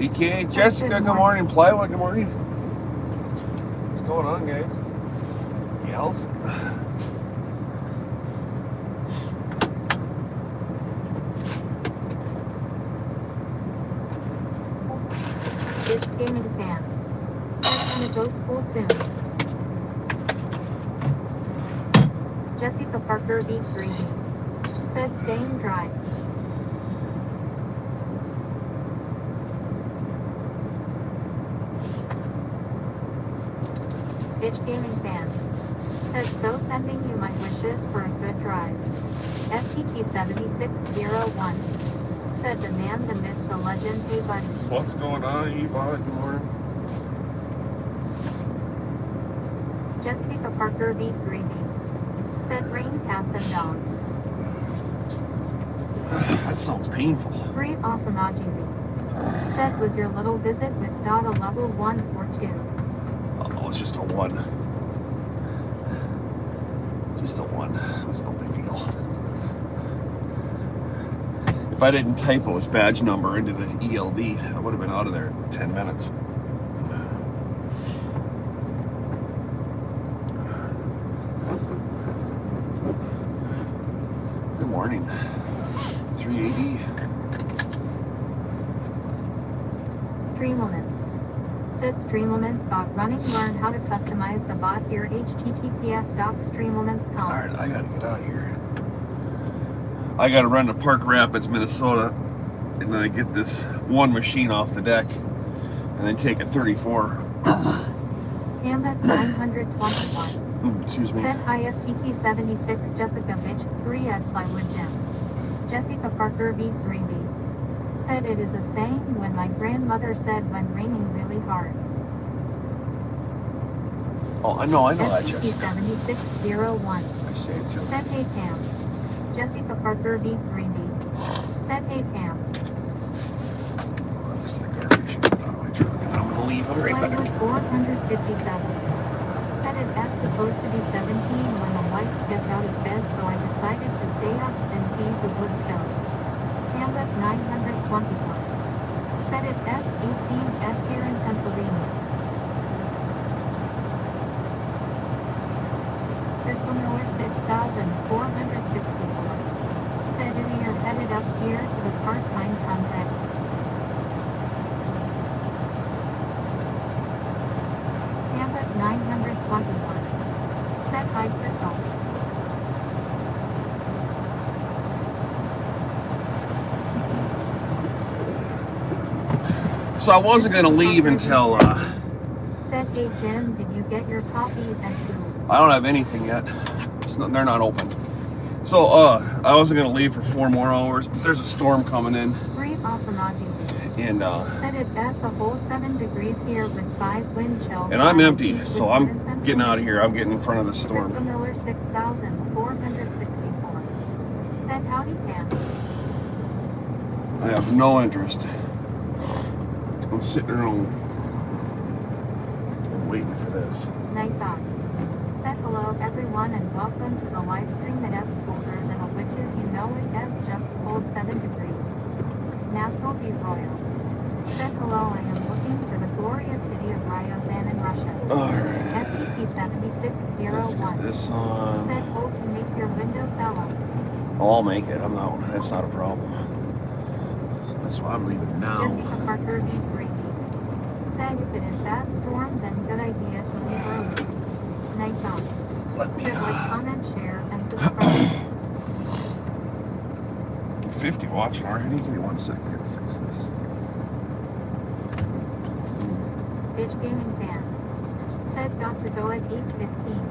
EK, Jessica, good morning. Plywood, good morning. What's going on, guys? Gals? Bitch gaming fan. Said gonna go school soon. Jessica Parker V3D. Said staying dry. Bitch gaming fan. Said so sending you my wishes for a good drive. FTT7601. Said the man, the myth, the legend, hey buddy. What's going on, Yvonne? Good morning. Jessica Parker V3D. Said rain, cats, and dogs. That sounds painful. Great, awesome, easy. Said was your little visit with Dot a level 1 or 2? Oh, it's just a 1. Just a 1. That's no big deal. If I didn't typo his badge number into the ELD, I would have been out of there in 10 minutes. Good morning. 380. Streamlaments. Said Streamlaments bot running. Learn how to customize the bot here. https://streamlaments.com. Alright, I gotta get out of here. I gotta run to Park Rapids, Minnesota, and then I get this one machine off the deck, and then take a 34. Hamlet 921. Excuse me. Said hi FTT76 Jessica bitch 3 at Plywood Gym. Jessica Parker V3B. Said it is a saying when my grandmother said when raining really hard. Oh, I know that, Jessica. FTT7601. I say it too. Said hey Tam. Jessica Parker V3B. Said hey Tam. This is the garbage out of my truck. I'm gonna leave. I'll be right back. Plywood 457. Said it as supposed to be 17 when the wife gets out of bed, so I decided to stay up and feed the wood stove. Hamlet 921. Said it S18F here in Pennsylvania. Crystal Miller 6464. Said you're headed up here to the part-time contract. Hamlet 921. Said hi Crystal. So I wasn't gonna leave until Said hey Jen, did you get your coffee and food? I don't have anything yet. They're not open. So I wasn't gonna leave for 4 more hours, but there's a storm coming in. Great, awesome, And said it as a whole 7 degrees here with 5 wind chill. and I'm empty, so I'm getting out of here. I'm getting in front of the storm. Crystal Miller 6464. Said howdy Pam. I have no interest. I'm sitting around waiting for this. Nighthawk. Said hello everyone and welcome to the live stream at S colder than a witches, you know it as just cold 7 degrees. National View Royal. Said hello, I am looking for the glorious city of Ryazan in Russia. Alright. FTT7601. Let's get this on. Said hope you make your window fella. Oh, I'll make it. That's not a problem. That's why I'm leaving now. Jessica Parker V3. Said if it is that storm, then good idea to leave early. Night on. Let me Said like, comment, share, and subscribe. 50 watching already. Give me 1 second here to fix this. Bitch gaming fan. Said got to go at 8:15.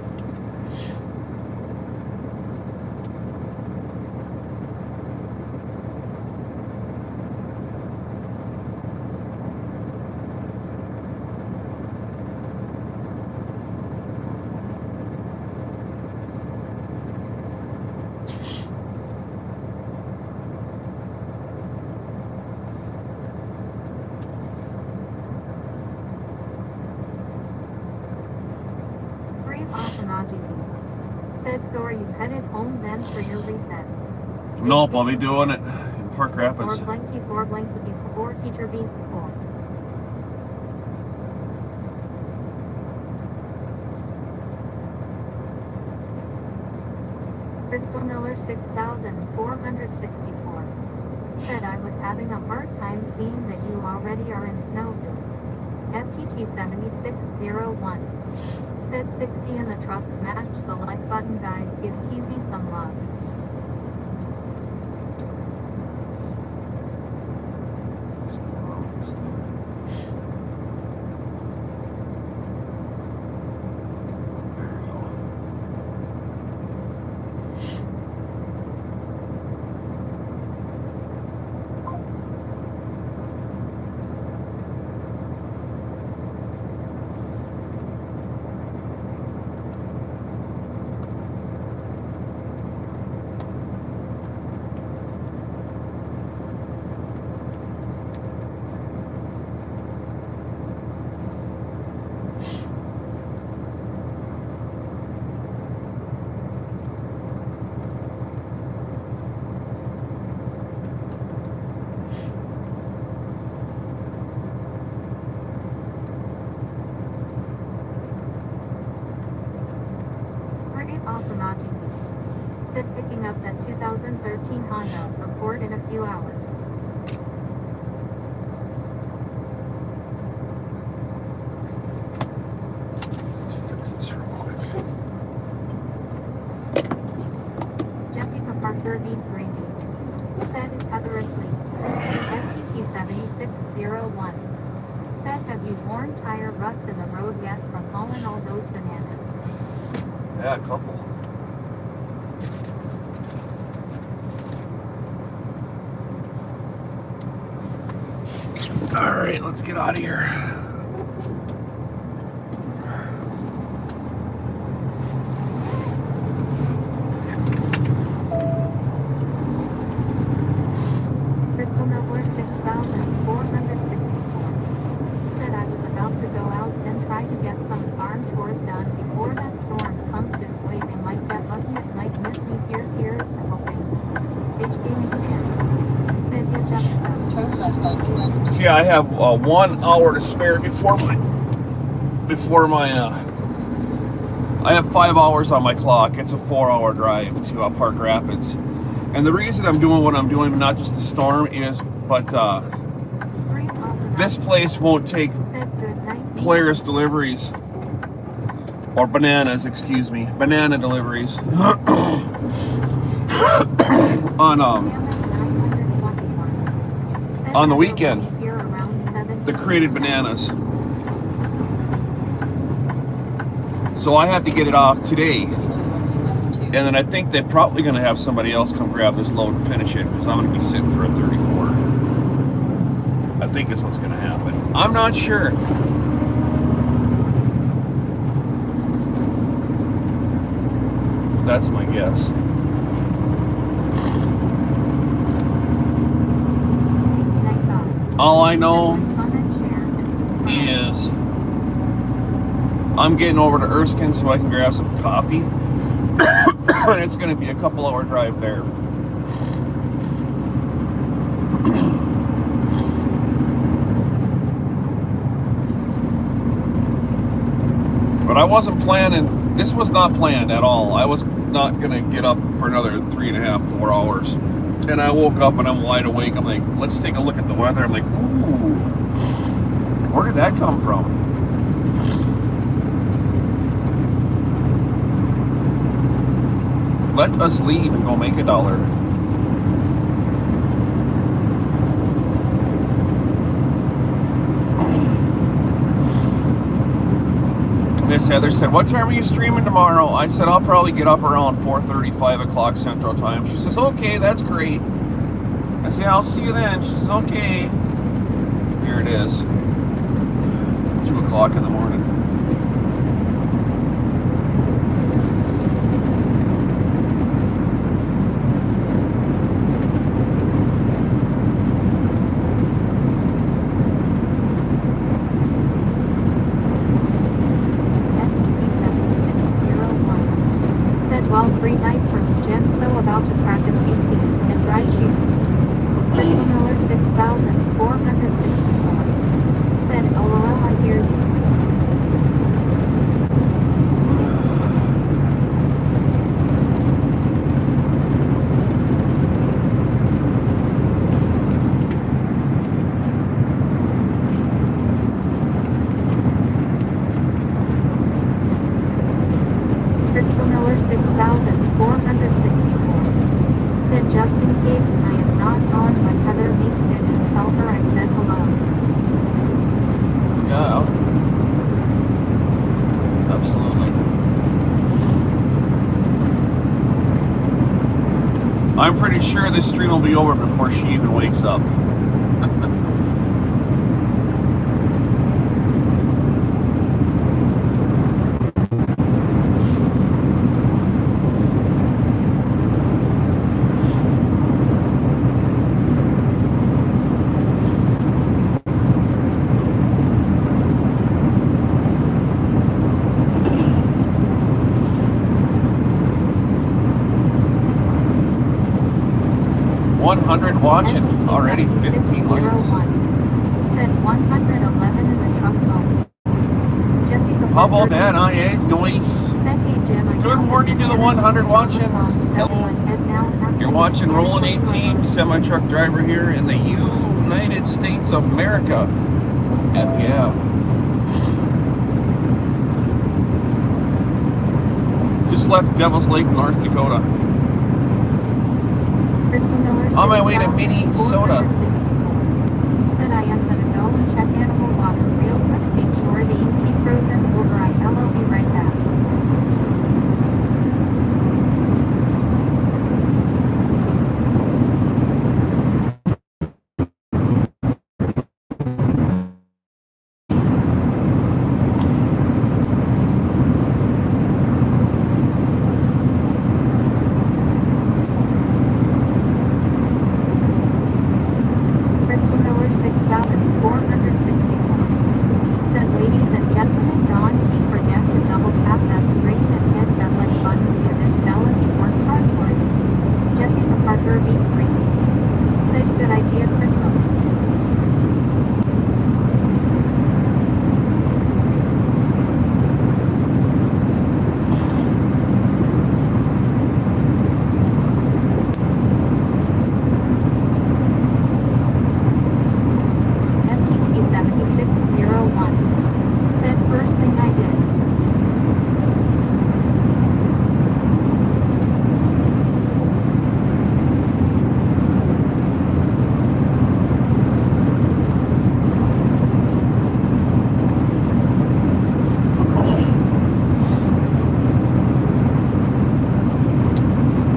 Said so are you headed home then for your reset? Nope, I'll be doing it in Park Rapids. 4 blanky before teacher B4. Crystal Miller 6464. Said I was having a hard time seeing that you already are in Snowville. FTT 7601. Said 60 in the truck, smash the like button, guys, give TZ some love. Also not easy. Said picking up that 2013 Honda Accord in a few hours. Let's fix this real quick. Jessica Parker beat Gravy. Said is Heather asleep. FTT 7601. Said have you worn tire ruts in the road yet from hauling all those bananas? Yeah, a couple. All right, let's get out of here. Crystal Miller 6464. Said I was about to go out and try to get some farm chores done before that storm comes this way. They might get lucky, it might miss me. Here's to hoping. H Gaming fan. Said you Jessica. Turn left on US. See, I have 1 hour to spare before my I have 5 hours on my clock. It's a 4-hour drive to Park Rapids. And the reason I'm doing what I'm doing, not just the storm, is this place won't take Polaris deliveries, or bananas, excuse me, banana deliveries on the weekend. The created bananas. So I have to get it off today. And then I think they're probably going to have somebody else come grab this load and finish it, because I'm going to be sitting for a 34. I think is what's going to happen. I'm not sure. That's my guess. All I know is I'm getting over to Erskine so I can grab some coffee. And it's going to be a couple-hour drive there. But I wasn't planning, this was not planned at all. I was not going to get up for another 3.5, 4 hours. And I woke up and I'm wide awake. I'm like, let's take a look at the weather. I'm like, ooh, where did that come from? Let us leave and go make $1. Miss Heather said, what time are you streaming tomorrow? I said, I'll probably get up around 4:30, 5 o'clock Central Time. She says, okay, that's great. I said, I'll see you then. She says, okay. Here it is. 2 o'clock in the morning. Well, free night from Jen, so about to practice CC and dry shoes. Crystal Miller 6464. Said, LOL, I hear you. I'm pretty sure this stream will be over before she even wakes up. 100 watching, already 15 likes. Said 111 in the truck box. Jesse the How about that, huh? Yeah, it's nice. Said, hey Jim, Good morning to the 100 watching. Hello. You're watching Rolling 18, semi-truck driver here in the United States of America. F yeah. Just left Devil's Lake, North Dakota. On my way to Minnesota. Said I am gonna go and check animal water real quick, make sure the ET frozen over. I'll be right back.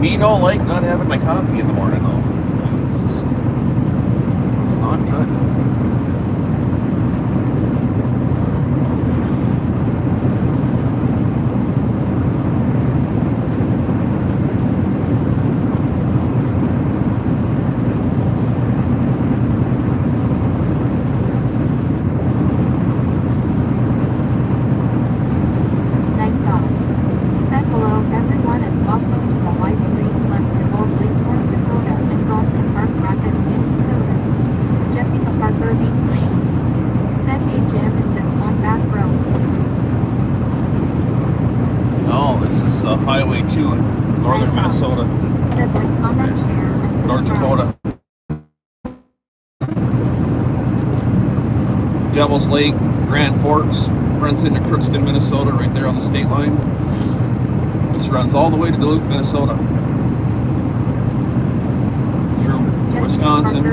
Me don't like not having my coffee in the morning though. It's not good. Highway 2 in northern Minnesota, North Dakota. Devil's Lake, Grand Forks, runs into Crookston, Minnesota, right there on the state line. This runs all the way to Duluth, Minnesota, through Wisconsin,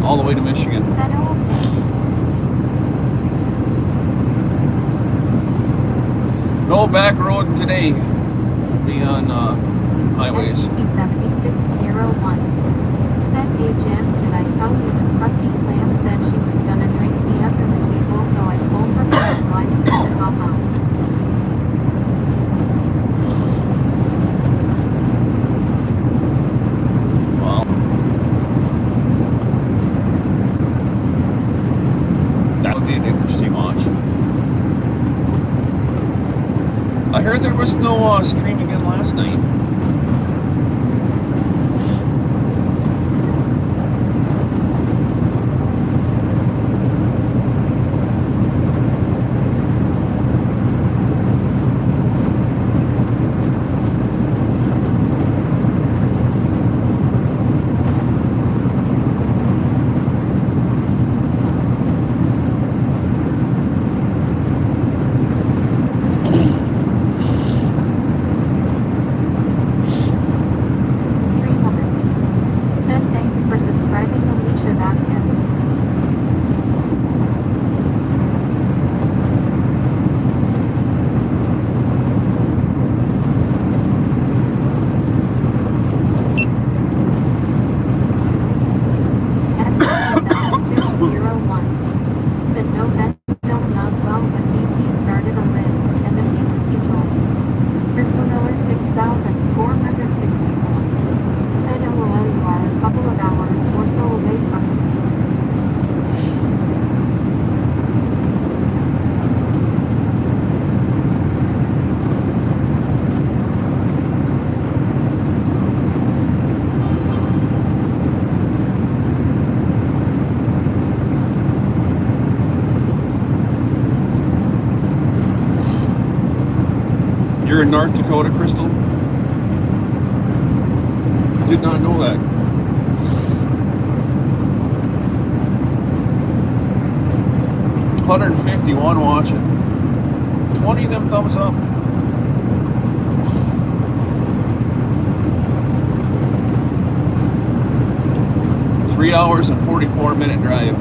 all the way to Michigan. No back road today. Be on highways. T7601. Said, hey Jim, did I tell you the crusty clam said she was gonna drink me up in the table, so I told her to live stream come out. Well, that would be an interesting watch. I heard there was no stream again last night. You're in North Dakota, Crystal? Did not know that. $151 watching. 20 of them thumbs up. Three hours and 44-minute drive.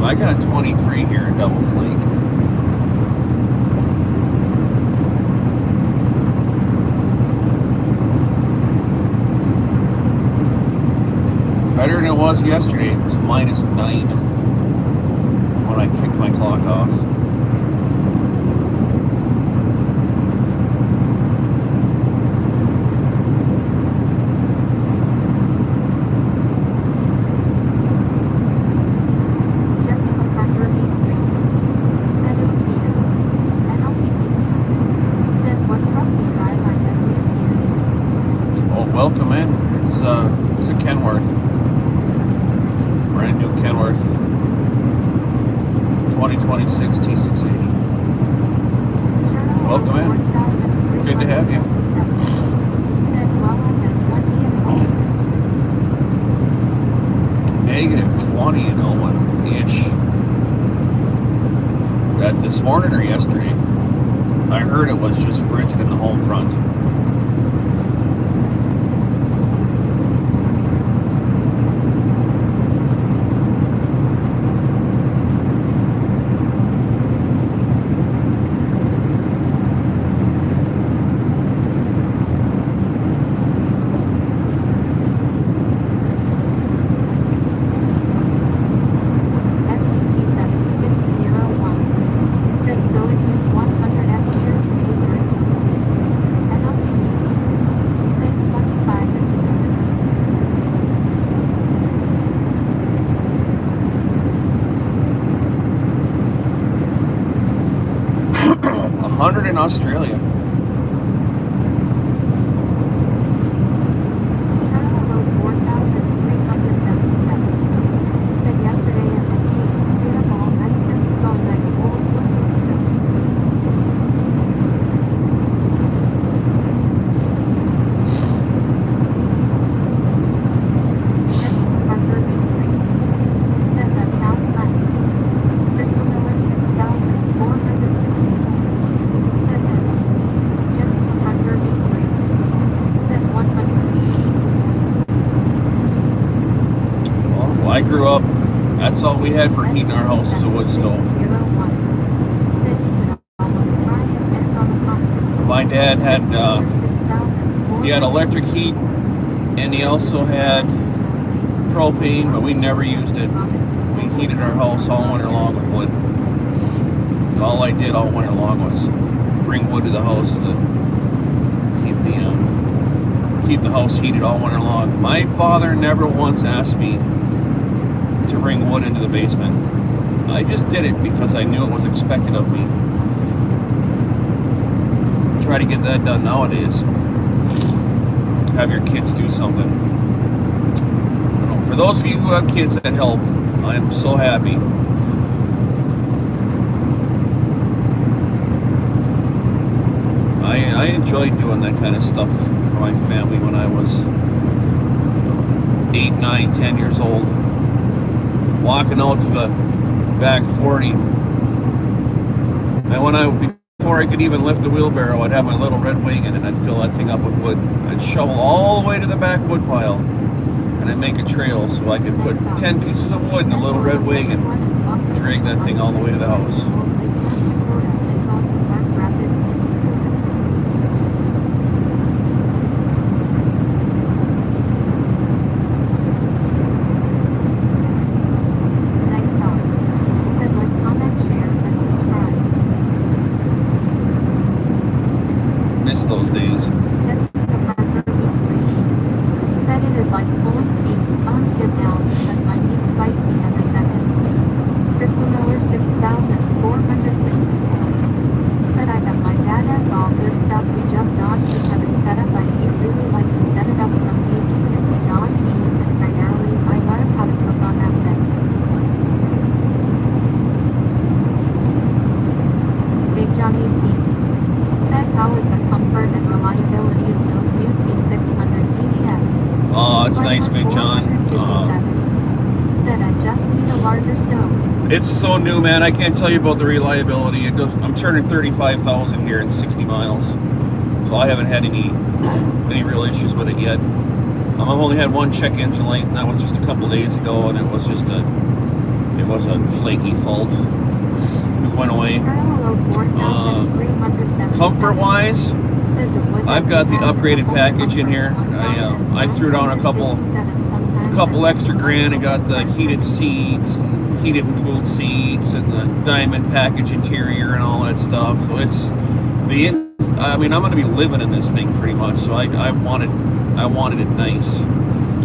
I got 23 here in Devil's Lake. Better than it was yesterday. It was -9 when I kicked my clock off. Welcome in. It's a Kenworth. Brand new Kenworth. 2026 T680. Welcome in. Good to have you. -20 in Owen-ish. That this morning or yesterday? I heard it was just frigid in the home front. 100 in Australia. Terminal load 4,377. Said yesterday at the gate, stayed up all night and felt like old wood still. Parker B3. Said that sounds nice. Crystal Miller 6,460. Said this. Jessica Parker B3. Said 100. Well, I grew up, that's all we had for heating our house was a wood stove. 601. Said he could almost cry and bend on the pump. My dad had, he had 6,460. electric heat, and he also had propane, but we never used it. We heated our house all winter long with wood. All I did all winter long was bring wood to the house to keep the house heated all winter long. My father never once asked me to bring wood into the basement. I just did it because I knew it was expected of me. Try to get that done nowadays. Have your kids do something. You know, for those of you who have kids that help, I am so happy. I enjoyed doing that kind of stuff for my family when I was 8, 9, 10 years old. Walking out to the back 40. And before I could even lift the wheelbarrow, I'd have my little red wagon and I'd fill that thing up with wood. I'd shovel all the way to the back wood pile. And I'd make a trail so I could put 10 pieces of wood in a little red wagon. Drag that thing all the way to the house. Miss those days. Said it is like pulling teeth. I'm good now because my niece bites me every second. Crystal Miller 6,464. Said I bet my dad has all good stuff. We just not to have it set up. I'd really like to set it up someday. If we not to use it primarily, I learned how to cook on that bed. Big Johnny T. Said how is the comfort and reliability of those new T600 EDS? Oh, it's nice, Big John. Said I just need a larger stove. It's so new, man. I can't tell you about the reliability. I'm turning 35,000 here in 60 miles, so I haven't had any real issues with it yet. I've only had one check engine light, and that was just a couple days ago, and it was a flaky fault. It went away. Comfort-wise, I've got the upgraded package in here. I threw down a couple extra grand and got the heated seats, and heated and cooled seats, and the diamond package interior and all that stuff. So I'm going to be living in this thing pretty much. So I wanted it nice.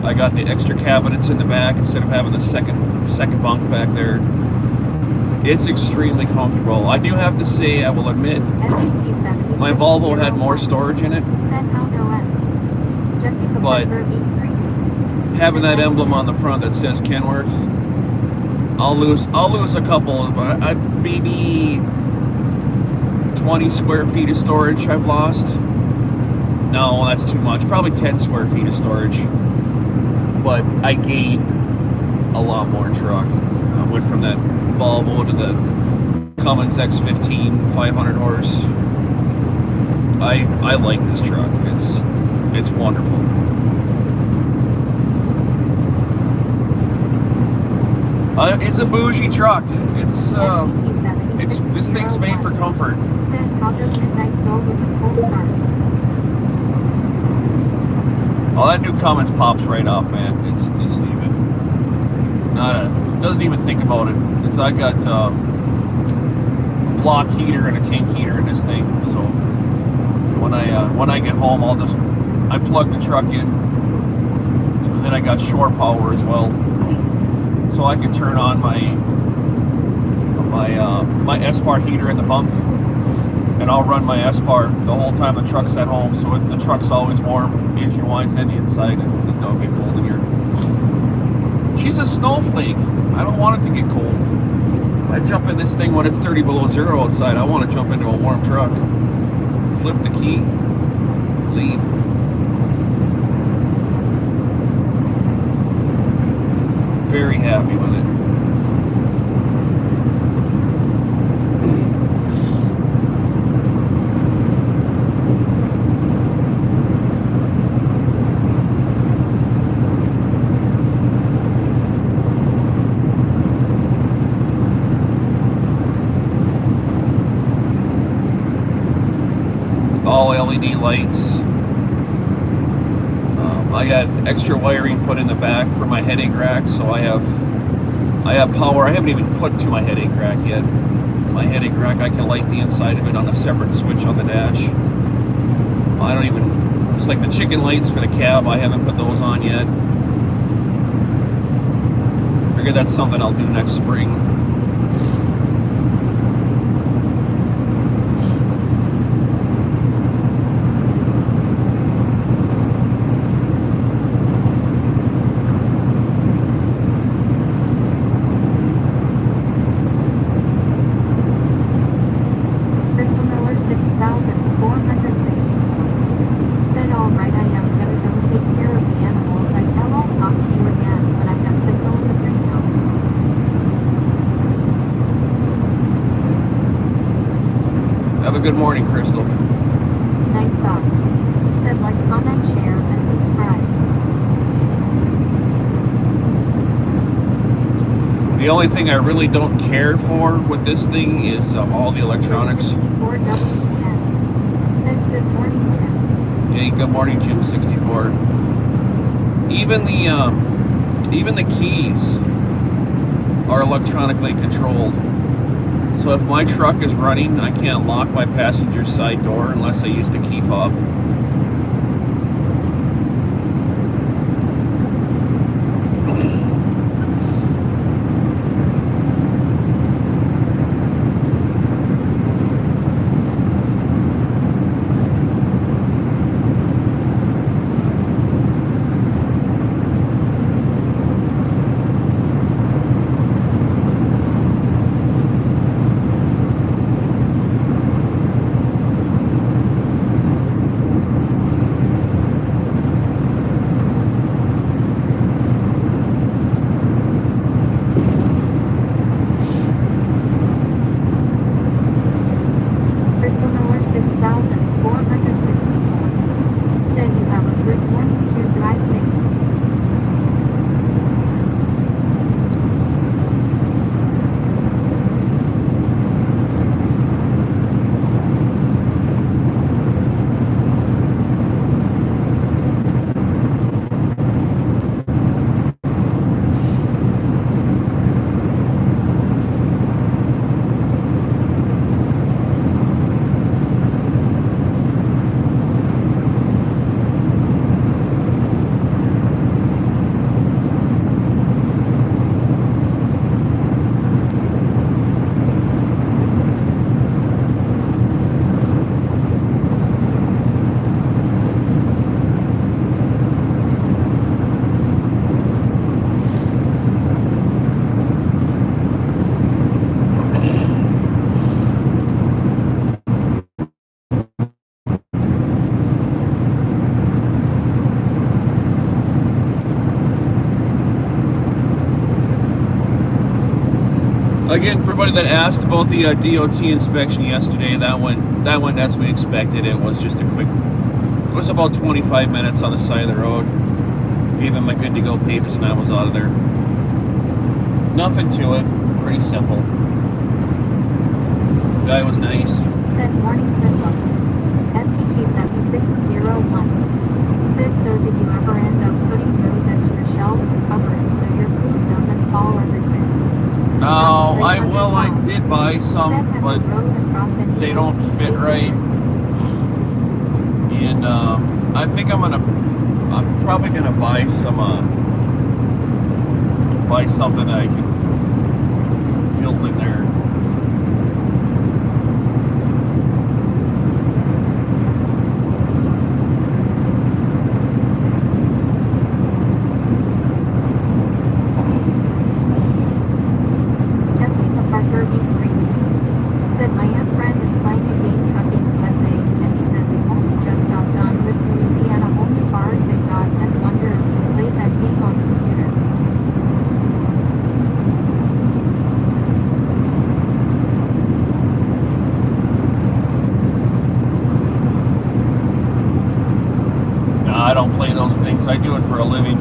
I got the extra cabinets in the back instead of having the second bunk back there. It's extremely comfortable. I do have to say, I will admit, my Volvo had more storage in it, but having that emblem on the front that says Kenworth, I'll lose a couple, maybe 20 square feet of storage I've lost. No, that's too much. Probably 10 square feet of storage. But I gained a lot more truck. I went from that Volvo to the Cummins X15 500 horse. I like this truck. It's wonderful. It's a bougie truck. It's this thing's made for comfort. How does midnight go with the cold starts? Oh, that new Cummins pops right off, man. It's doesn't even think about it. I got a block heater and a tank heater in this thing. So when I get home, I plug the truck in. So then I got shore power as well, so I can turn on my S-Part heater in the bunk. and I'll run my S-bar the whole time the truck's at home, so the truck's always warm, engine-wise and inside, and it don't get cold in here. She's a snowflake. I don't want it to get cold. I jump in this thing when it's 30 below zero outside. I want to jump into a warm truck. Flip the key, leave. Very happy with it. All LED lights. I got extra wiring put in the back for my headache rack, so I have power. I haven't even put to my headache rack yet. My headache rack, I can light the inside of it on a separate switch on the dash. I don't even, it's like the chicken lights for the cab, I haven't put those on yet. Figure that's something I'll do next spring. Have a good morning, Crystal. Night thought. Said like, comment, share, and subscribe. The only thing I really don't care for with this thing is all the electronics. 64 WTN. Said good morning, Jim. Hey, good morning, Jim 64. Even the keys are electronically controlled. So if my truck is running, I can't lock my passenger side door unless I use the key fob. Again, for everybody that asked about the DOT inspection yesterday, that went as we expected. It was just a quick, it was about 25 minutes on the side of the road. Gave him my good to go papers and I was out of there. Nothing to it, pretty simple. Guy was nice. Said morning Crystal. FTT 7601. Said, so did you ever end up putting those at your shelf or cover it so your food doesn't fall everywhere? No, I did buy some, but they don't fit right. And I think I'm probably gonna buy something that I can build in there. I do it for a living.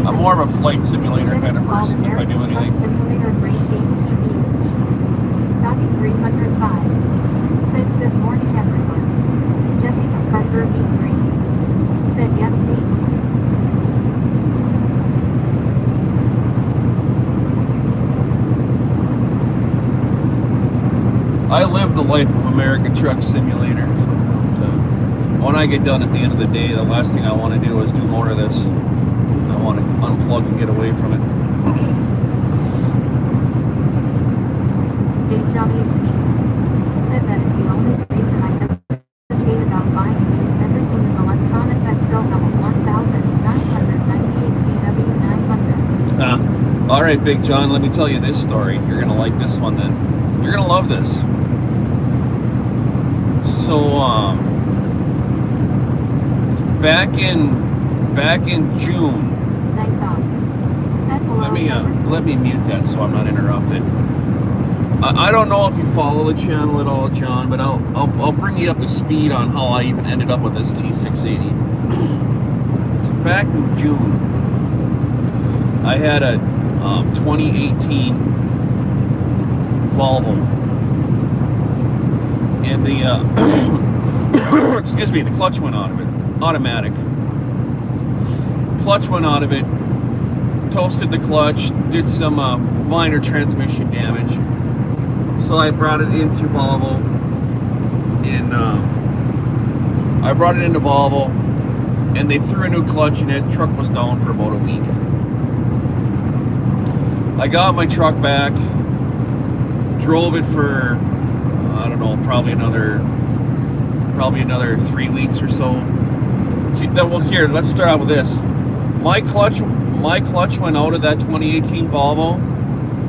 I'm more of a flight simulator kind of person if I do anything. Simulator Great Game TV. Stocking 305. Said good morning everyone. Jessica Parker B3. Said yes me. I live the life of American Truck Simulator. When I get done at the end of the day, the last thing I want to do is do more of this. I want to unplug and get away from it. Dave Johnny to me. Said that is the only reason I hesitated on buying you. Everything is electronic. I still have a 1998 VW 900. All right, Big John, let me tell you this story. You're going to like this one then. You're going to love this. So, back in June, let me mute that so I'm not interrupted. I don't know if you follow the channel at all, John, but I'll bring you up to speed on how I even ended up with this T680. So back in June, I had a 2018 Volvo, and the excuse me, the clutch went out of it. Automatic. Clutch went out of it. Toasted the clutch. Did some minor transmission damage. So I brought it into Volvo. And they threw a new clutch in it. Truck was down for about a week. I got my truck back. Drove it for I don't know, probably another 3 weeks or so. Well, here, let's start out with this. My clutch went out of that 2018 Volvo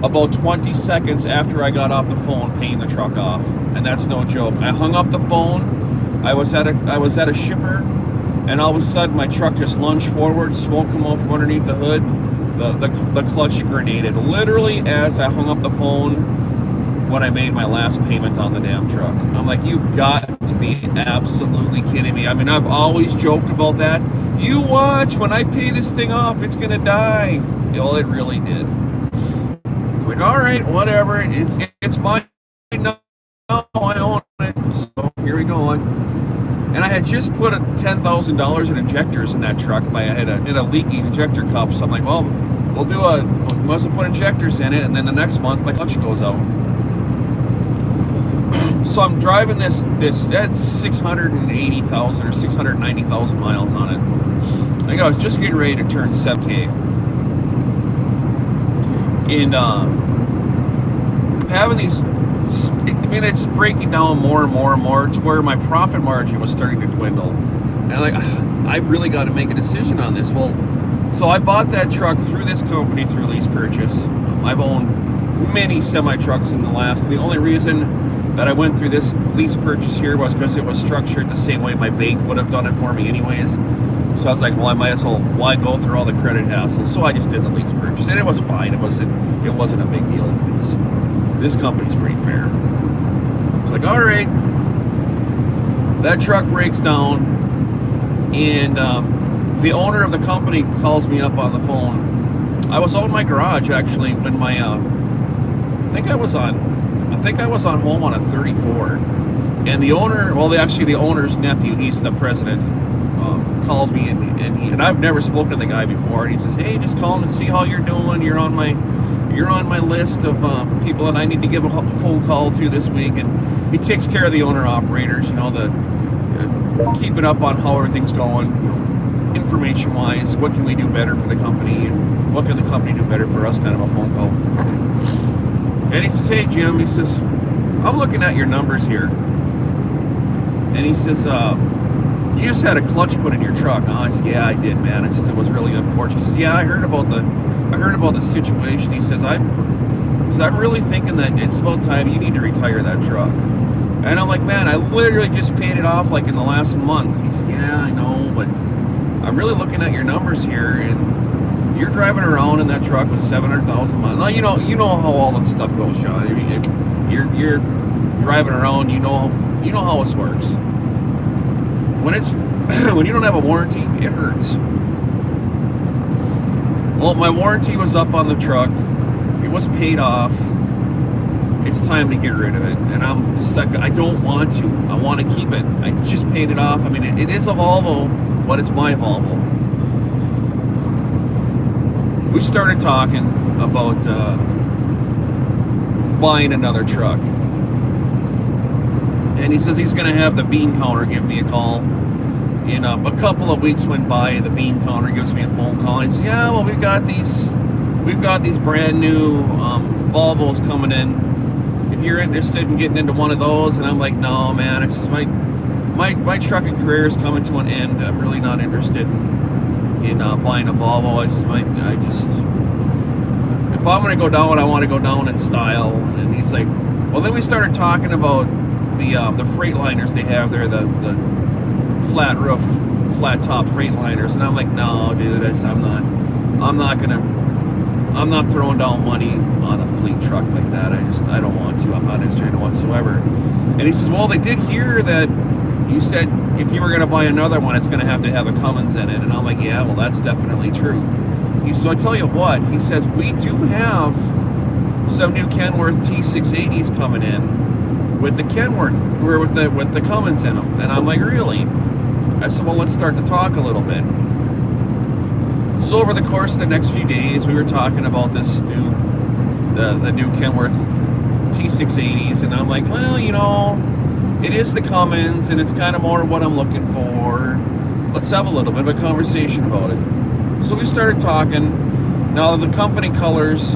about 20 seconds after I got off the phone paying the truck off, and that's no joke. I hung up the phone. I was at a shipper, and all of a sudden my truck just lunged forward. Smoke come out from underneath the hood. The clutch grenaded literally as I hung up the phone when I made my last payment on the damn truck. I'm like, you've got to be absolutely kidding me. I mean, I've always joked about that. You watch, when I pay this thing off, it's gonna die. Well, it really did. Like, all right, whatever. It's mine now. I own it. So here we go. And I had just put $10,000 in injectors in that truck. I had a leaking injector cup. So I'm like, well, we must have put injectors in it, and then the next month my clutch goes out. So I'm driving this that's 680,000 or 690,000 miles on it. I think I was just getting ready to turn 7K. And having these, I mean, it's breaking down more and more and more to where my profit margin was starting to dwindle. And I'm like, I really got to make a decision on this. Well, so I bought that truck through this company through lease purchase. I've owned many semi-trucks in the last, and the only reason that I went through this lease purchase here was because it was structured the same way my bank would have done it for me anyways. So I was like, well, I might as well, why go through all the credit hassle? So I just did the lease purchase, and it was fine. It wasn't a big deal. This company's pretty fair. It's like, all right, that truck breaks down, and the owner of the company calls me up on the phone. I was out in my garage actually when my I think I was on home on a 34, and the owner, the owner's nephew, he's the president, calls me, and I've never spoken to the guy before, and he says, hey, just call him and see how you're doing. You're on my list of people that I need to give a phone call to this week. And he takes care of the owner operators, keeping up on how everything's going, information wise, what can we do better for the company, and what can the company do better for us, kind of a phone call. And he says, hey Jim, he says, I'm looking at your numbers here, and he says, you just had a clutch put in your truck. I said, yeah, I did, man. I says, it was really unfortunate. He says, yeah, I heard about the situation. He says, I'm really thinking that it's about time you need to retire that truck. And I'm like, man, I literally just paid it off like in the last month. He said, yeah, I know, but I'm really looking at your numbers here, and You're driving around in that truck with 700,000 miles. Now you know how all this stuff goes, Sean. You're driving around. You know how this works. When it's when you don't have a warranty, it hurts. Well, my warranty was up on the truck. It was paid off. It's time to get rid of it, and I'm stuck. I don't want to. I want to keep it. I just paid it off. I mean, it is a Volvo, but it's my Volvo. We started talking about buying another truck, and he says he's going to have the bean counter give me a call. And a couple of weeks went by. The bean counter gives me a phone call. And he says, "Yeah, well, we've got these brand new Volvos coming in. If you're interested in getting into one of those." And I'm like, "No, man. It's just my trucking career is coming to an end. I'm really not interested in buying a Volvo. If I'm going to go down, I want to go down in style." And he's like, well, then we started talking about the Freightliners they have there, the flat roof, flat top Freightliners. And I'm like, "No, dude, I'm not throwing down money on a fleet truck like that. I don't want to. I'm not interested whatsoever." And he says, "Well, they did hear that you said if you were going to buy another one, it's going to have a Cummins in it." And I'm like, "Yeah, well, that's definitely true." So I tell you what, he says, "We do have some new Kenworth T680s coming in with the Kenworth, or with the Cummins in them." And I'm like, "Really?" I said, "Well, let's start to talk a little bit." So over the course of the next few days, we were talking about the new Kenworth T680s, and I'm like, "Well, it is the Cummins, and it's kind of more what I'm looking for. Let's have a little bit of a conversation about it." So we started talking. Now the company colors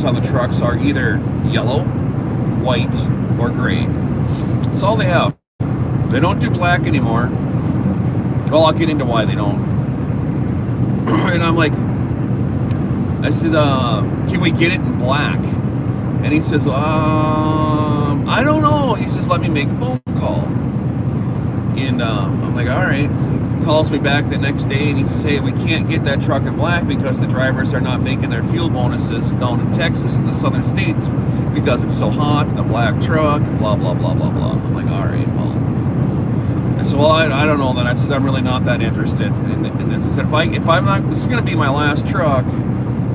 on the trucks are either yellow, white, or gray. That's all they have. They don't do black anymore. Well, I'll get into why they don't. And I said, "Can we get it in black?" And he says, "I don't know." He says, "Let me make a phone call." And I'm like, "All right." He calls me back the next day, and he says, "Hey, we can't get that truck in black because the drivers are not making their fuel bonuses down in Texas and the southern states because it's so hot in the black truck, blah, blah, blah, blah, blah." I'm like, "All right, well." I said, "Well, I don't know then." I said, "I'm really not that interested in this." I said, if I'm not, this is going to be my last truck,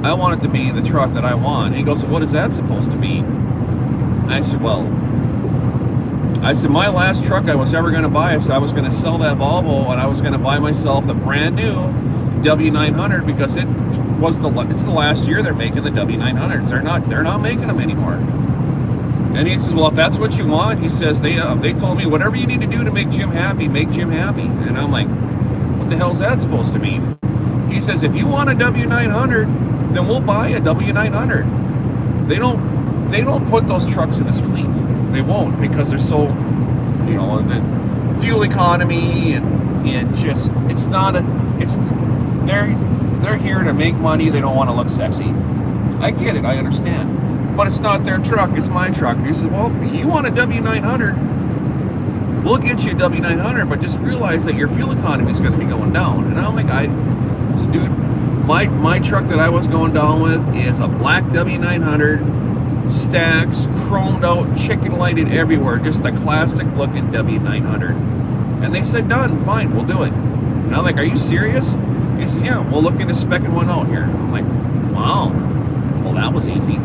I want it to be the truck that I want." And he goes, "Well, what is that supposed to mean?" I said, "My last truck I was ever going to buy," I said, "I was going to sell that Volvo, and I was going to buy myself the brand new W900 because it's the last year they're making the W900s. They're not making them anymore." And he says, "Well, if that's what you want," he says, they told me whatever you need to do to make Jim happy, make Jim happy." And I'm like, "What the hell is that supposed to mean?" He says, "If you want a W900, then we'll buy a W900. They don't put those trucks in his fleet. They won't, because they're so, the fuel economy and just they're here to make money. They don't want to look sexy. I get it. I understand. But it's not their truck, it's my truck." And he says, "Well, if you want a W900, we'll get you a W900, but just realize that your fuel economy is going to be going down." And I'm like, said, "Dude, my truck that I was going down with is a black W900, stacks, chromed out, chicken lighted everywhere, just a classic looking W900. And they said, "Done, fine, we'll do it." And I'm like, "Are you serious?" He said, "Yeah, we'll look into specking one out here." I'm like, "Wow, well, that was easy."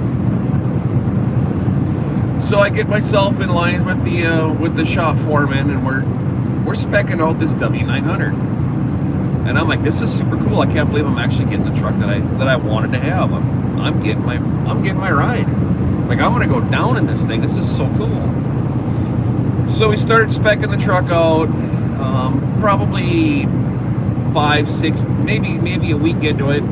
So I get myself in line with the shop foreman, and we're specking out this W900. And I'm like, "This is super cool. I can't believe I'm actually getting the truck that I wanted to have. I'm getting my ride. Like, I'm gonna go down in this thing. This is so cool." So we started specking the truck out. Probably 5, 6, maybe a week into it,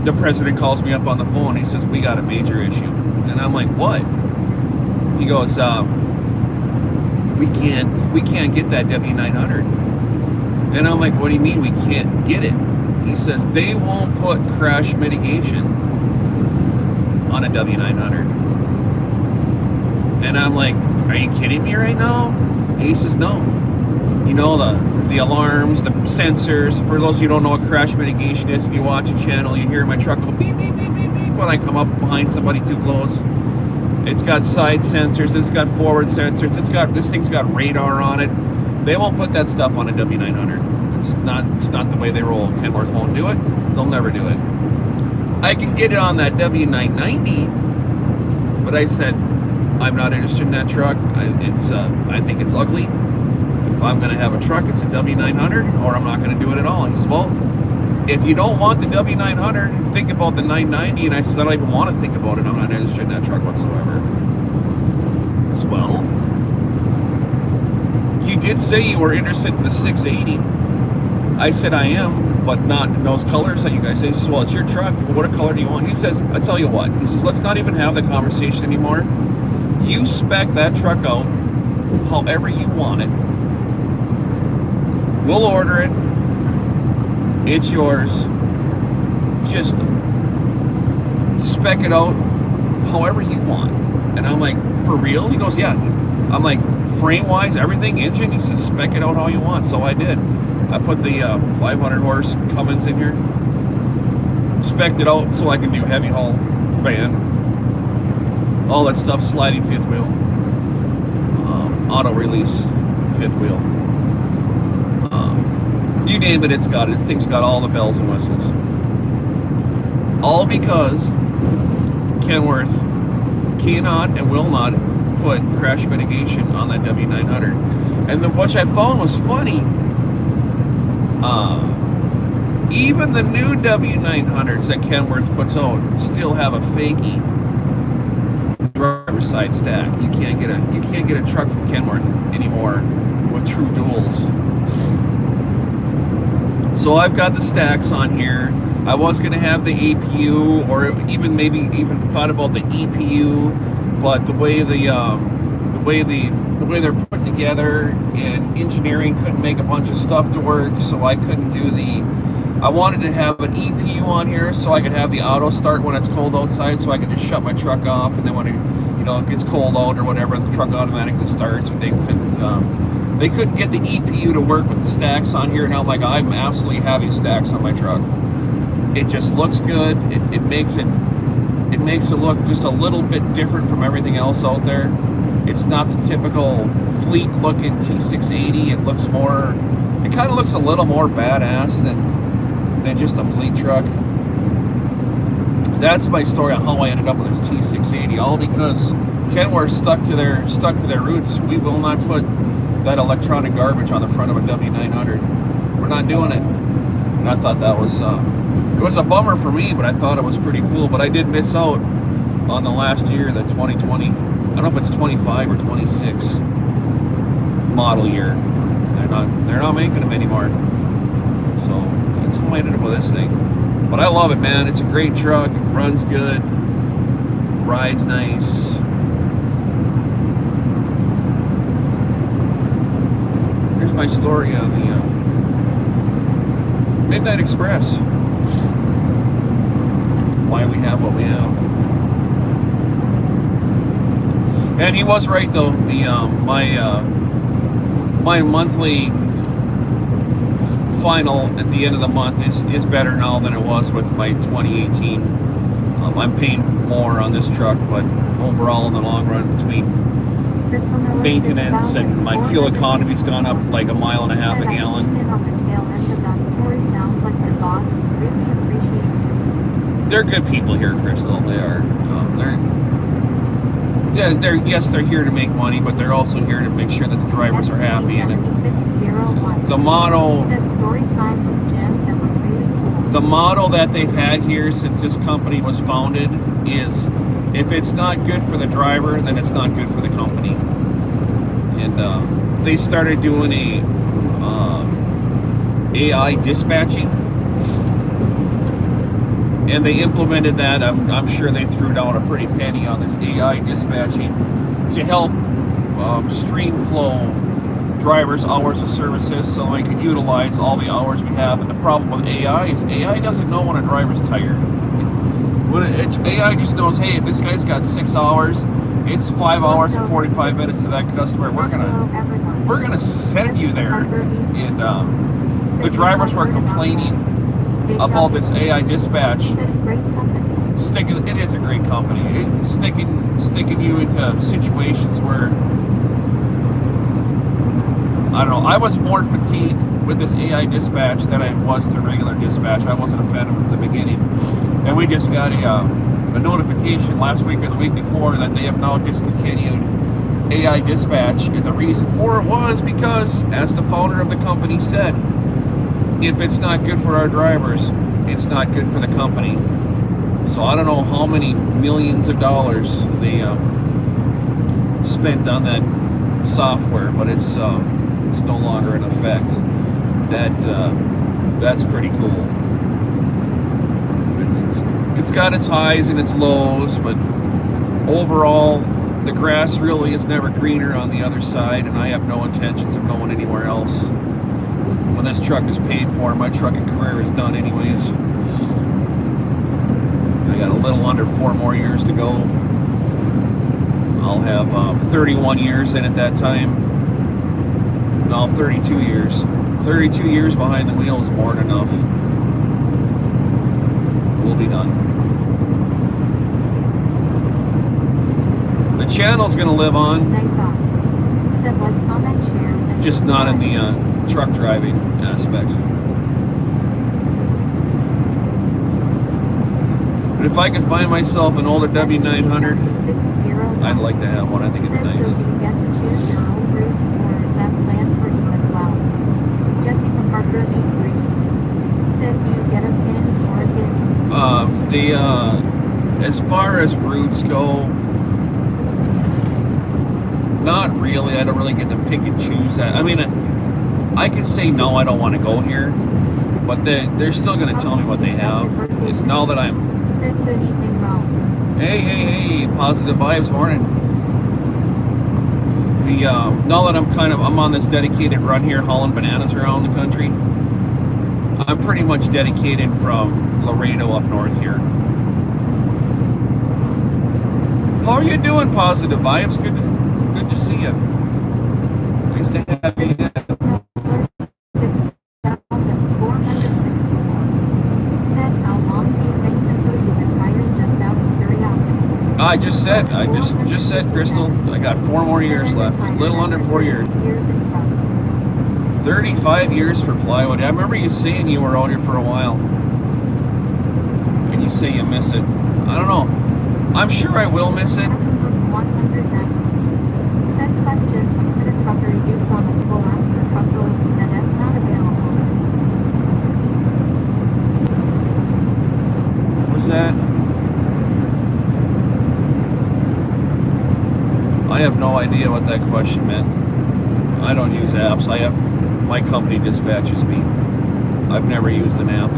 the president calls me up on the phone. He says, "We got a major issue." And I'm like, "What?" He goes, we can't get that W900." And I'm like, "What do you mean we can't get it?" He says, "They won't put crash mitigation on a W900. And I'm like, "Are you kidding me right now?" And he says, "No." you know, the alarms, the sensors. For those of you who don't know what crash mitigation is, if you watch a channel, you hear my truck go beep, beep, beep, beep, beep when I come up behind somebody too close. It's got side sensors, it's got forward sensors, this thing's got radar on it. They won't put that stuff on a W900. It's not the way they roll. Kenworth won't do it. They'll never do it. I can get it on that W990, but I said I'm not interested in that truck. I think it's ugly. If I'm going to have a truck, it's a W900, or I'm not going to do it at all. He says, well, if you don't want the W900, think about the 990. And I said, I don't even want to think about it. I'm not interested in that truck whatsoever. As well, you did say you were interested in the 680. I said I am, but not in those colors that you guys say. He says, well, it's your truck. What color do you want? He says, I tell you what. He says, let's not even have the conversation anymore. You spec that truck out however you want it. We'll order it. It's yours. Just spec it out however you want. And I'm like, for real? He goes, yeah. I'm like, frame-wise, everything, engine? He says, spec it out how you want. So I did. I put the 500 horse Cummins in here. Spec'd it out so I can do heavy haul van. All that stuff, sliding fifth wheel. Auto release fifth wheel. You name it, it's got it. This thing's got all the bells and whistles. All because Kenworth cannot and will not put crash mitigation on that W900. And which I found was funny. Even the new W900s that Kenworth puts out still have a fakey driver's side stack. You can't get a truck from Kenworth anymore with true duals. So I've got the stacks on here. I was going to have the APU, or even thought about the EPU, but the way they're put together and engineering couldn't make a bunch of stuff to work, so I couldn't do I wanted to have an EPU on here so I could have the auto start when it's cold outside, so I could just shut my truck off, and then when it gets cold out or whatever, the truck automatically starts. But they couldn't get the EPU to work with the stacks on here. Now, like, I'm absolutely having stacks on my truck. It just looks good. It makes it look just a little bit different from everything else out there. It's not the typical fleet looking T680. It kind of looks a little more badass than just a fleet truck. That's my story on how I ended up with this T680. All because Kenworth stuck to their roots. We will not put that electronic garbage on the front of a W900. We're not doing it. And I thought that was it was a bummer for me, but I thought it was pretty cool. But I did miss out on the last year, the 2020. I don't know if it's 25 or 26 model year. They're not making them anymore. So that's how I ended up with this thing. But I love it, man. It's a great truck. It runs good. Rides nice. Here's my story on the Midnight Express. Why we have what we have. And he was right, though. My monthly final at the end of the month is better now than it was with my 2018. I'm paying more on this truck, but overall in the long run, between maintenance and my fuel economy's gone up like 1.5 miles a gallon. They're good people here, Crystal. They are. They're here to make money, but they're also here to make sure that the drivers are happy. And the motto that they've had here since this company was founded is, if it's not good for the driver, then it's not good for the company. And they started doing AI dispatching, and they implemented that. I'm sure they threw down a pretty penny on this AI dispatching to help stream flow drivers' hours of services so we can utilize all the hours we have. And the problem with AI is AI doesn't know when a driver's tired. AI just knows, hey, if this guy's got 6 hours, it's 5 hours and 45 minutes to that customer. We're gonna we're gonna send you there. And the drivers were complaining about this AI dispatch. It is a great company. It's sticking you into situations where, I don't know, I was more fatigued with this AI dispatch than I was to regular dispatch. I wasn't a fan of it from the beginning. And we just got a notification last week or the week before that they have now discontinued AI dispatch. And the reason for it was because, as the founder of the company said, if it's not good for our drivers, it's not good for the company. So I don't know how many millions of dollars they spent on that software, but it's no longer in effect. That's pretty cool. It's got its highs and its lows, but overall, the grass really is never greener on the other side, and I have no intentions of going anywhere else. When this truck is paid for, my trucking career is done anyways. I got a little under 4 more years to go. I'll have 31 years in at that time. No, 32 years. 32 years behind the wheel is more than enough. We'll be done. The channel's going to live on. Just not in the truck driving aspect. But if I could find myself an older W900, I'd like to have one. I think it'd be nice. So do you get to choose your own route, or is that planned for you as well? Jesse from Parker V3 said, do you get a pin or a pin? As far as routes go, not really. I don't really get to pick and choose that. I mean, I can say no, I don't want to go here, but they're still going to tell me what they have. Now that I'm... Hey, positive vibes, morning. Now that I'm on this dedicated run here, hauling bananas around the country, I'm pretty much dedicated from Laredo up north here. How are you doing, positive vibes? Good to see you. Nice to have you. I just said, Crystal, I got 4 more years left. A little under 4 years. 35 years for plywood. I remember you saying you were out here for a while. And you say you miss it. I don't know. I'm sure I will miss it. What was that? I have no idea what that question meant. I don't use apps. My company dispatches me. I've never used an app.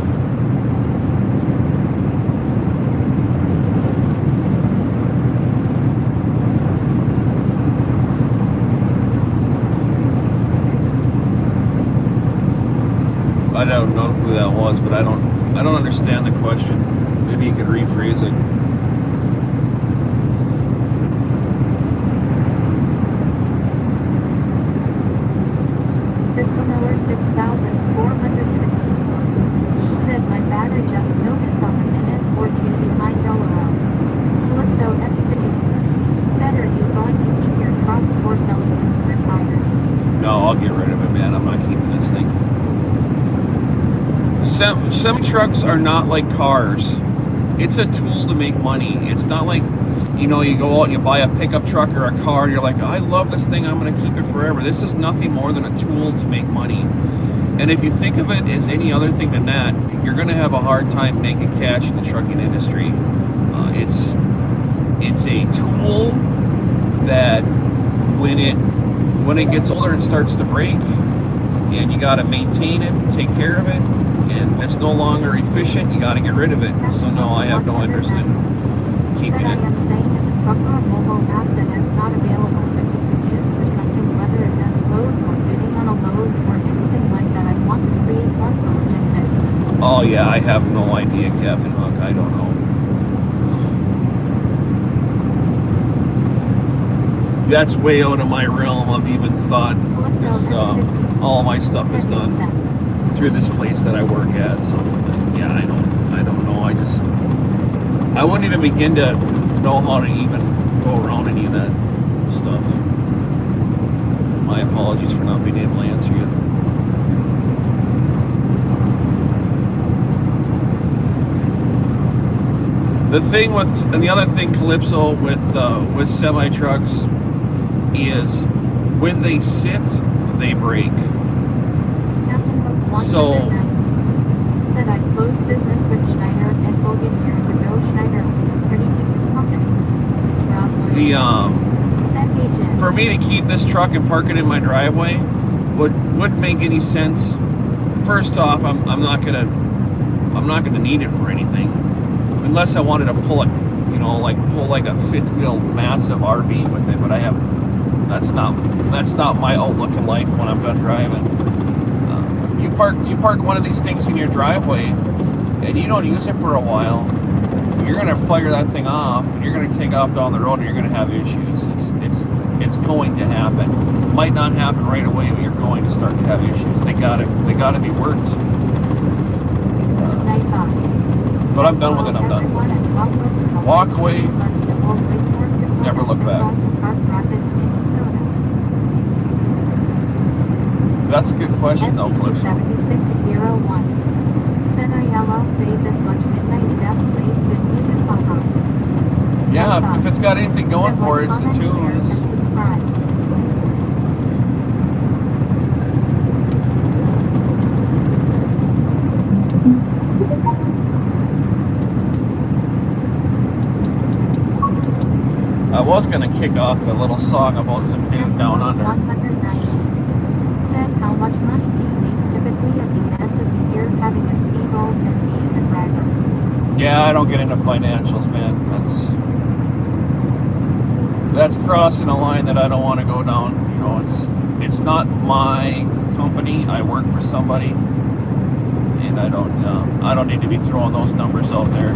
I don't know who that was, but I don't understand the question. Maybe you could rephrase it. Crystal Miller 6,464 said, my battery just noticed on a minute or 2 behind Delaware. Calypso Expeditor said, are you going to keep your truck or sell it when you retire? No, I'll get rid of it, man. I'm not keeping this thing. Semi-trucks are not like cars. It's a tool to make money. It's not like, you go out and you buy a pickup truck or a car and you're like, I love this thing, I'm going to keep it forever. This is nothing more than a tool to make money. And if you think of it as any other thing than that, you're going to have a hard time making cash in the trucking industry. It's a tool that when it gets older and starts to break, and you got to maintain it and take care of it, and it's no longer efficient, you got to get rid of it. So no, I have no interest in keeping it. I am saying is a truck or a mobile app that is not available that you can use for something, whether it does loads or bidding on a load or anything like that. I want to create one for logistics. Oh yeah, I have no idea, Captain Hook. I don't know. that's way out of my realm of even thought. Because all my stuff is done through this place that I work at. So yeah, I don't know. I wouldn't even begin to know how to even go around any of that stuff. My apologies for not being able to answer you. The other thing, Calypso, with semi trucks is when they sit, they break. So said I closed business with Schneider and Hogan years ago. Schneider was a pretty decent company. For me to keep this truck and park it in my driveway wouldn't make any sense. First off, I'm not gonna need it for anything unless I wanted to pull it, pull like a fifth wheel massive RV with it. But that's not my outlook in life when I'm done driving. You park one of these things in your driveway and you don't use it for a while, you're gonna fire that thing off and you're gonna take off down the road and you're gonna have issues. It's going to happen. Might not happen right away, but you're going to start to have issues. They gotta be worked. But I'm done with it. I'm done. Walk away. Never look back. That's a good question, though, Calypso. 7601. Said I'll say this much midnight death plays good music. Yeah, if it's got anything going for it, it's the tunes. I was going to kick off a little song about some dude down under. Said, how much money do you make typically at the end of the year having a seagull and being a driver? Yeah, I don't get into financials, man. That's crossing a line that I don't want to go down. It's not my company. I work for somebody, and I don't need to be throwing those numbers out there.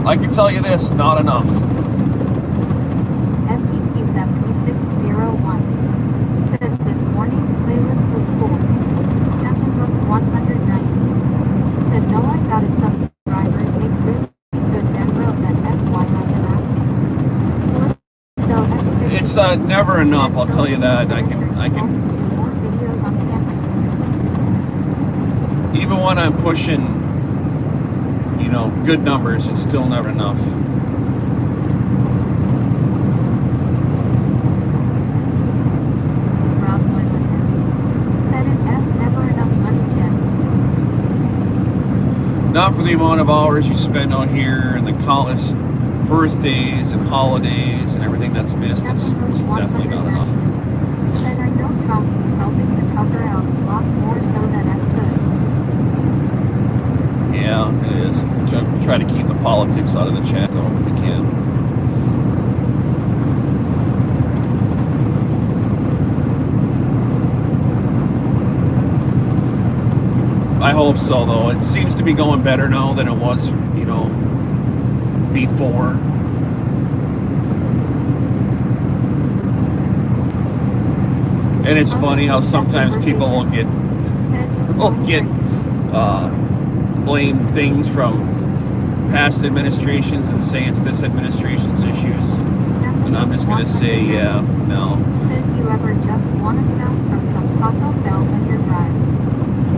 I can tell you this, not enough. FTT 7601 said this morning's playlist was cool. Captain Book 190 said no, I got it. Some drivers make really good demo that's why I'm asking. So it's never enough, I'll tell you that. I can more videos on camping. even when I'm pushing good numbers, it's still never enough. Not for the amount of hours you spend on here and the countless birthdays and holidays and everything that's missed. It's definitely not enough. Said I know Trump is helping the trucker out a lot more so than as good. Yeah, it is. Try to keep the politics out of the chat, though, if we can. I hope so, though. It seems to be going better now than it was, before. And it's funny how sometimes people will get blame things from past administrations and say it's this administration's issues. And I'm just going to say, yeah, no. Said you ever just want to stop from some Taco Bell when you're driving?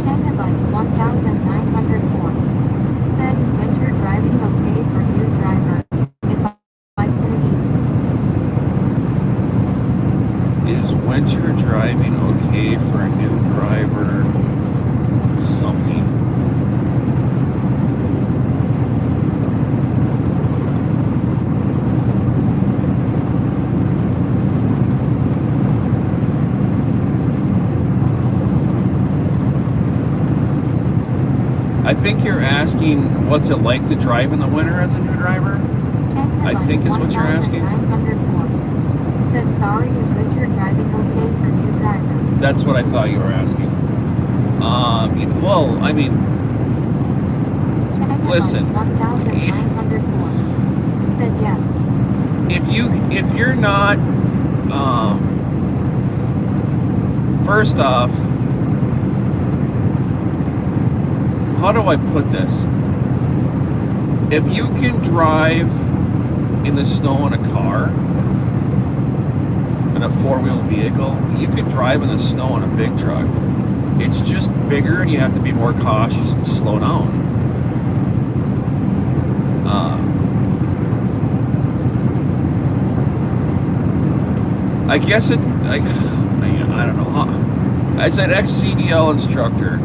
10 like 1,904. Said is winter driving okay for new driver? If I put it easy. Is winter driving okay for a new driver? Something. I think you're asking what's it like to drive in the winter as a new driver? I think is what you're asking. Said sorry, is winter driving okay for new driver? That's what I thought you were asking. Well, I mean, listen. said yes. If you're not, first off, how do I put this? If you can drive in the snow in a car, in a four-wheel vehicle, you can drive in the snow in a big truck. It's just bigger and you have to be more cautious and slow down. I guess it, I don't know. As an ex-CDL instructor,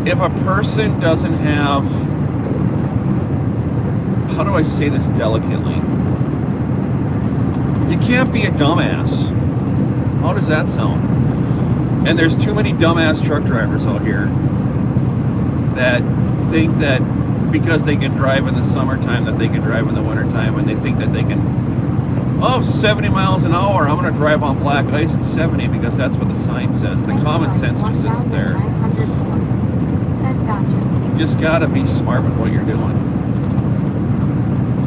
if a person doesn't have, how do I say this delicately? You can't be a dumbass. How does that sound? And there's too many dumbass truck drivers out here that think that because they can drive in the summertime that they can drive in the wintertime, and they think that they can, 70 miles an hour, I'm going to drive on black ice at 70 because that's what the sign says. The common sense just isn't there. You just got to be smart with what you're doing.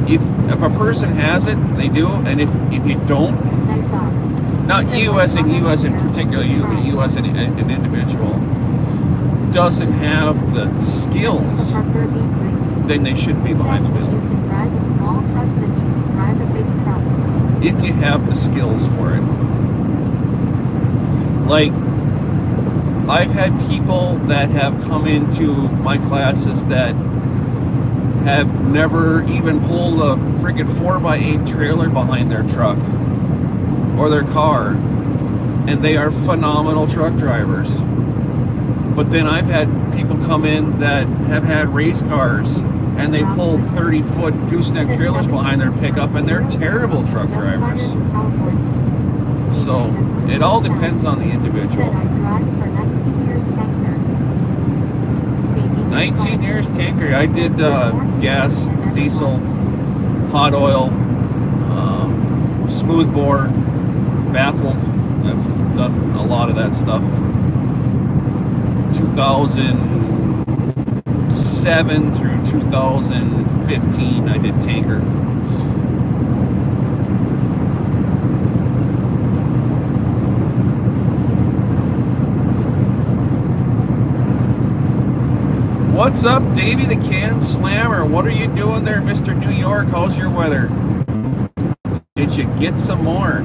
If a person has it, they do, and if you don't, not you as in particular you, but you as an individual, doesn't have the skills, then they shouldn't be behind the wheel. If you have the skills for it. Like, I've had people that have come into my classes that have never even pulled a friggin' 4x8 trailer behind their truck or their car, and they are phenomenal truck drivers. But then I've had people come in that have had race cars and they pulled 30-foot gooseneck trailers behind their pickup, and they're terrible truck drivers. So it all depends on the individual. 19 years tanker. I did gas, diesel, hot oil, smoothbore, baffled. I've done a lot of that stuff. 2007 through 2015 I did tanker. What's up, Davey the Can Slammer? What are you doing there, Mr. New York? How's your weather? Did you get some more?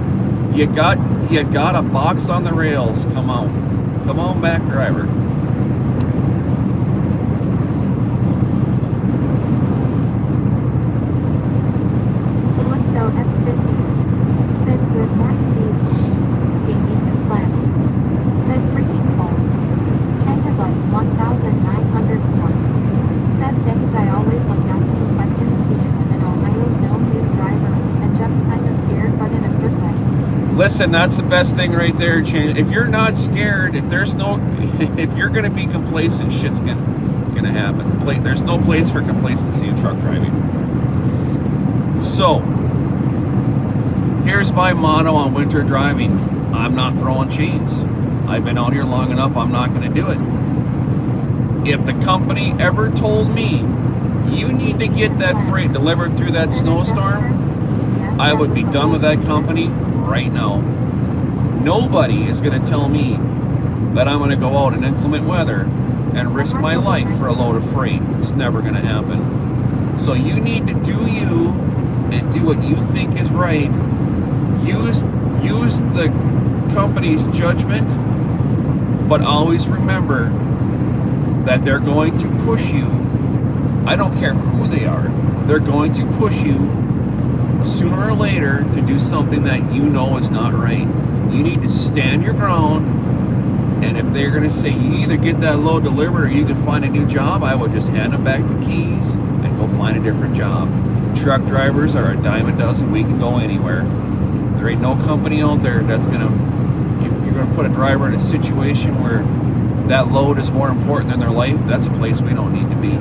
You got a box on the rails. Come on back, driver. Listen, that's the best thing right there. If you're not scared, if you're going to be complacent, shit's going to happen. There's no place for complacency in truck driving. So, here's my motto on winter driving. I'm not throwing chains. I've been out here long enough, I'm not going to do it. If the company ever told me, you need to get that freight delivered through that snowstorm, I would be done with that company right now. Nobody is going to tell me that I'm going to go out in inclement weather and risk my life for a load of freight. It's never going to happen. So you need to do you and do what you think is right. Use the company's judgment, but always remember that they're going to push you. I don't care who they are. They're going to push you sooner or later to do something that you know is not right. You need to stand your ground, and if they're going to say you either get that load delivered or you can find a new job, I would just hand them back the keys and go find a different job. Truck drivers are a dime a dozen. We can go anywhere. There ain't no company out there that's going to, if you're going to put a driver in a situation where that load is more important than their life, that's a place we don't need to be.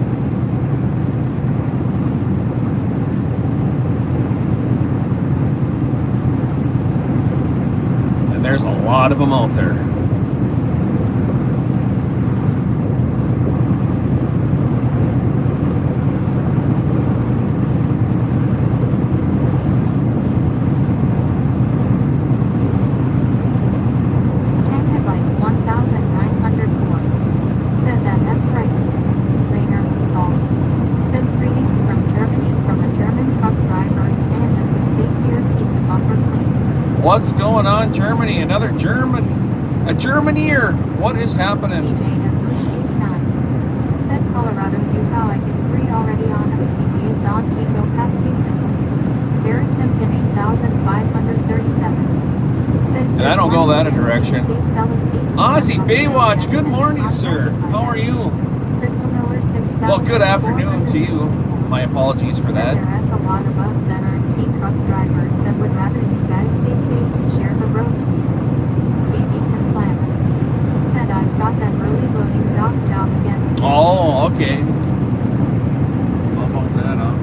There's a lot of them out there. What's going on, Germany? Another German, a Germaneer. What is happening? DJ has moved 89. Said Colorado, Utah, I can 3 already on MCD's Don Tico Pastisan. Barry Simpkin 8,537. Said And I don't go that direction. Safe Fellas 8. Ozzy Baywatch, good morning, sir. How are you? Crystal Miller 6,000. Well, good afternoon to you. My apologies for that. There is a lot of us that are T truck drivers that would rather you guys stay safe and share the road. Baby can slam. Said I've got that early loading dock job again. Oh, okay. How about that, huh?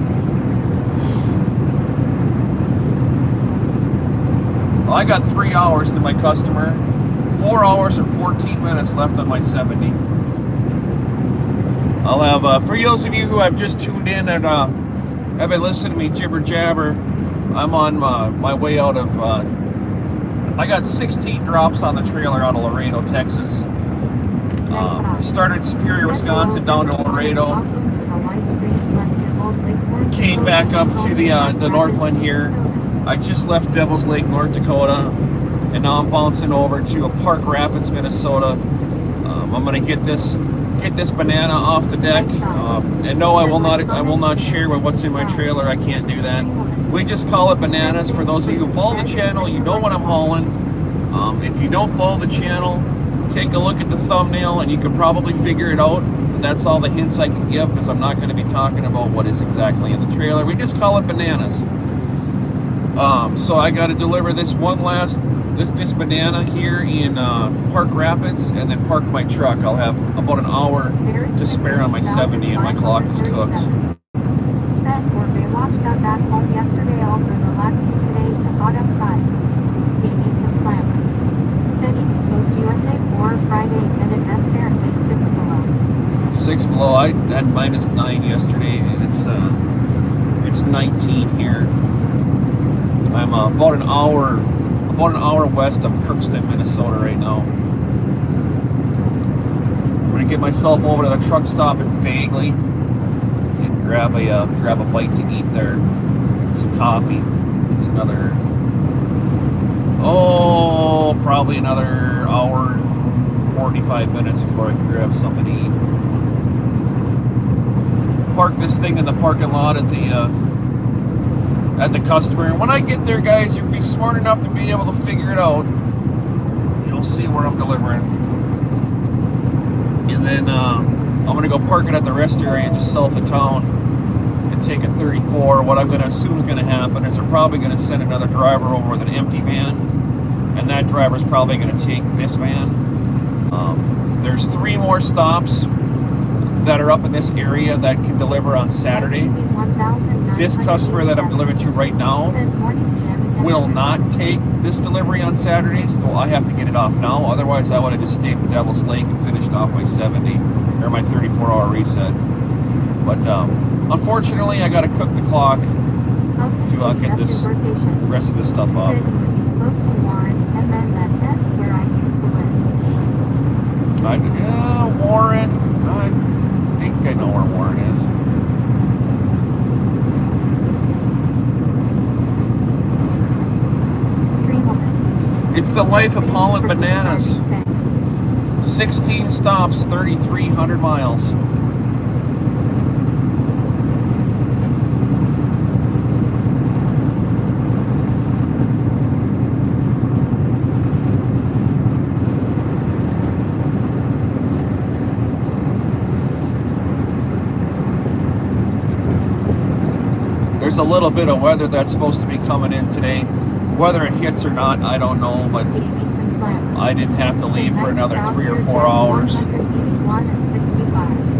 Well, I got 3 hours to my customer. 4 hours and 14 minutes left on my 70. I'll have, for those of you who have just tuned in and have been listening to me jibber jabber, I'm on my way out of, I got 16 drops on the trailer out of Laredo, Texas. Started Superior, Wisconsin, down to Laredo. Came back up to the Northland here. I just left Devil's Lake, North Dakota, and now I'm bouncing over to Park Rapids, Minnesota. I'm gonna get this banana off the deck. And no, I will not share what's in my trailer. I can't do that. We just call it bananas. For those of you who follow the channel, you know what I'm hauling. If you don't follow the channel, take a look at the thumbnail and you can probably figure it out. That's all the hints I can give, because I'm not going to be talking about what is exactly in the trailer. We just call it bananas. So I got to deliver this this banana here in Park Rapids, and then park my truck. I'll have about an hour to spare on my 70, and my clock is cooked. Said Baywatch got back home yesterday, all good, relaxing today, to hot outside. Baby can slam. Said East Coast USA 4 Friday, headed S Fahrenheit 6 below. 6 below. I had -9 yesterday, and it's 19 here. I'm about an hour west of Crookston, Minnesota right now. I'm gonna get myself over to the truck stop in Bagley and grab a bite to eat there. Some coffee. It's probably another hour and 45 minutes before I can grab something to eat. Park this thing in the parking lot at the customer. And when I get there, guys, you'll be smart enough to be able to figure it out. You'll see where I'm delivering. And then I'm going to go park it at the rest area just south of town and take a 34. What I'm going to assume is going to happen is they're probably going to send another driver over with an empty van. And that driver's probably going to take this van. There's 3 more stops that are up in this area that can deliver on Saturday. This customer that I'm delivering to right now will not take this delivery on Saturday, so I have to get it off now. Otherwise, I would have just stayed in Devil's Lake and finished off my 70 or my 34-hour reset. But unfortunately, I got to cook the clock to get this rest of this stuff off. Warren. I think I know where Warren is. It's the life of hauling bananas. 16 stops, 3,300 miles. There's a little bit of weather that's supposed to be coming in today. Whether it hits or not, I don't know, but I didn't have to leave for another 3 or 4 hours.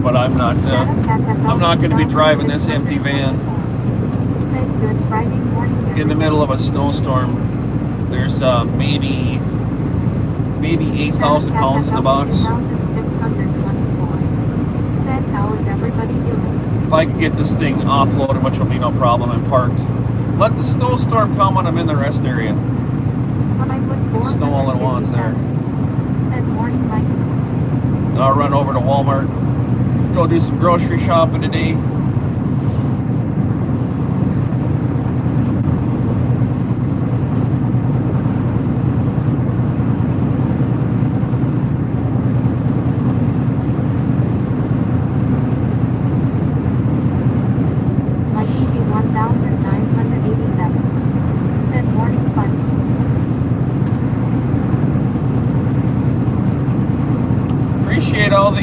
But I'm not going to be driving this empty van in the middle of a snowstorm. There's maybe 8,000 pounds in the box. If I can get this thing offloaded, which will be no problem, and parked, let the snowstorm come when I'm in the rest area. It's snow all at once there. I'll run over to Walmart, go do some grocery shopping today.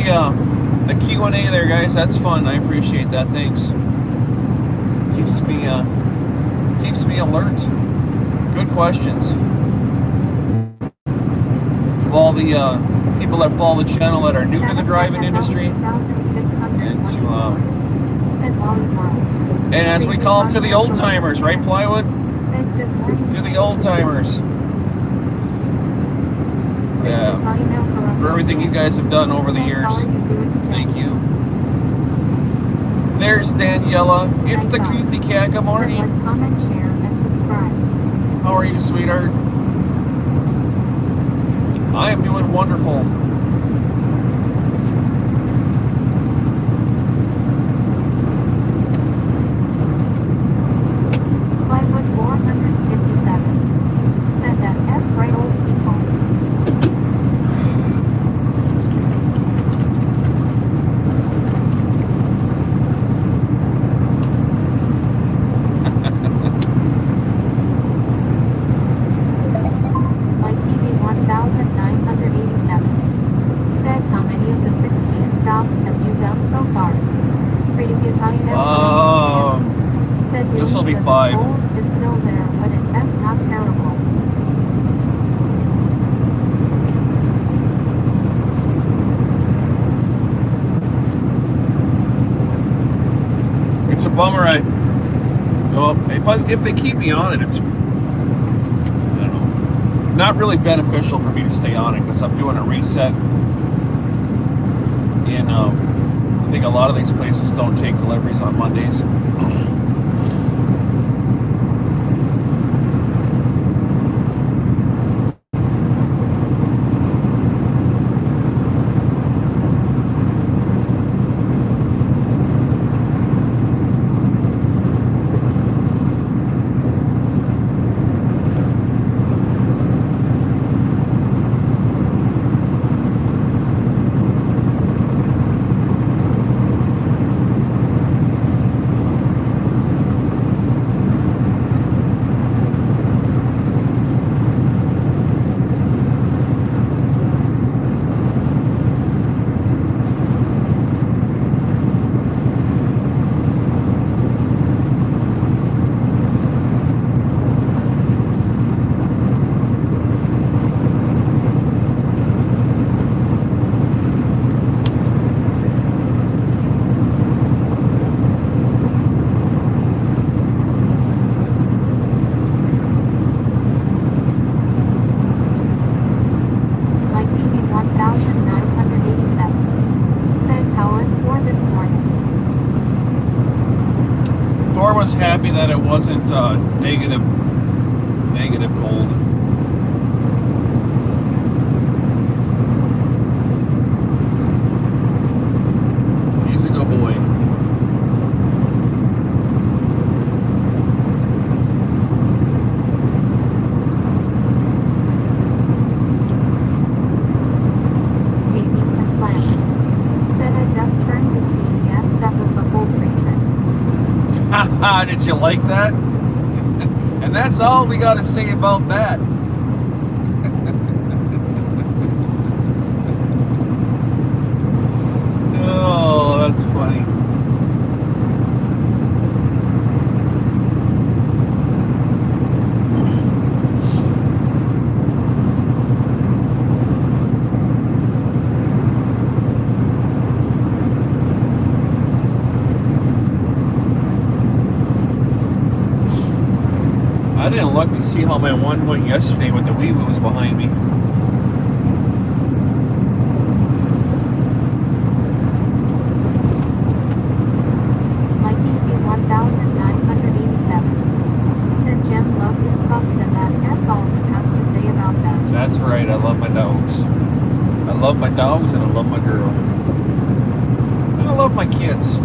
the Q&A there, guys. That's fun. I appreciate that. Thanks. Keeps me alert. Good questions. To all the people that follow the channel that are new to the driving industry, and as we call them, to the old timers, right, Plywood? To the old timers. Yeah. For everything you guys have done over the years. Thank you. There's Daniela. It's the Koothie Cat. Good morning. Comment, share, and subscribe. How are you, sweetheart? I am doing wonderful. Plywood 457. Said that S right old people. Like TV 1987. Said how many of the 16 stops have you done so far? Crazy Italian. Said This'll be the 5. cold is still there, but it's not terrible. It's a bummer. If they keep me on it, it's, I don't know, not really beneficial for me to stay on it because I'm doing a reset. In I think a lot of these places don't take deliveries on Mondays. Was happy that it wasn't negative cold. He's a good boy. Said I just turned the key. Yes, that was the whole preacher. Did you like that? And that's all we got to say about that. Oh, that's funny. I didn't look to see how my one went yesterday with the wee was behind me. Mikey 1987. Said Jim loves his pups and that's all he has to say about that. That's right, I love my dogs. I love my dogs and I love my girl. And I love my kids.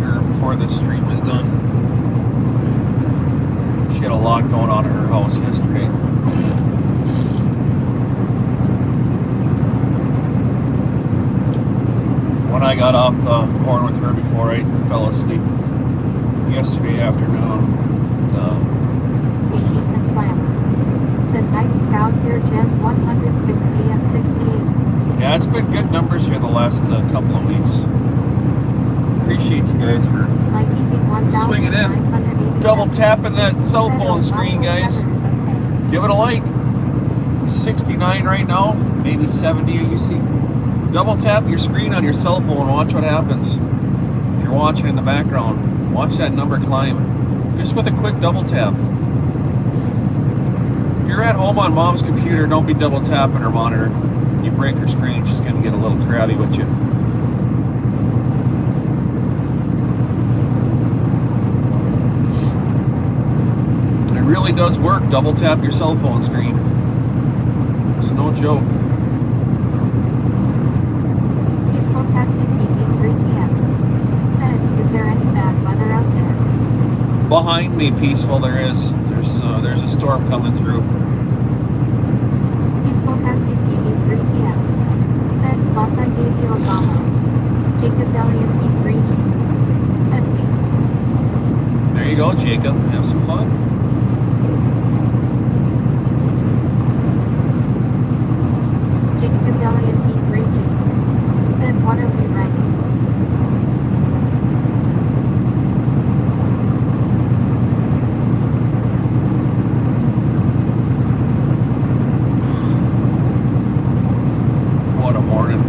her before this stream is done. She had a lot going on in her house yesterday. When I got off the horn with her before I fell asleep yesterday afternoon, And slam. Said nice crowd here, Jim. 160 and 68. yeah, it's been good numbers here the last couple of weeks. Appreciate you guys for Like keeping 1,987. swinging in. Double tapping that cell phone screen, guys. Give it a like. 69 right now, maybe 70 you see. Double tap your screen on your cell phone, watch what happens. If you're watching in the background, watch that number climb. Just with a quick double tap. If you're at home on mom's computer, don't be double tapping her monitor. You break her screen, she's gonna get a little crabby with you. It really does work, double tap your cell phone screen. It's no joke. Peaceful taxi PP 3TM. Said, is there any bad weather out there? Behind me, peaceful, there's a storm coming through. Peaceful taxi PP 3TM. Said, Los Angeles Obama. Jacob Elliott P3G. Said me. There you go, Jacob. Have some fun. Jacob Elliott P3G. Said, what are we writing? What a morning.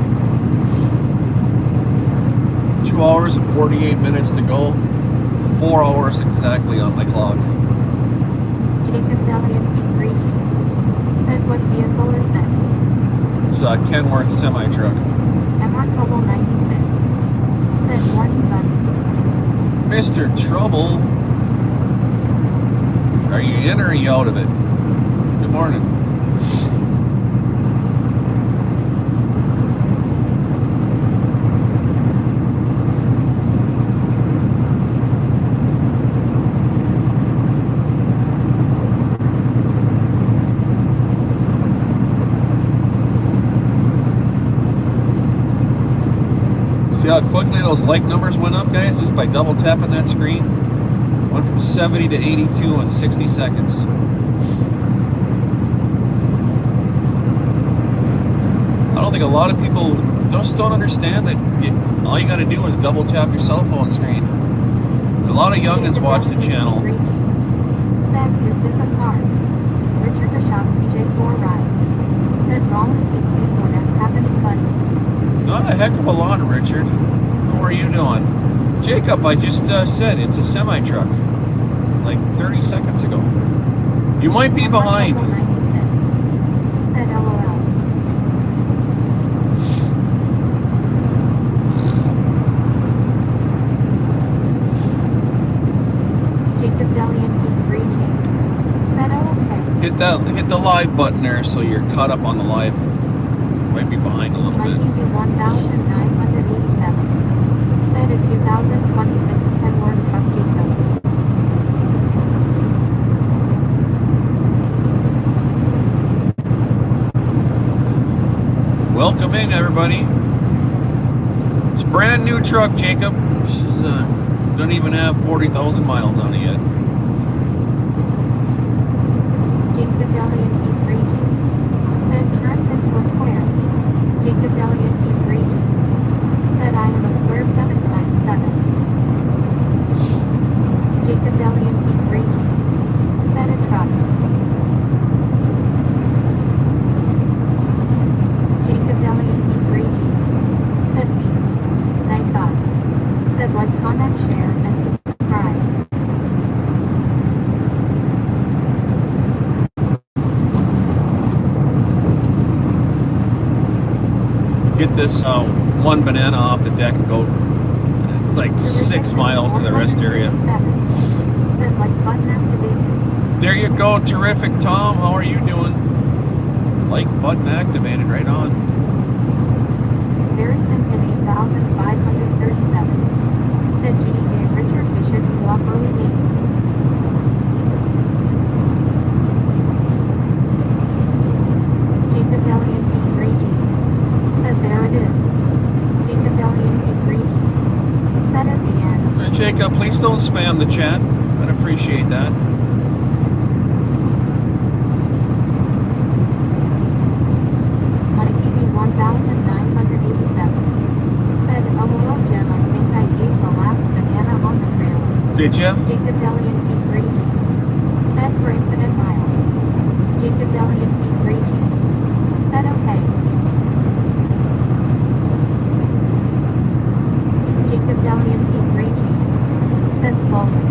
2 hours and 48 minutes to go. 4 hours exactly on my clock. Jacob Elliott P3G. Said, what vehicle is this? It's a Kenworth semi-truck. MR Trouble 96. Said, morning buddy. Mr. Trouble. Are you in or are you out of it? Good morning. See how quickly those like numbers went up, guys, just by double tapping that screen? Went from 70 to 82 in 60 seconds. I don't think a lot of people just don't understand that all you got to do is double tap your cell phone screen. A lot of youngins watch the channel. Said, is this a car? Richard Bishop TJ4 ride. Said, Roland PT4S happening buddy. Not a heck of a lot, Richard. How are you doing? Jacob, I just said it's a semi-truck. Like 30 seconds ago. You might be behind. 96. Said LOL. Jacob Elliott P3G. Said, oh, okay. Hit the live button there so you're caught up on the live. Might be behind a little My bit. TV 1987. Said a 2026 Kenworth truck depot. Welcome in, everybody. It's a brand new truck, Jacob. She's don't even have 40,000 miles on it yet. Jacob Elliott P3G. Said turns into a square. Jacob Elliott P3G. Said I am a square 7 times 7. Jacob Elliott P3G. Said a truck. Jacob Elliott P3G. Said me. Thank God. Said like, comment, share, and subscribe. Get this one banana off the deck and go. It's like 6 miles to the rest area. Said like button activated. There you go, terrific, Tom. How are you doing? Like button activated, right on. Barrett Simpson 8537. Said G.E.J. Richard, we should walk early meeting. Pavilion Peak Region. Said there it is. Pavilion Peak Region. Said at the end. Jacob, please don't spam the chat. I'd appreciate that. Money TV 1987. Said, oh well, Jim, I think I ate the last banana on the trailer. Did ya? Pavilion Peak Region. Said for infinite miles. Pavilion Peak Region. Said okay. Pavilion Peak Region. Said slowly.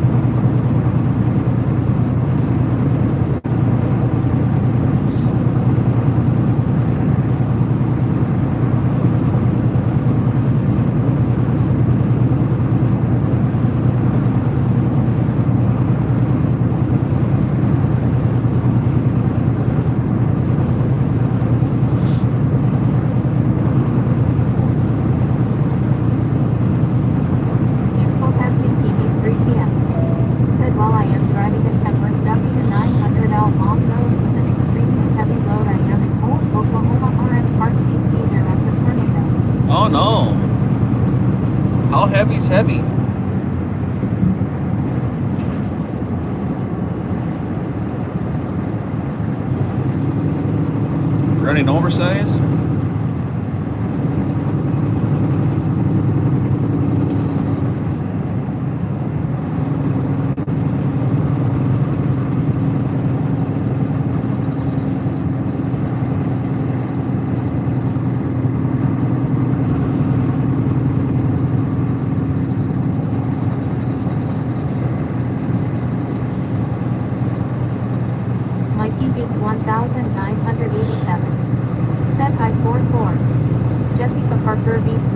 Oh no. How heavy's heavy? Running oversize? TV 1987. Said hi 44. Jessica Parker V3.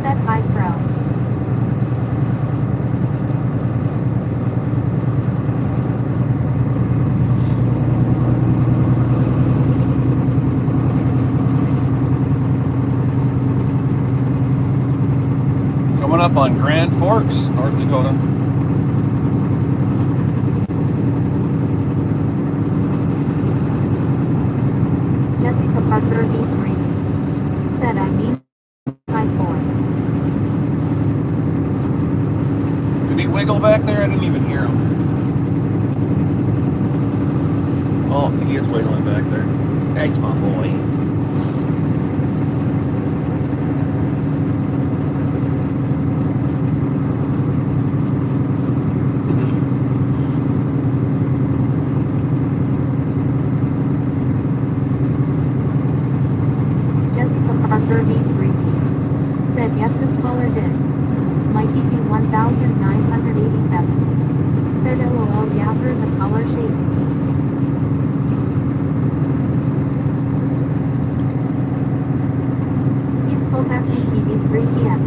Said hi Pro. Coming up on Grand Forks, North Dakota. Jessica Parker V3. Said I mean hi 4. Did he wiggle back there? I didn't even hear him. Oh, he is wiggling back there. Thanks, my boy. Parker V3. Said yes, his caller did. My TV 1987. Said LOL, gather the color shape. Peaceful Taxi TV 3TM.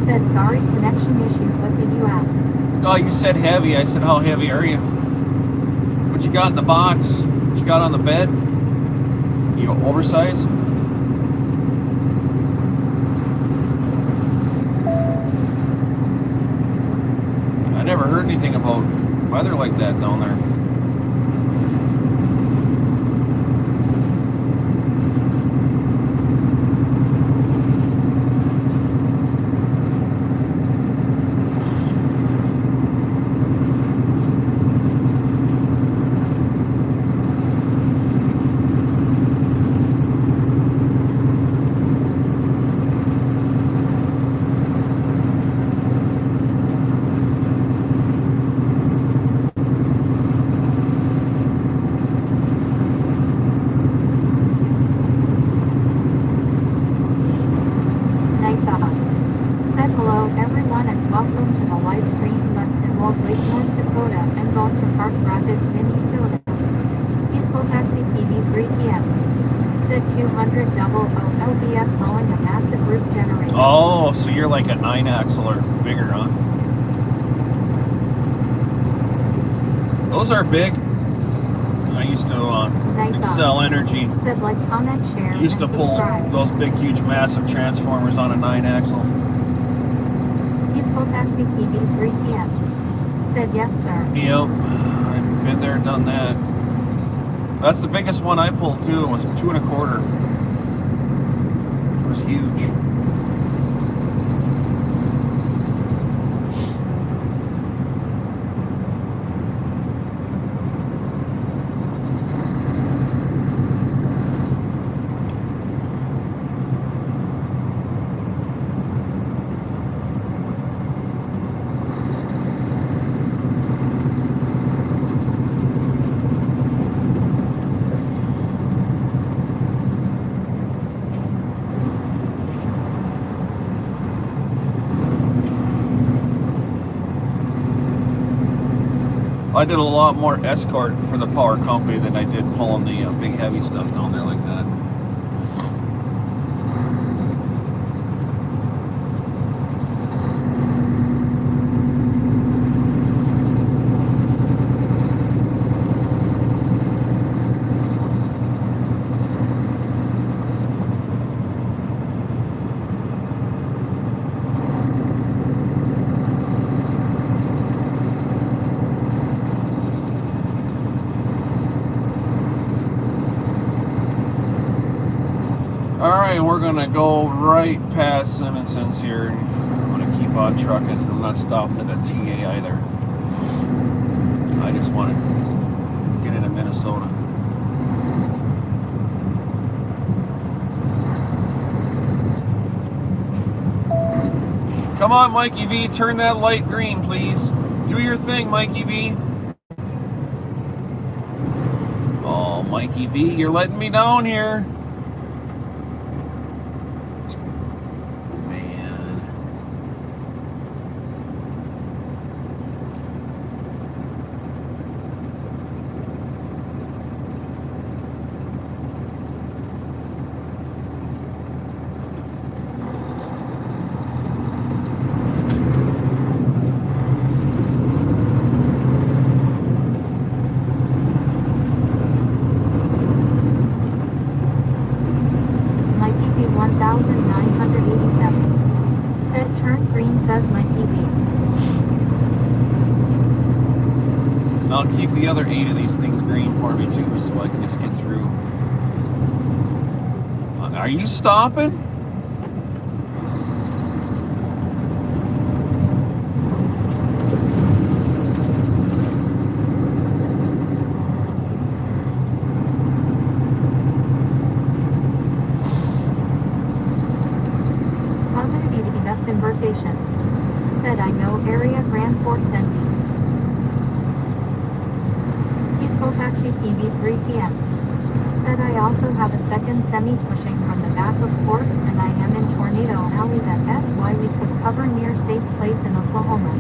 Said sorry, connection issue, what did you ask? Oh, you said heavy. I said, how heavy are you? What you got in the box? What you got on the bed? You oversized? I never heard anything about weather like that down there. Said hello everyone and welcome to the live stream left in Walls Lake, North Dakota and gone to Park Rapids, Minnesota. Peaceful Taxi PB3TM. Said 200 double LBS hauling a massive roof generator. Oh, so you're like a 9-axle or bigger, huh? Those are big. I used to Excel Energy. Said like, comment, share, I used to pull subscribe. those big, huge, massive transformers on a 9-axle. Peaceful Peaceful Taxi PB 3TM. Said yes, sir. Yep, I've been there, done that. That's the biggest one I pulled too. It was 2.25. It was huge. I did a lot more escort for the power company than I did pulling the big heavy stuff down there like that. Alright, we're gonna go right past Simonson's here. I'm gonna keep on trucking. I'm not stopping at the TA either. I just want to get into Minnesota. Come on, Mikey V, turn that light green, please. Do your thing, Mikey V. Oh, Mikey V, you're letting me down here. I'll keep the other 8 of these things green for me too, so I can just get through. Are you stopping? Positivity best conversation. Said I know area Grand Forks NB. Peaceful Taxi PB 3TM. Said I also have a second semi pushing from the back, of course, and I am in Tornado Alley. That's why we took cover near safe place in Oklahoma.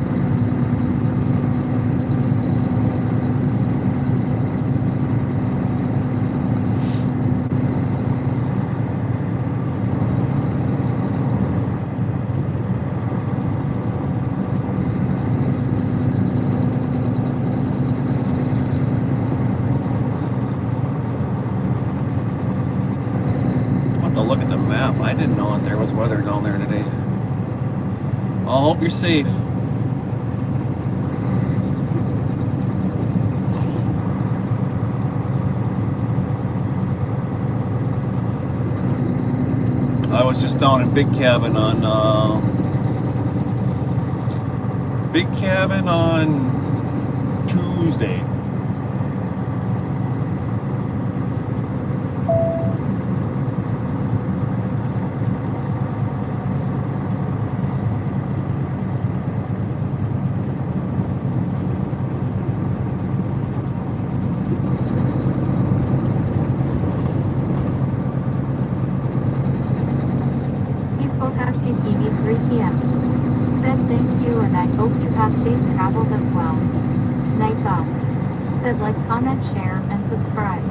Look at the map. I didn't know that there was weather down there today. I hope you're safe. I was just down in Big Cabin on Tuesday. Taxi PB 3TM. Said thank you and I hope you have safe travels as well. Night God. Said like, comment, share, and subscribe.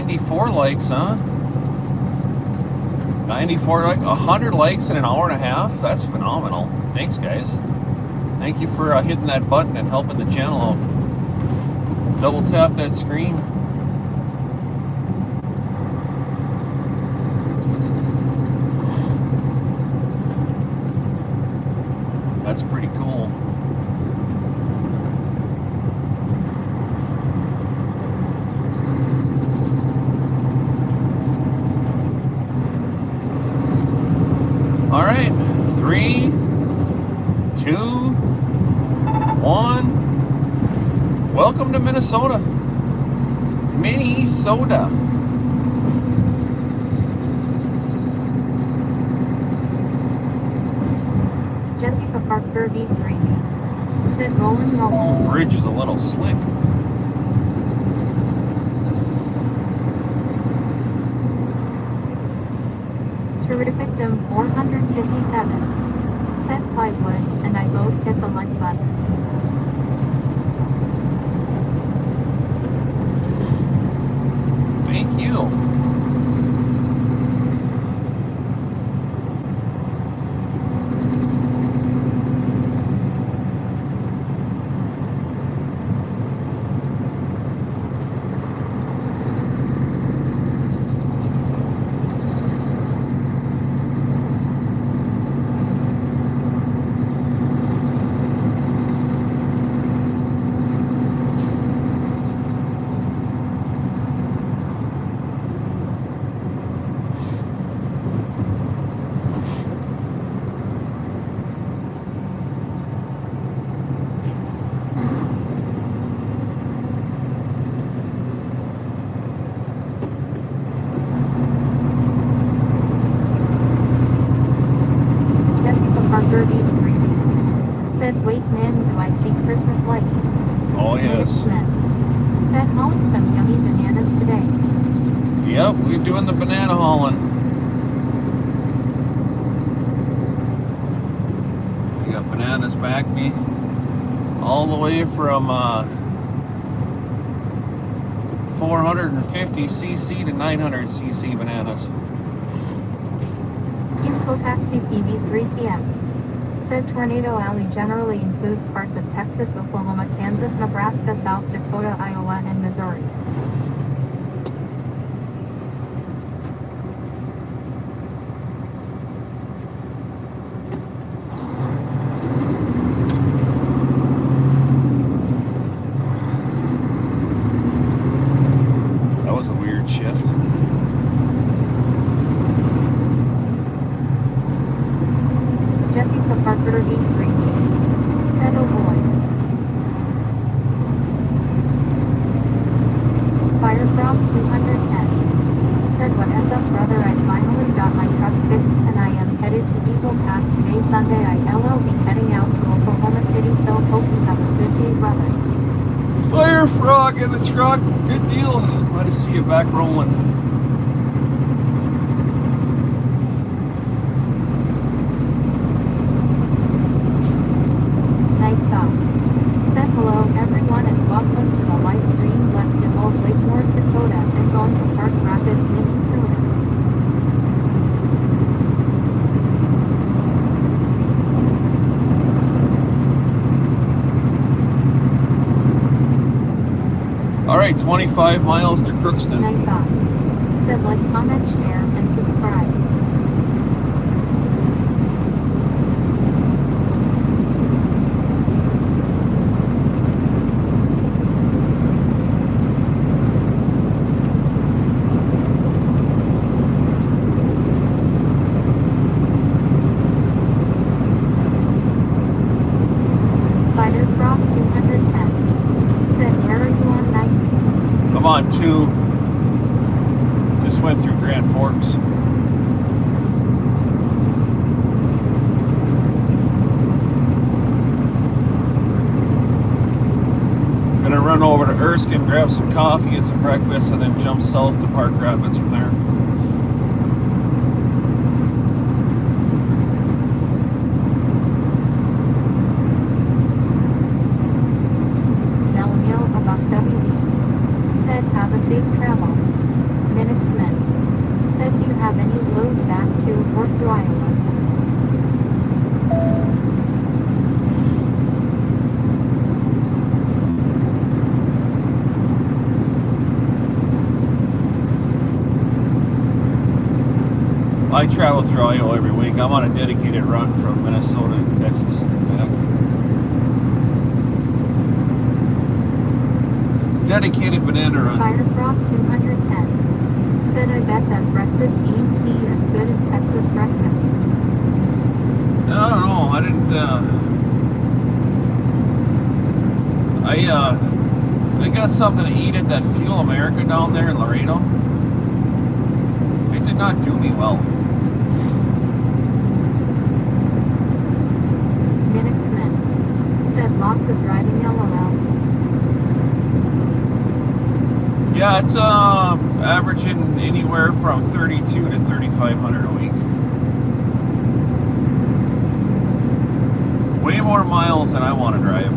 94 likes, huh? 94 like 100 likes in an hour and a half. That's phenomenal. Thanks, guys. Thank you for hitting that button and helping the channel out. Double tap that screen. That's pretty cool. All right, 3, 2, 1. Welcome to Minnesota. Minnesota. Jessica Parker V3 said rolling rolling. Bridge is a little slick. Terrific Dim 457 said plywood and I both hit the like button. Thank you. Said, wait man, do I see Christmas lights? Oh yes. Said, hauling some yummy bananas today. Yep, we're doing the banana hauling. We got bananas back me all the way from 450cc to 900cc bananas. Peaceful Taxi PV3TM said Tornado Alley generally includes parts of Texas, Oklahoma, Kansas, Nebraska, South Dakota, Iowa, and Missouri. That was a weird shift. Jessica Parker V3 said, oh boy. Fireprop 210 said, what is up brother, I finally got my truck fixed and I am headed to Eagle Pass today Sunday. I'll be heading out to Oklahoma City, so hope you have a good day brother. Fire frog in the truck, good deal. Glad to see you back rolling. Said hello everyone and welcome to the live stream. Left Dimbles, Lake North Dakota and gone to Park Rapids, Minnesota. Alright, 25 miles to Crookston. Night Dog said like, comment, share, and subscribe. Fireprop 210 said, where are you on night? I'm on 2. Just went through Grand Forks. Gonna run over to Erskine, grab some coffee, get some breakfast, and then jump south to Park Rapids from there. Said, have a safe travel. I travel through Iowa every week. I'm on a dedicated run from Minnesota to Texas and back. Dedicated banana run. Fireprop 210 said, I bet that breakfast ain't tea as good as Texas breakfast. I don't know. I didn't. I got something to eat at that Fuel America down there in Laredo. It did not do me well. Minute Smith said, lots of driving LOL. Yeah, it's averaging anywhere from 32 to 3,500 a week. Way more miles than I want to drive.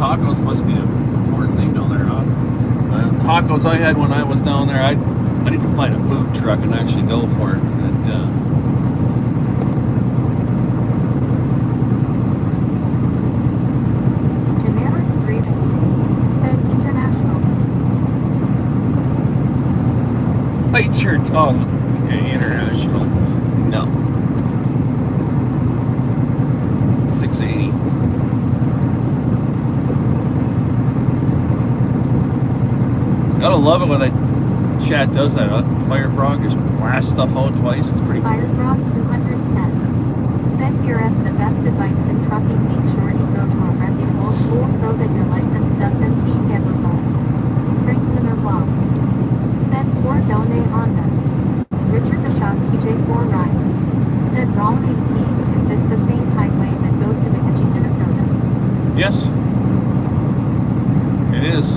Tacos must be an important thing down there, huh? Tacos I had when I was down there, I need to find a food truck and actually go for it. Generic breathing said international. Bite your tongue. International. No. 680. Gotta love it when that chat does that. Firefrog just blasts stuff out twice. It's pretty cool. Firefrog 210 said, here as the best advice in trucking, make sure you go to a reputable school so that your license doesn't get revoked. Franklin or blogs. Said, poor Donne Honda. Richard Bishop TJ4 Ryan said, wrong 18. Is this the same highway that goes to Bemidji, Minnesota? Yes. It is.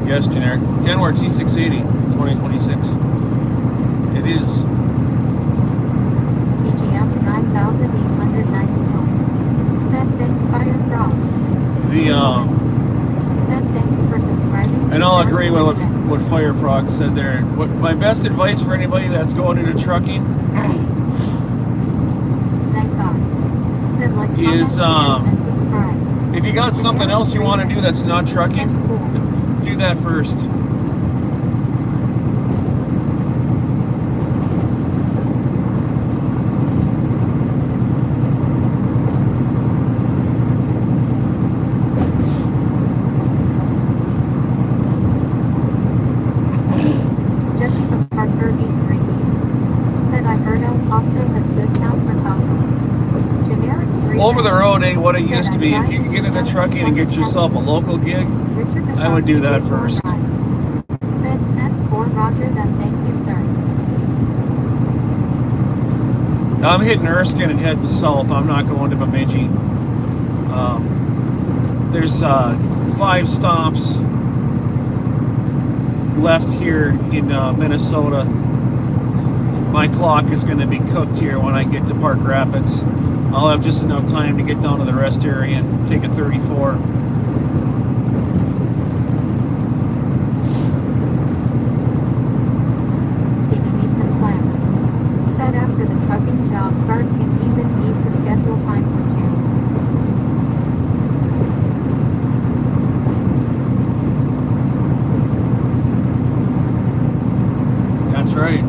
Yes, generic. Kenworth T680, 2026. It is. BGM 9,891. Said thanks, Firefrog. Said thanks for subscribing. And I'll agree with what Firefrog said there. What my best advice for anybody that's going into trucking Thank God. Said like, is and subscribe. if you got something else you want to do that's not trucking, do that first. Jessica Parker E3 said, I heard El Pasto has good count for tacos. Generic 3 Over the road ain't what it used to be. If you can get into trucking and get yourself a local gig, I would do that first. Said 10-4 Roger, then thank you, sir. I'm hitting Erskine and heading south. I'm not going to Bemidji. There's 5 stops left here in Minnesota. My clock is going to be cooked here when I get to Park Rapids. I'll have just enough time to get down to the rest area and take a 34. Said after the trucking job starts, you even need to schedule time for 2. That's right.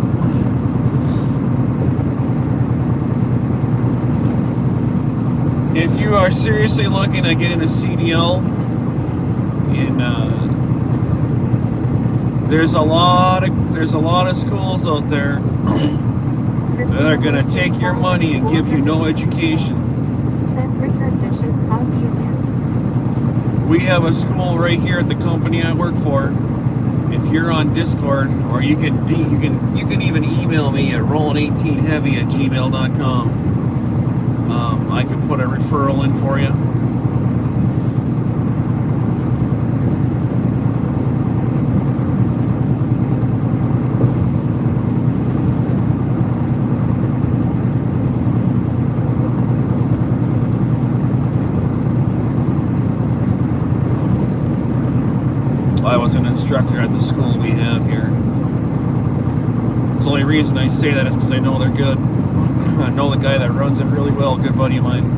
If you are seriously looking at getting a CDL in there's a lot of schools out there that are going to take your money and give you no education. Said Richard Bishop, how do you do? We have a school right here at the company I work for. If you're on Discord, or you can even email me at rollin18heavy@gmail.com. I can put a referral in for you. I was an instructor at the school we have here. It's the only reason I say that is because I know they're good. I know the guy that runs it really well, good buddy of mine.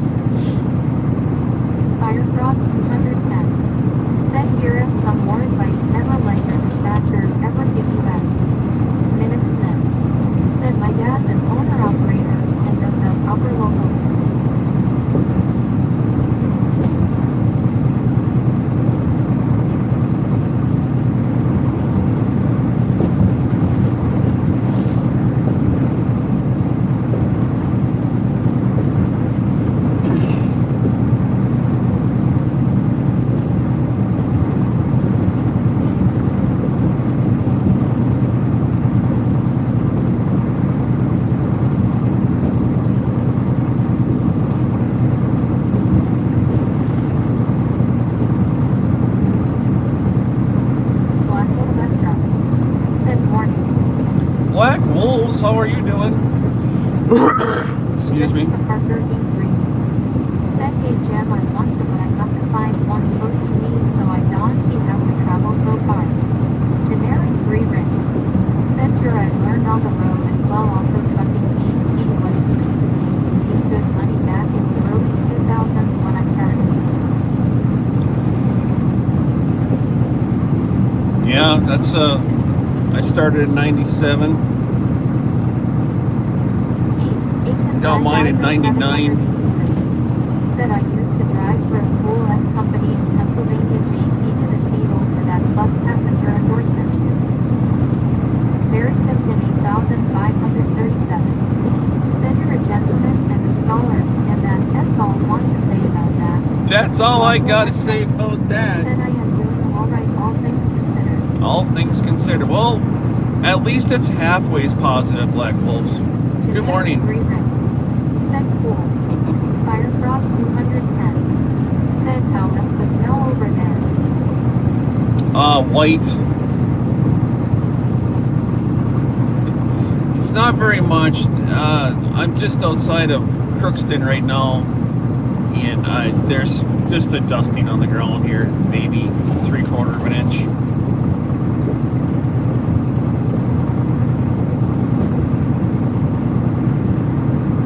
Fireprop 210. Said here is some more advice. Never let your dispatcher ever give you less. Minute Smith. Said my dad's an owner-operator and just does upper local. Black Wolves, how are you doing? Excuse me. Parker E3. Said, hey Jim, I want to, but I have to find one close to me, so I don't have to travel so far. Generic 3 ring. Said, sure, I've learned on the road as well, also trucking ET what it used to be. Made good money back in the early 2000s when I started. Yeah, that's I started in 97. Got mine in 99. Said I used to drive for a school S company in Pennsylvania. Needed a seat over that bus passenger endorsement too. Very Simpson 8537. Said you're a gentleman and a scholar, and that's all I want to say about that. That's all I gotta say about that. Said I am doing all right, all things considered. All things considered. Well, at least it's halfway positive, Black Wolves. Good morning. Said cool. Fireprop 210. Said how is the snow over there? White. It's not very much. I'm just outside of Crookston right now, and there's just a dusting on the ground here, maybe 3/4 of an inch.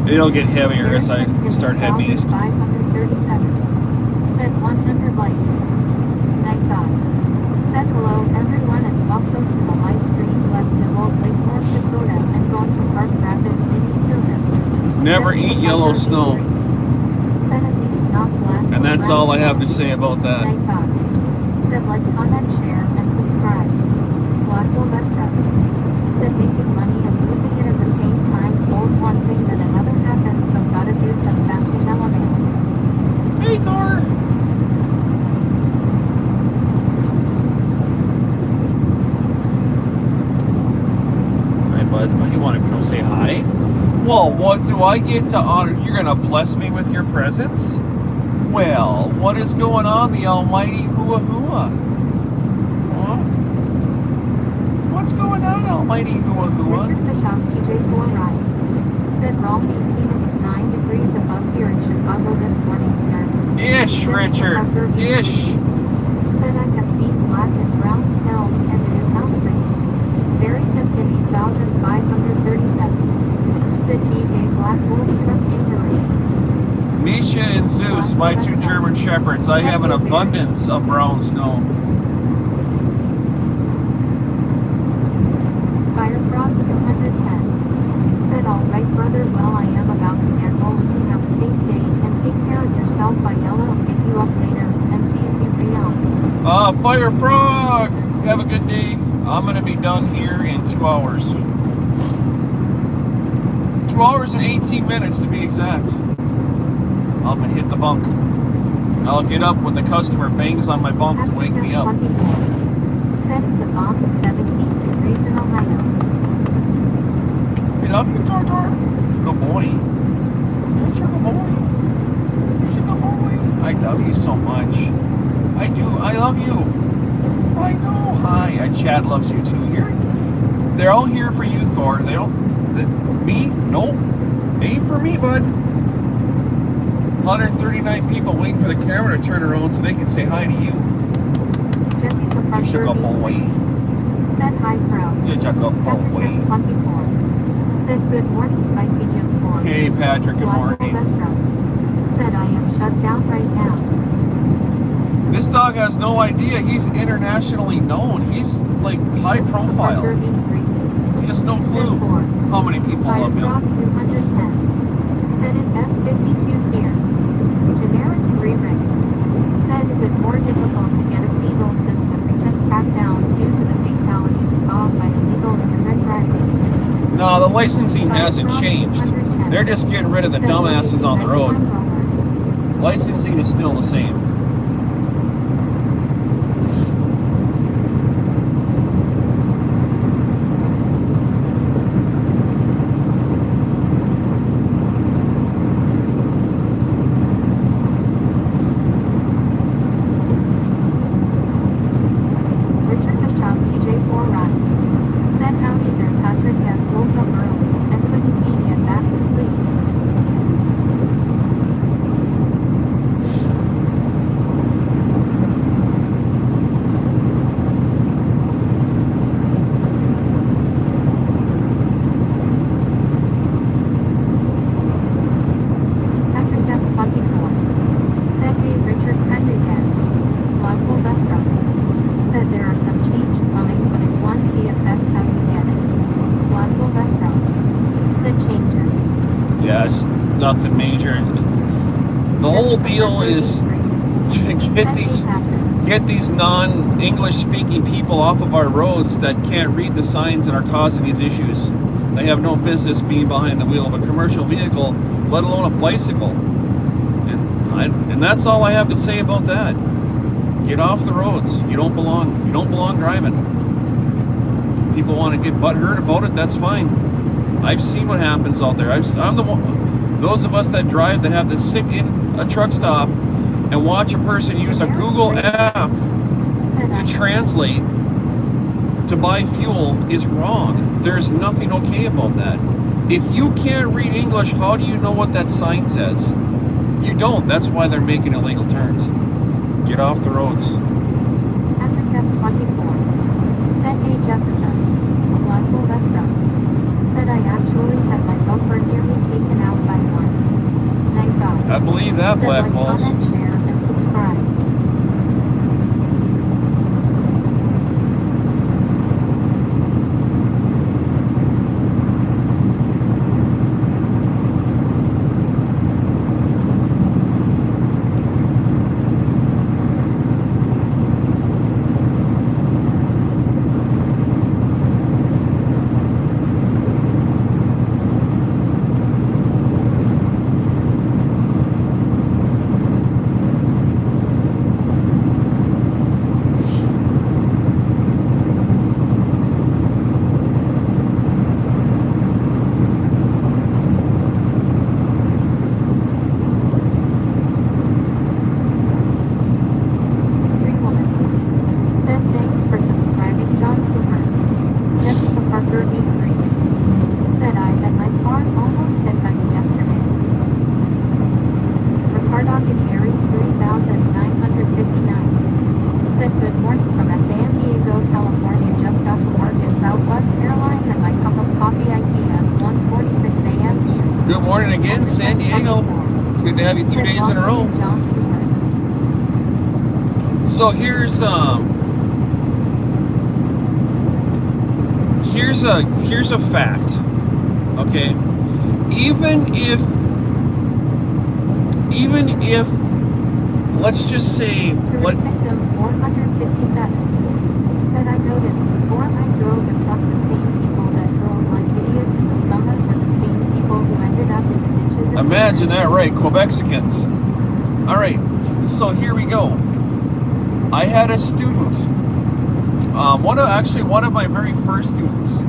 It'll get heavier as I start heading east. 537. Said 100 likes. Night God. Said hello everyone and welcome to the live stream. Left Nibbles, Lake North Dakota and going to Park Rapids, Minnesota. Never eat yellow snow. Said at least not black. And that's all I have to say about that. Night God. Said like, comment, share, and subscribe. Blackwell Restaurant. Said making money and losing it at the same time. Hold one thing that another happens, so gotta do some fasting element. Hey Thor! Hi bud, why do you want to come say hi? Well, what do I get to honor? You're gonna bless me with your presence? Well, what is going on, the almighty hua hua? Huh? What's going on, almighty hua hua? Richard Bishop, TJ4 Ride. Said wrong 18 and it's 9 degrees above here in Chicago this morning, sir. Ish, Richard. Ish. Said I have seen black and brown snow and it is not pretty. Very Simpson 8537. Said GA Black Wolf Truck Injury. Misha and Zeus, my 2 German shepherds. I have an abundance of brown snow. Fireprop 210. Said alright brother, well I am about to get home. You have a safe day and take care of yourself. By yellow, I'll pick you up later and see if you free out. Fire Frog! Have a good day. I'm going to be done here in 2 hours. 2 hours and 18 minutes to be exact. I'm going to hit the bunk. And I'll get up when the customer bangs on my bunk to wake me up. Said it's a balmy 17 degrees in Ohio. I love you, Tor. Good boy. You're a good boy. You're a good boy. I love you so much. I do. I love you. I know. Hi. Chad loves you too. They're all here for you, Thor. They don't. Me? Nope. Ain't for me, bud. 139 people waiting for the camera to turn around so they can say hi to you. Jesse Professor Sugar boy. Said hi, Crow. Yeah, sugar boy. 24. Said good morning, Spicy Jim 4. Hey, Patrick. Good morning. Said I am shut down right now. This dog has no idea. He's internationally known. He's like high profile. He has no clue how many people love him. 210. Said it S52 here. Generic re-ring. Said is it more difficult to get a seagull since the recent crackdown due to the fatalities caused by illegal immigrant drivers? No, the licensing hasn't changed. They're just getting rid of the dumbasses on the road. Licensing is still the same. Nothing major. The whole deal is to get these non-English speaking people off of our roads that can't read the signs and are causing these issues. They have no business being behind the wheel of a commercial vehicle, let alone a bicycle. And that's all I have to say about that. Get off the roads. You don't belong. You don't belong driving. People want to get butthurt about it. That's fine. I've seen what happens out there. I'm the one. Those of us that drive that have to sit in a truck stop and watch a person use a Google app to translate to buy fuel is wrong. There's nothing okay about that. If you can't read English, how do you know what that sign says? You don't. That's why they're making illegal turns. Get off the roads. Africa 24. Said hey Jessica. Blackpool restaurant. Said I actually had my bumper nearly taken out by one. Thank God. I believe that, Black Balls. Comment, share, and subscribe. Good morning again, San Diego. It's good to have you 2 days in a row. So here's a fact. Okay, even if let's just say Victim 457 said Said I noticed before I drove a truck, the same people that drove like idiots in the summer were the same people who ended up in the ditches. Imagine that, right? Quebexicans. All right, so here we go. I had a student, one of my very first students,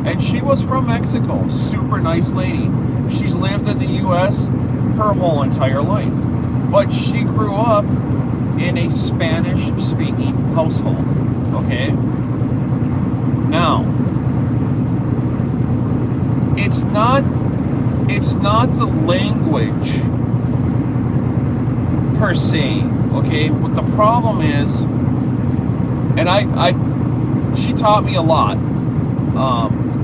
and she was from Mexico. Super nice lady. She's lived in the U.S. her whole entire life, but she grew up in a Spanish-speaking household. Okay. Now, it's not the language per se, okay? What the problem is, and she taught me a lot.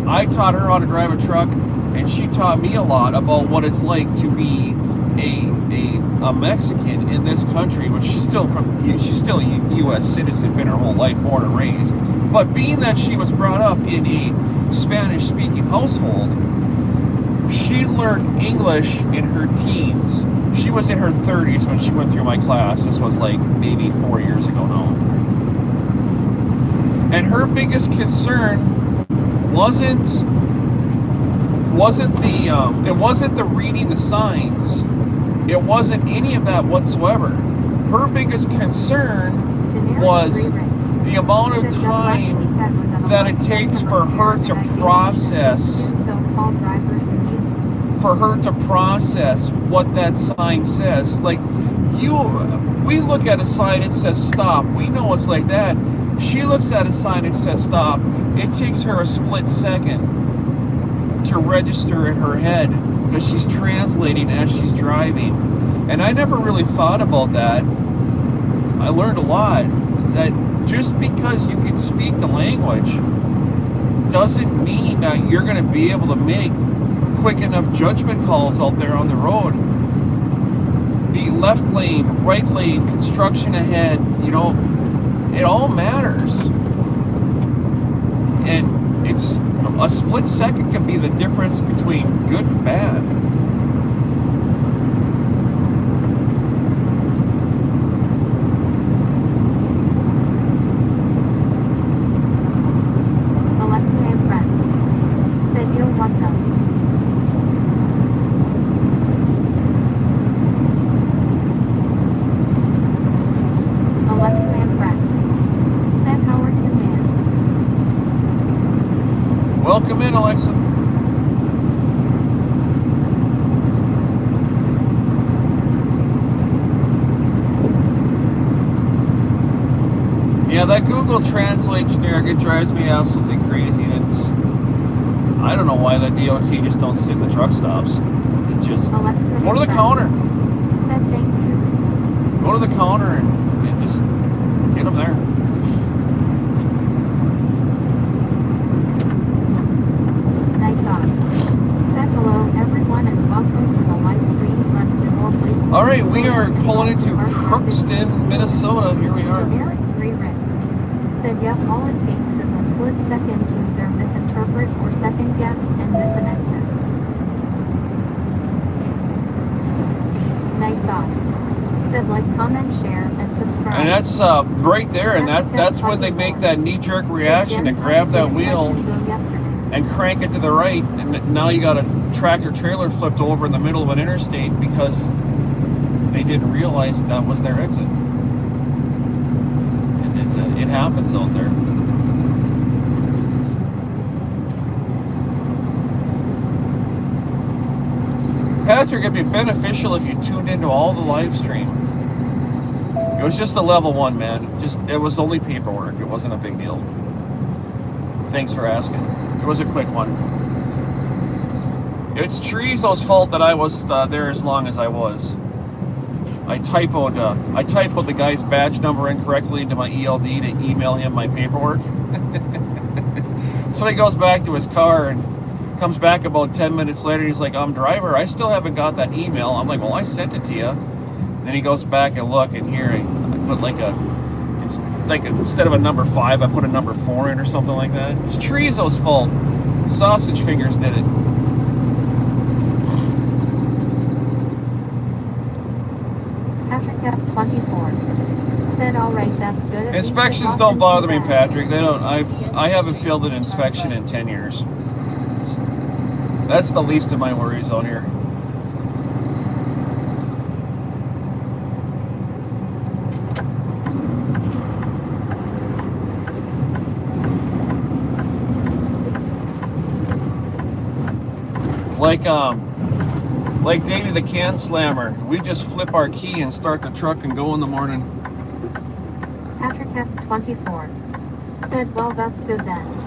I taught her how to drive a truck, and she taught me a lot about what it's like to be a Mexican in this country, but she's still a U.S. citizen, been her whole life, born and raised. But being that she was brought up in a Spanish-speaking household, she learned English in her teens. She was in her 30s when she went through my class. This was like maybe 4 years ago now. And her biggest concern wasn't the reading the signs. It wasn't any of that whatsoever. Her biggest concern was the amount of time that it takes for her to process what that sign says. Like, we look at a sign that says stop. We know it's like that. She looks at a sign that says stop. It takes her a split second to register in her head because she's translating as she's driving. And I never really thought about that. I learned a lot. That just because you can speak the language doesn't mean that you're going to be able to make quick enough judgment calls out there on the road. The left lane, right lane, construction ahead, it all matters. And it's a split second can be the difference between good and bad. Alexa and friends. Said yo, what's up? Alexa and friends. Said how are you, man? Welcome in, Alexa. Yeah, that Google Translate generic, it drives me absolutely crazy. I don't know why the DOT just don't sit in the truck stops. It just go to the counter. Said thank you. Go to the counter and just get them there. Night dog. Said hello everyone and welcome to the live stream on Mostly. All right, we are pulling into Crookston, Minnesota. Here we are. Generic rewritten. Said yep, all it takes is a split second to either misinterpret or second guess and miss an exit. Night dog. Said like, comment, share, and subscribe. And that's right there, and that's when they make that knee-jerk reaction to grab that wheel and crank it to the right, and now you got a tractor trailer flipped over in the middle of an interstate because they didn't realize that was their exit. And it happens out there. Patrick, it'd be beneficial if you tuned into all the live stream. It was just a level 1, man. It was only paperwork. It wasn't a big deal. Thanks for asking. It was a quick one. It's Chorizo's fault that I was there as long as I was. I typoed the guy's badge number incorrectly into my ELD to email him my paperwork. So he goes back to his car and comes back about 10 minutes later. He's like, I'm driver. I still haven't got that email. I'm like, well, I sent it to you. Then he goes back and look, and here I put instead of a number 5, I put a number 4 in or something like that. It's Chorizo's fault. Sausage Fingers did it. Patrick F24. Said, all right, that's good. At least Inspections it don't wasn't bother too me, bad. Patrick. They don't. I haven't failed an inspection in 10 years. That's the least of my worries out here. Like Davey the Can Slammer, we just flip our key and start the truck and go in the morning. Patrick F24 said, well, that's good then.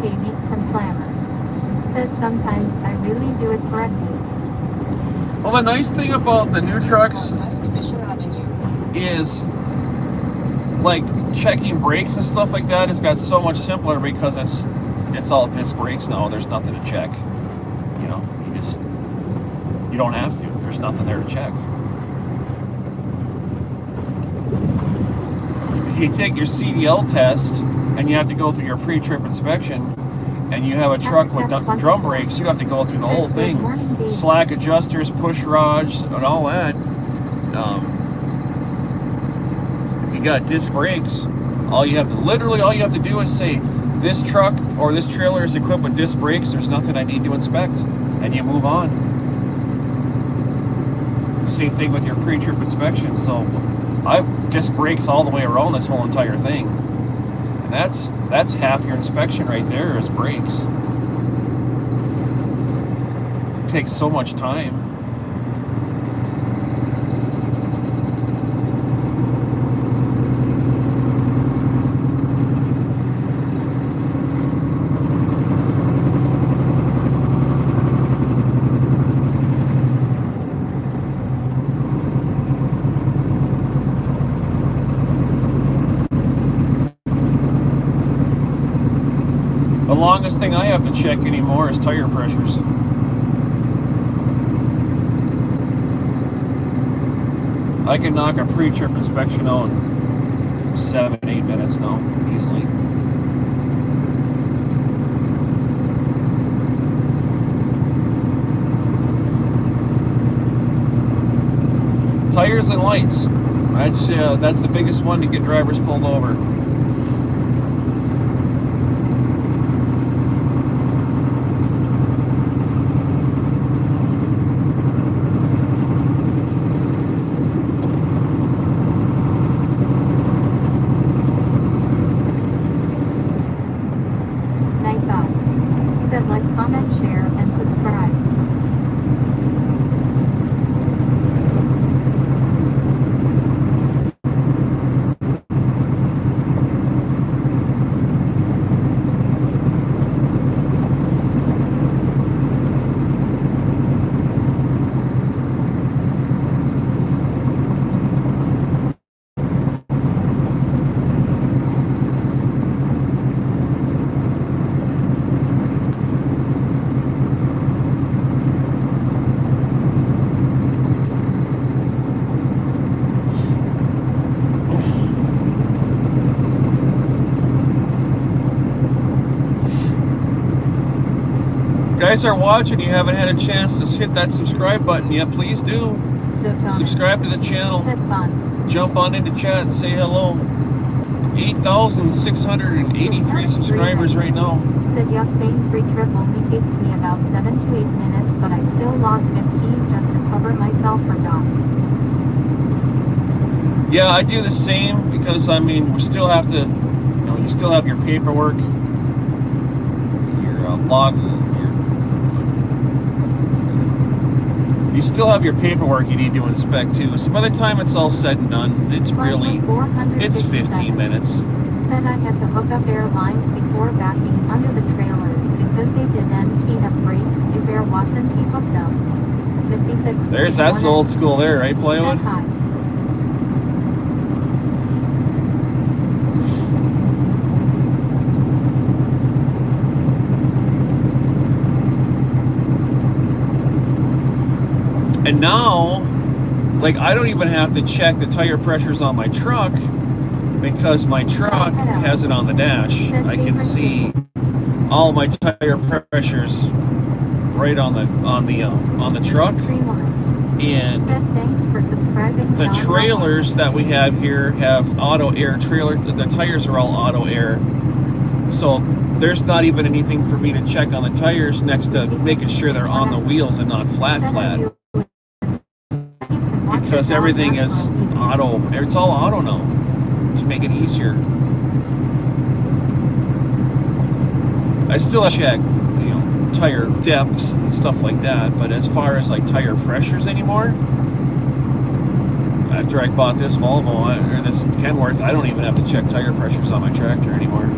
Davey and Slammer said, sometimes I really do it correctly. Well, the nice thing about the new trucks is like checking brakes and stuff like that has got so much simpler because it's all disc brakes now. There's nothing to check. You know, you don't have to. There's nothing there to check. If you take your CDL test and you have to go through your pre-trip inspection and you have a truck with drum brakes, you have to go through the whole thing. Slack adjusters, push rods, and all that. If you got disc brakes, all you have to do is say, this truck or this trailer is equipped with disc brakes, there's nothing I need to inspect, and you move on. Same thing with your pre-trip inspection. So I've disc brakes all the way around this whole entire thing. And that's half your inspection right there is brakes. It takes so much time. The longest thing I have to check anymore is tire pressures. I can knock a pre-trip inspection out in 7-8 minutes now, easily. Tires and lights. That's the biggest one to get drivers pulled over. Said, like, comment, share, and subscribe. Guys are watching, you haven't had a chance to hit that subscribe button yet, please do. Subscribe to the channel. Jump on into chat and say hello. 8,683 subscribers right now. Said, yup, same free trip only takes me about 7 to 8 minutes, but I still log 15 just to cover myself for Doc. Yeah, I do the same because, I mean, we still have to, you still have your paperwork, your you still have your paperwork you need to inspect too. So by the time it's all said and done, it's 15 minutes. Said I had to hook up air lines before backing under the trailers because they did wasn't he booked up? Missy 6. That's old school there, right, Plywood? Said hi. And now, like, I don't even have to check the tire pressures on my truck because my truck has it on the dash. I can see all my tire pressures right on the truck. And Said thanks for subscribing. the trailers that we have here have auto air trailer. The tires are all auto air, so there's not even anything for me to check on the tires next to making sure they're on the wheels and not flat. Because everything is auto. It's all auto now to make it easier. I still check, tire depths and stuff like that, but as far as like tire pressures anymore, after I bought this Volvo or this Kenworth, I don't even have to check tire pressures on my tractor anymore.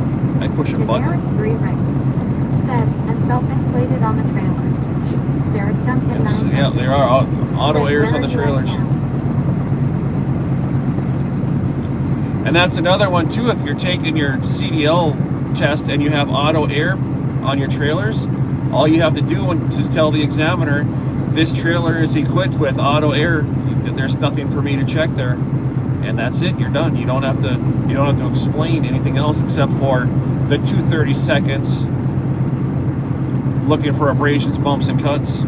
I push a button. Said, and self-inflated on the trailers. Derek Duncan. Yes, yeah, there are auto airs on the trailers. And that's another one too. If you're taking your CDL test and you have auto air on your trailers, all you have to do is tell the examiner, this trailer is equipped with auto air. There's nothing for me to check there, and that's it. You're done. You don't have to explain anything else except for the 230 seconds looking for abrasions, bumps, and cuts.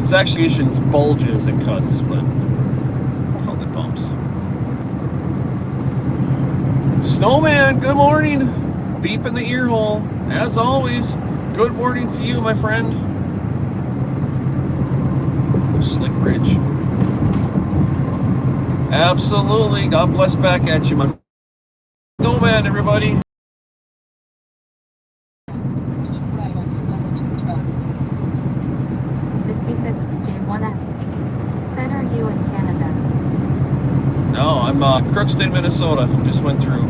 It's actually issues bulges and cuts, but call it bumps. Snowman, good morning. Beep in the ear hole. As always, good morning to you, my friend. Slick bridge. Absolutely. God bless back at you, my Snowman, everybody. The C6J1S. Said, are you in Canada? No, I'm Crookston, Minnesota. Just went through.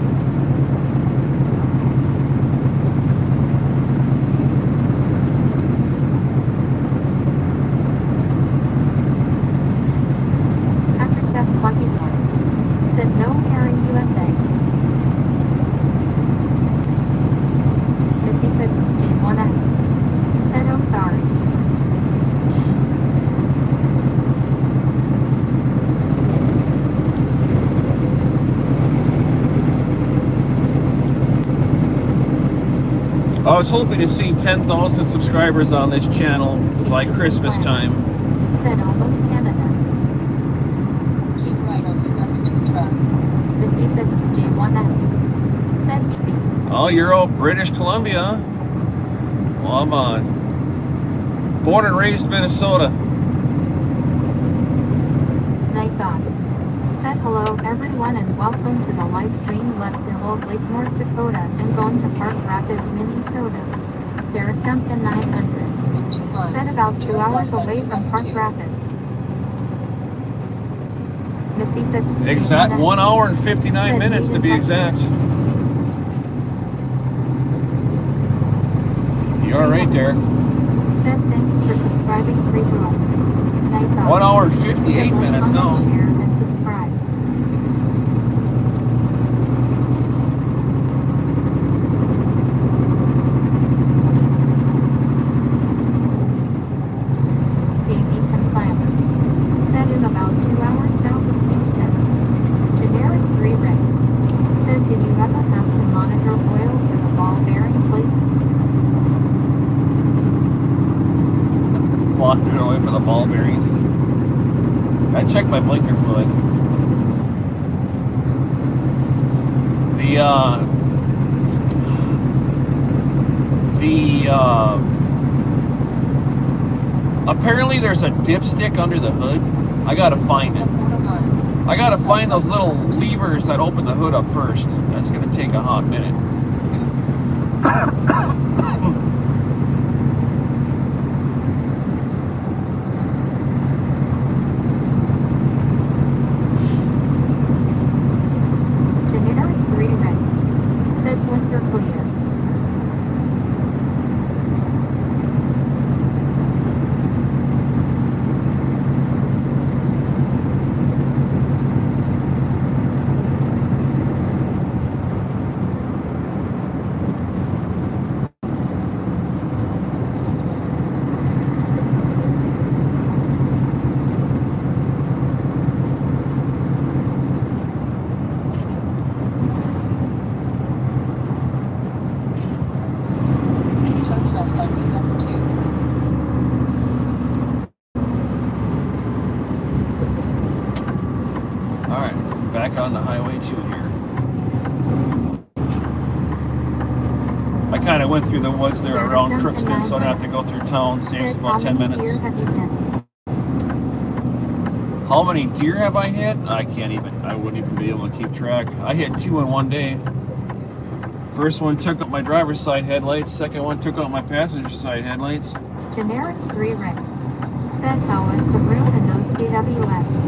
Patrick F24. Said no here in USA. The C6J1S. Said oh sorry. I was hoping to see 10,000 subscribers on this channel by Christmas time. Said almost Canada. Keep right on US 2 track. The C6J1S. Said BC. Oh, you're out British Columbia. Well, I'm on. Born and raised Minnesota. Night off. Said hello everyone and welcome to the live stream. Left in Halls Lake, North Dakota and going to Park Rapids, Minnesota. Derek Duncan 900. Said about 2 hours away from Park Rapids. The C6. Exact 1 hour and 59 minutes to be exact. You all right, Derek? Said thanks for subscribing. 1 hour and 58 minutes now. Share and subscribe. Said in about 2 hours south of Kingston. Generic 3 Rick. Said, did you ever have to monitor oil for the ball bearings lately? Wandering away for the ball bearings. I checked my blinker fluid. Apparently there's a dipstick under the hood. I gotta find it. I gotta find those little levers that open the hood up first. That's gonna take a hot minute. Generic 3 back on the highway 2 here. I kind of went through the woods there around Crookston, so I don't have to go through town. Saves about 10 minutes. How many deer have I hit? I wouldn't even be able to keep track. I hit 2 in one day. First one took out my driver's side headlights. Second one took out my passenger side headlights. Generic 3 Rick. Said how was the room in those PWS?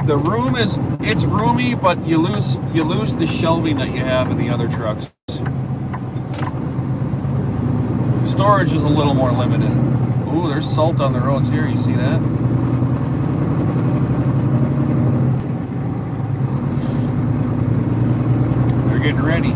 The room it's roomy, but you lose the shelving that you have in the other trucks. Storage is a little more limited. Ooh, there's salt on the roads here. You see that? They're getting ready.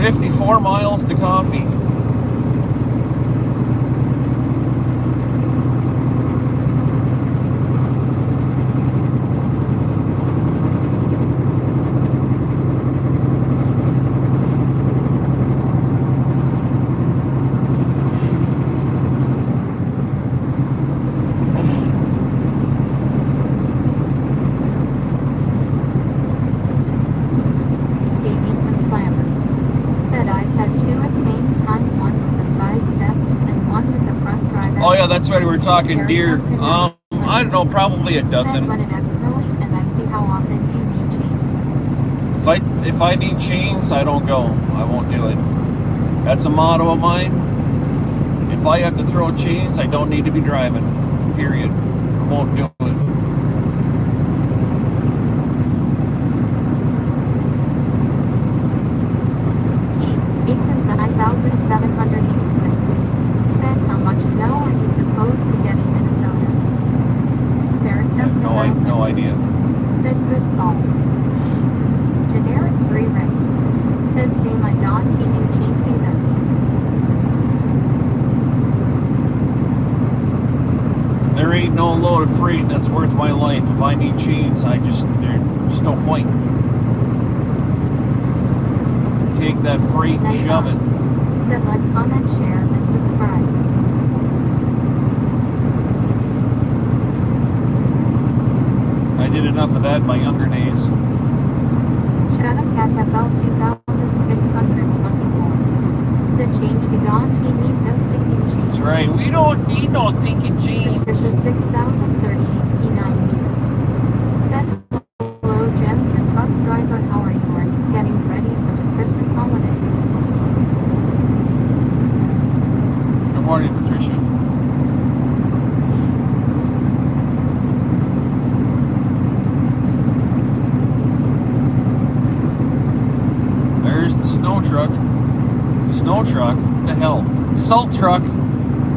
$54 miles to coffee. Oh yeah, that's right. We were talking deer. I don't know, probably a dozen. If I need chains, I don't go. I won't do it. That's a motto of mine. If I have to throw chains, I don't need to be driving. Period. I won't do it. Equals 9,783. Said how much snow are you supposed to get in Minnesota? No idea. Said good call. Generic 3 Rick. Said same I don't new chains either. There ain't no load of freight that's worth my life. If I need chains, there's just no point. Take that freight and shove it. Said like, comment, share, and subscribe. I did enough of that in my younger days. Shut up, Cat FL 2624. Said change we don't need no stinking change. That's right. We don't need no stinking chains. This is 6,038 P9 meters. Said hello, Jim, the truck driver. How are you? Are you getting ready for the Christmas holiday? Good morning, Patricia. There's the snow truck. Snow truck? What the hell? Salt truck.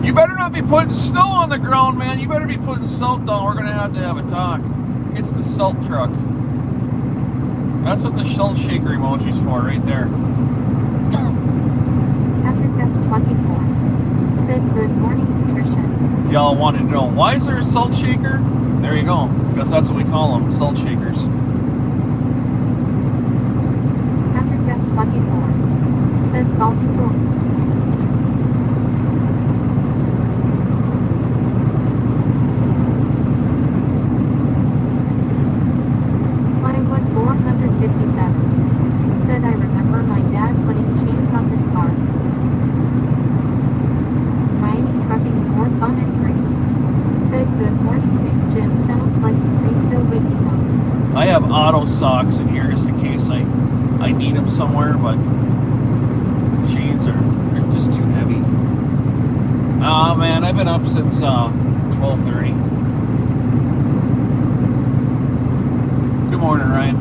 You better not be putting snow on the ground, man. You better be putting salt down. We're going to have a talk. It's the salt truck. That's what the salt shaker emoji's for right there. Patrick F24 said good morning, Patricia. If y'all wanted to know why is there a salt shaker, there you go. Because that's what we call them, salt shakers. Patrick F24 said salty salt. Plywood 457 said I remember my dad putting chains on his car. Miami Trucking 4 Fun and Free said good morning, Big Jim. Sounds like you're still waking up. I have auto socks in here just in case I need them somewhere, but chains are just too heavy. Oh man, I've been up since 12:30. Good morning, Ryan.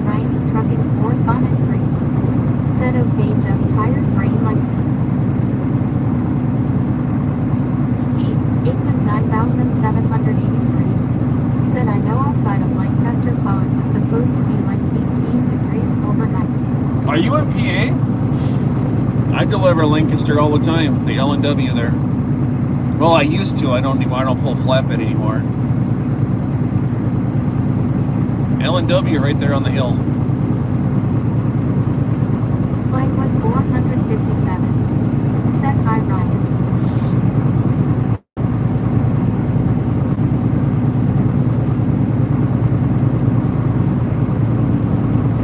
Miami Trucking 4 Fun and Free said okay, just tired brain like He 783. Said I know outside of Lancaster how it was supposed to be like 18 degrees overnight. Are you in PA? I deliver Lancaster all the time. The L&W there. Well, I used to. I don't anymore. I don't pull flatbed anymore. L&W right there on the hill. Blakewood 457. Said hi Ryan.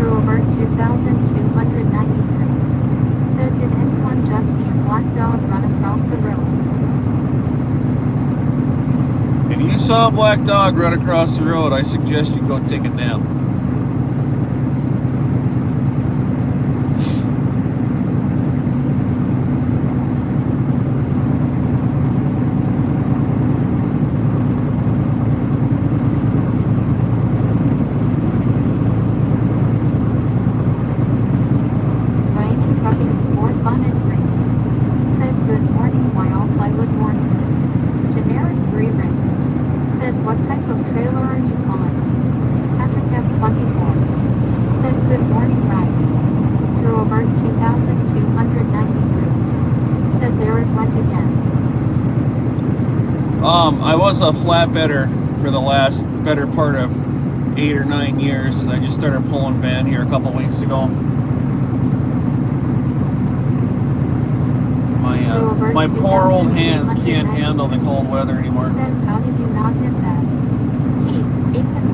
Over 2,293. Said did anyone just see a black dog run across the road? If you saw a black dog run across the road, I suggest you go take a nap. I was a flatbedder for the last better part of 8 or 9 years. I just started pulling van here a couple weeks ago. My poor old hands can't handle the cold weather anymore. How did you not hit that? Keith,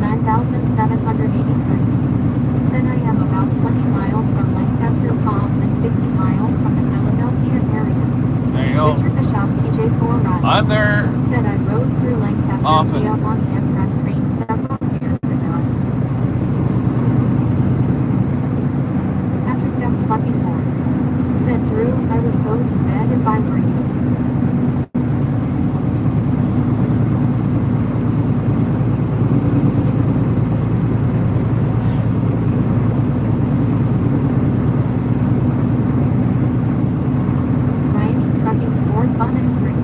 9,783. Said I am about 20 miles from Lancaster Palm and 50 miles from the Philadelphia area. There you go. Richard Bishop, TJ4 Ride. I'm there. Said I rode through Lancaster Often. via on Amtrak train several years ago. Patrick F24. Said Drew, I would go to bed if I were you.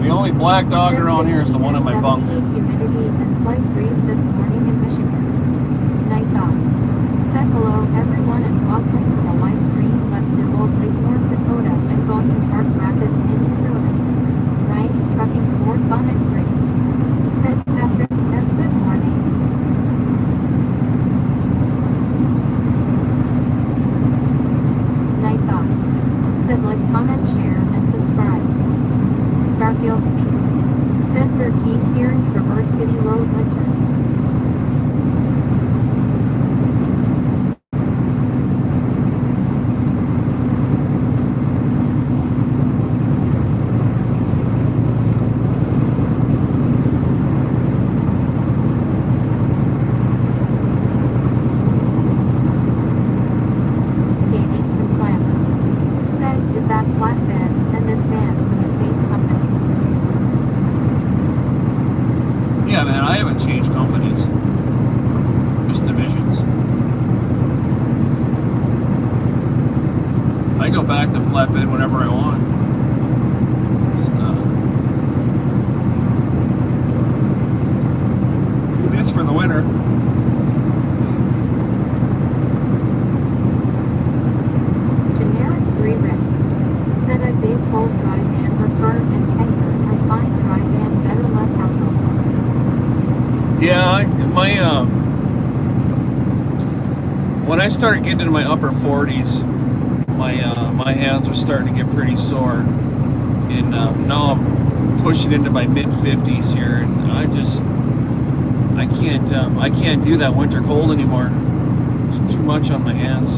The only black dog around here is the one in my bunk. Humidity and slight breeze this morning in Michigan. Night thought. Said hello everyone and welcome to the live stream left Nibbles Lake North Dakota and going to Park Rapids, Minnesota. Ryan trucking Ford Bonnet Green. Said Patrick, and good morning. Night thought. Said like, comment, share, and subscribe. Starfield Speed. Said 13 here in Traverse City Road Winter. Gaming and Slammer. Said, is that flatbed and this van from the same company? Yeah, man, I haven't changed companies. Just divisions. I go back to flatbed whenever I want. Just, do this for the winter. Generic 3 Rick. Said I big cold dry van prefer and tanker. I find dry van better, less hassle. Yeah, when I started getting into my upper 40s, my hands were starting to get pretty sore, and now I'm pushing into my mid 50s here, and I can't do that winter cold anymore. It's too much on my hands.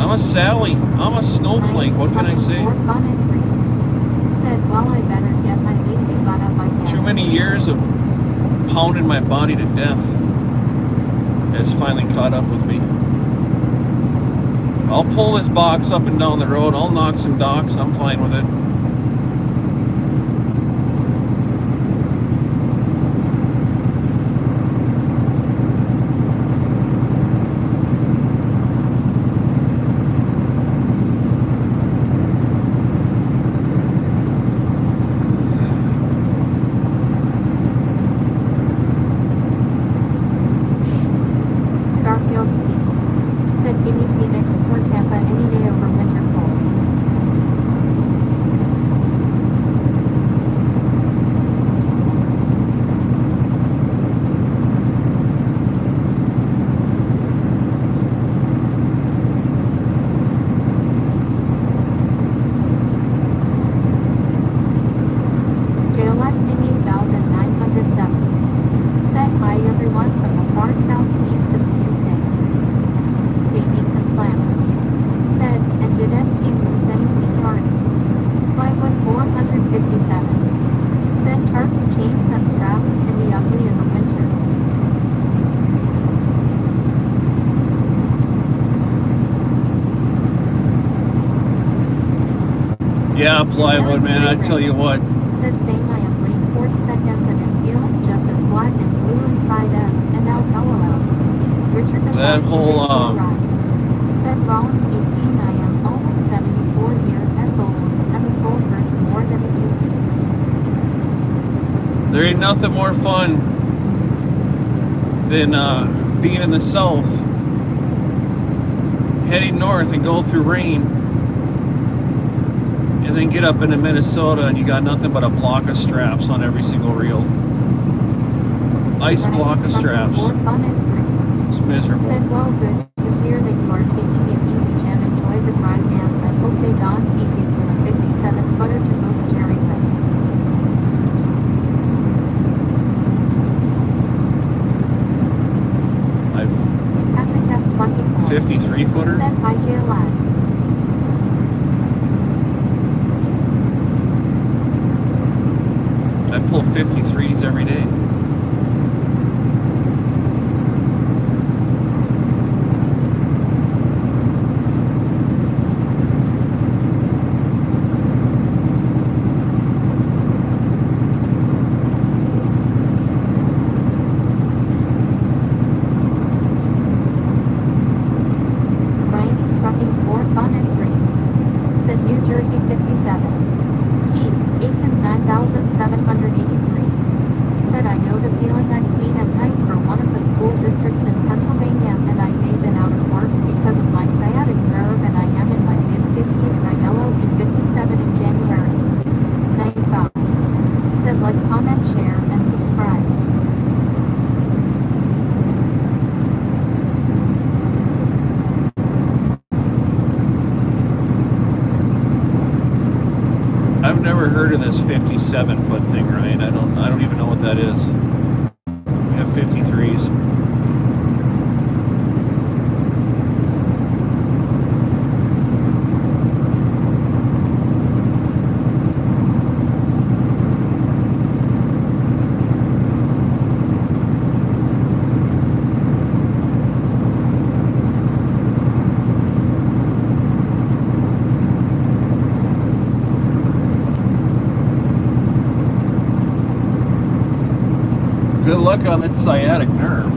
I'm a Sally. I'm a snowflake. What can I say? Said, well, I better get my easy butt up, I guess. Too many years of pounding my body to death has finally caught up with me. I'll pull this box up and down the road. I'll knock some docks. I'm fine with it. 57. Said tarps, chains, and straps can be ugly in the winter. Yeah, plywood, man, I tell you what. Said same, I have late 4 seconds and am feeling just as black and blue inside as, and now LOL. Richard the That whole, Said Rollin 18, I am almost 74 years old, and the cold hurts more than it used to. There ain't nothing more fun than being in the south, heading north and go through rain, and then get up into Minnesota and you got nothing but a block of straps on every single reel. Ice block of straps. It's miserable. Said, well, good to hear that you are taking it easy, Jen. Enjoy the dry dance. I hope they don't take it with a 57-footer to go to Jericho. I've Epic F24. 53-footer. Said by J Lad. I pull 53s every day. Brian Trucking 4 Fun and Green. Said New Jersey 57. Keith, Aikens 9,783. Said I know the feeling I'm clean and tight for one of the school districts in Pennsylvania, and I may been out of work because of my sciatic nerve, and I am in my mid-50s. I mellow in 57 in January. 95. Said like, comment, share, and subscribe. I've never heard of this 57-foot thing, Ryan. I don't even know what that is. We have 53s. Good luck on that sciatic nerve.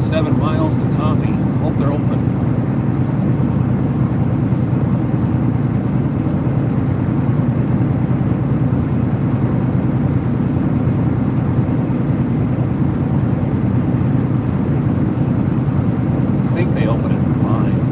7 miles to coffee. Hope they're open. I think they open at 5.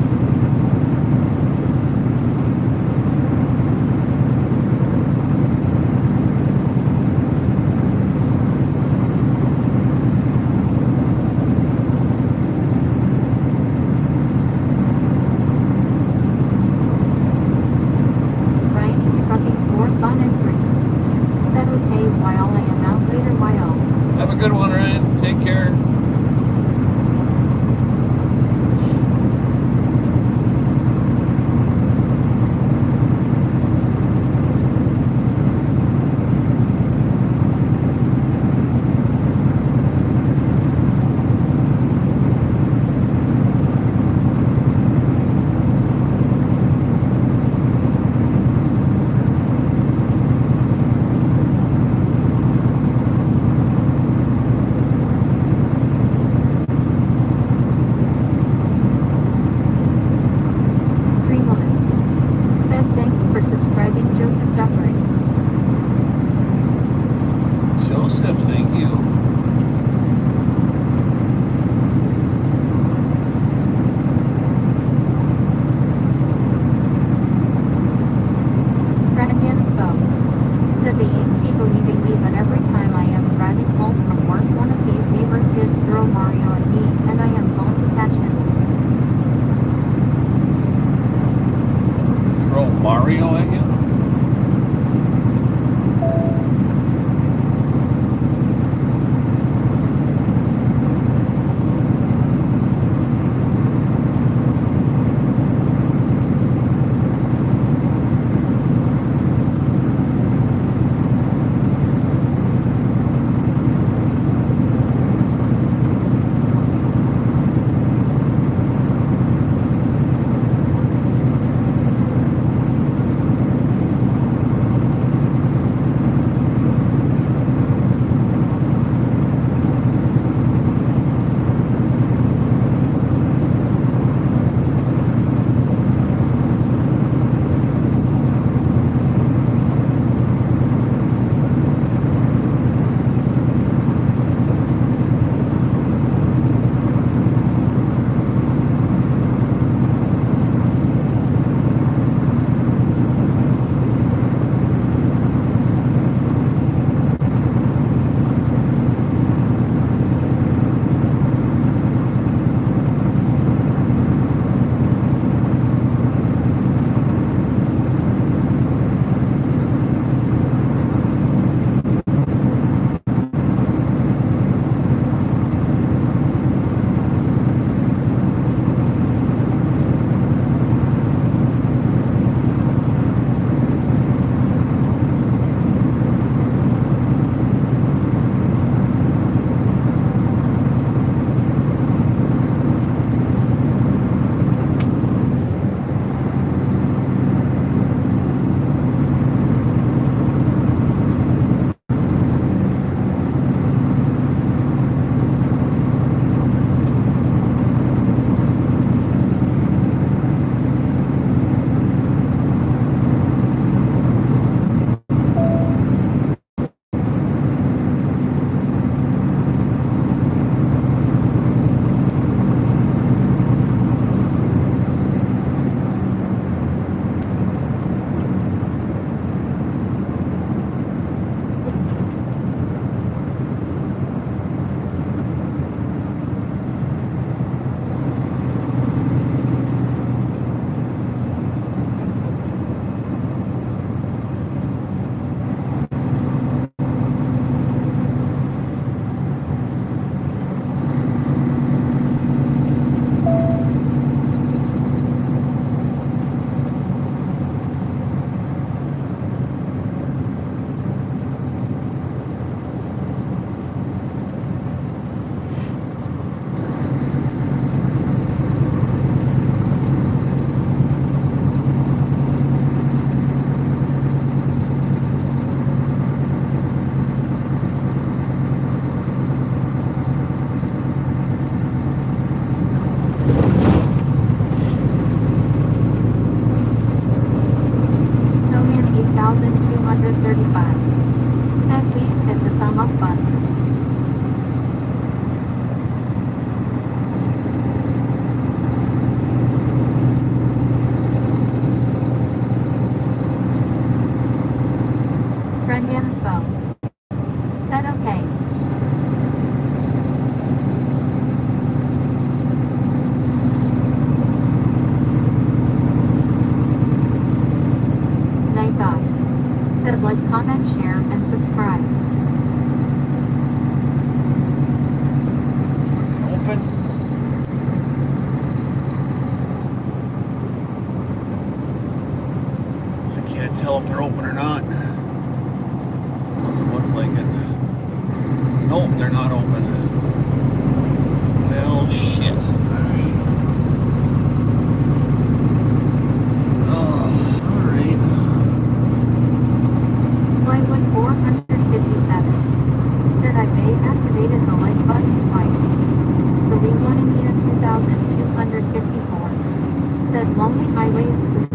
only highway is scooter.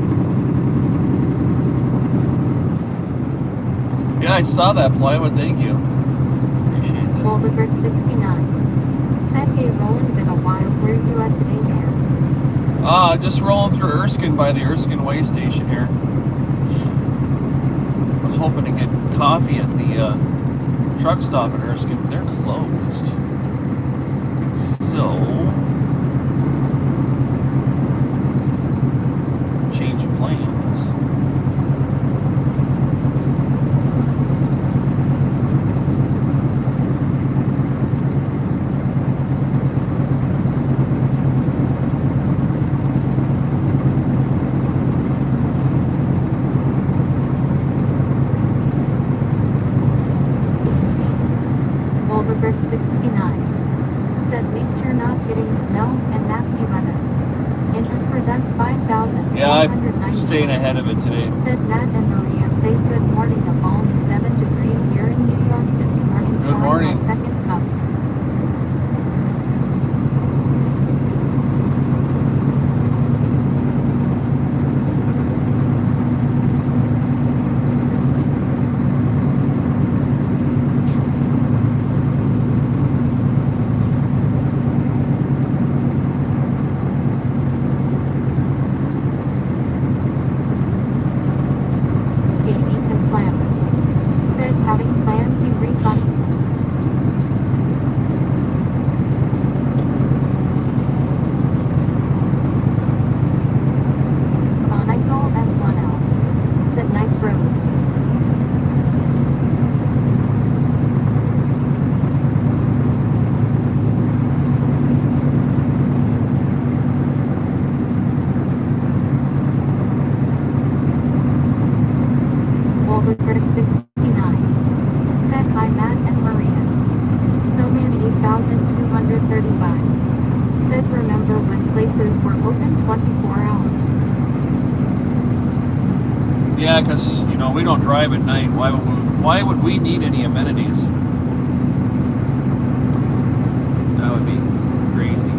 Yeah, I saw that plywood. Thank you. Appreciate that. Boulder Brick 69. Said, hey, Roland, been a while. Where you at today, man? Just rolling through Erskine by the Erskine Way station here. I was hoping to get coffee at the truck stop at Erskine, but they're closed. So, change of plans. Boulder Brick 69. Said, at least you're not getting snow and nasty weather. Interest presents 5,000. Yeah, I'm staying ahead of it today. Said Matt and Maria, say good morning. Of only 7 degrees here in New York this morning. Good morning. My second cup. Gaming and slam. Said, having plans you refund. Monaco S1L. Said, nice roads. Boulder Critic 69. Said, hi Matt and Maria. Snowman 8235. Said, remember when places were open 24 hours. Yeah, because, we don't drive at night. Why would we need any amenities? That would be crazy.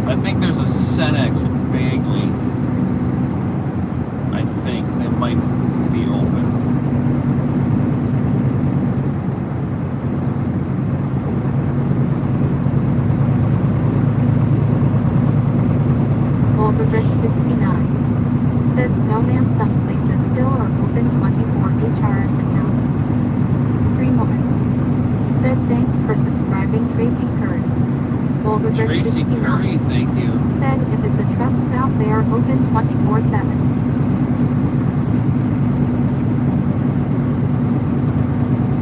I think there's a Cenex in Bagley. I think they might be open. Boulder Brick 69. Said, Snowman, some places still are open 24 HRS account. Stream moments. Said, thanks for subscribing, Tracy Curry. Boulder Brick Tracy 69. Curry, thank you. Said, if it's a truck stop, they are open 24/7.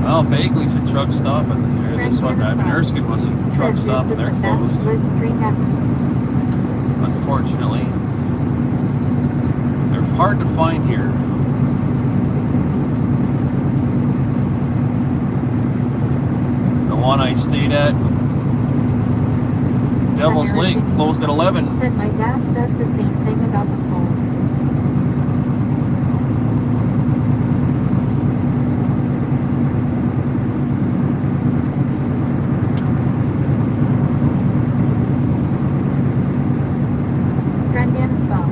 Well, Bagley's a truck stop, and this one, Erskine was a truck Said, stop, this and they're is the best closed. live stream ever. Unfortunately. They're hard to find here. The one I stayed at, Devil's Lake, closed at 11. Said, my dad says the same thing about the cold. Strendan Spell.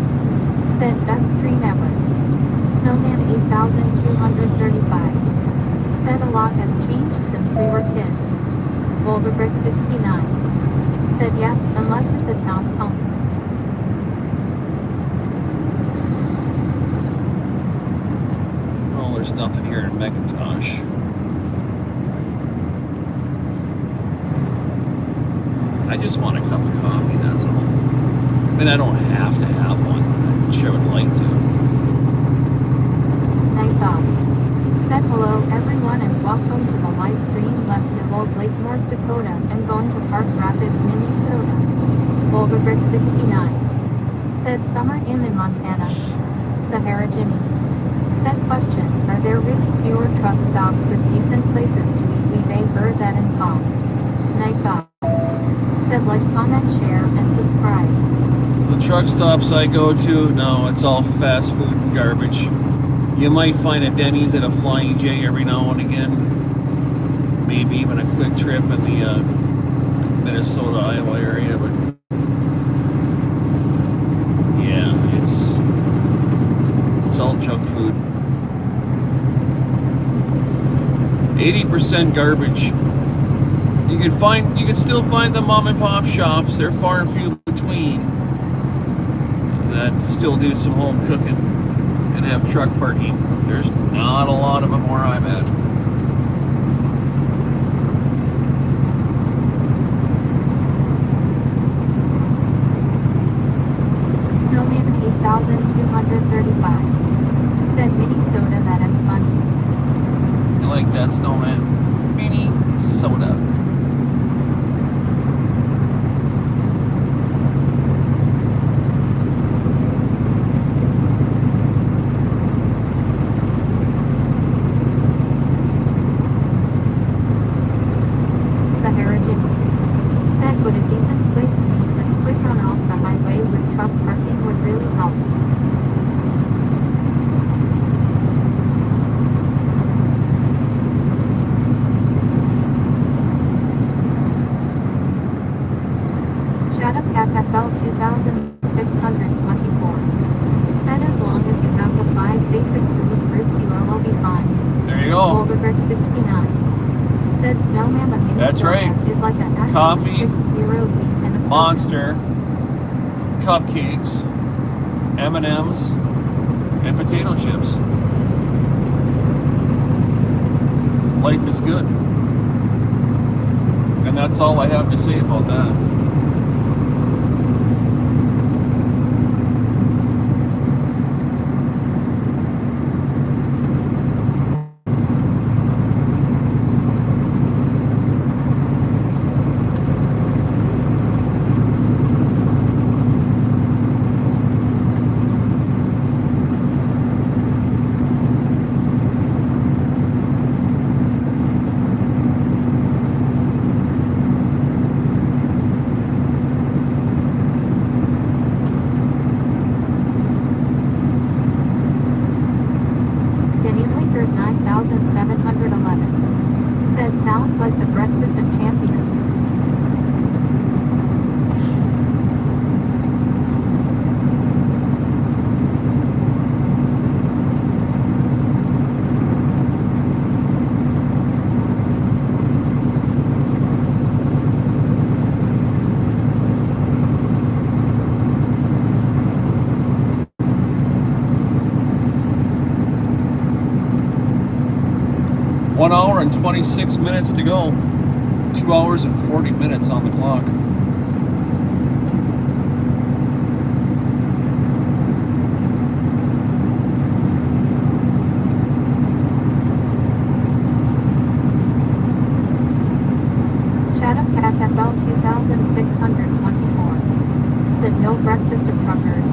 Said, best dream ever. Snowman 8235. Said, a lot has changed since we were kids. Boulder Brick 69. Said, yeah, unless it's a town pump. Well, there's nothing here in McIntosh. I just want a cup of coffee, that's all. I mean, I don't have to have one, but I sure would like to. Night Bob. Said, hello everyone and welcome to the live stream. Left Devils Lake, North Dakota and going to Park Rapids, Minnesota. Boulder Brick 69. Said, summer in Montana. Sahara Jimmy. Said, question, are there really fewer truck stops with decent places to eat? We may heard that in Palm. Night Bob. Said, like, comment, share, and subscribe. The truck stops I go to, no, it's all fast food and garbage. You might find a Denny's at a Flying J every now and again. Maybe even a Quick Trip in the Minnesota, Iowa area, but yeah, it's all junk food. 80% garbage. You can still find the mom and pop shops. They're far and few between that still do some home cooking and have truck parking. There's not a lot of them where I'm at. Snowman 8235 said mini soda, that is funny. You like that, Snowman? Mini soda. Sahara said, would a decent place to meet with quick on off the highway with truck parking would really help. Shut up at FL 2624. Said as long as you have the 5 basic food groups you will be fine. There you go. Boulderbrick 69. Said Snowman, the mini That's soda right. is like an actual Coffee, 60Z and a Monster, cupcakes, M&Ms, and potato chips. Life is good. And that's all I have to say about that. Denny Lakers 9711 said sounds like the breakfast of champions. One hour and 26 minutes to go. 2 hours and 40 minutes on the clock. Chatham Cat FL 2624 said no breakfast of truckers.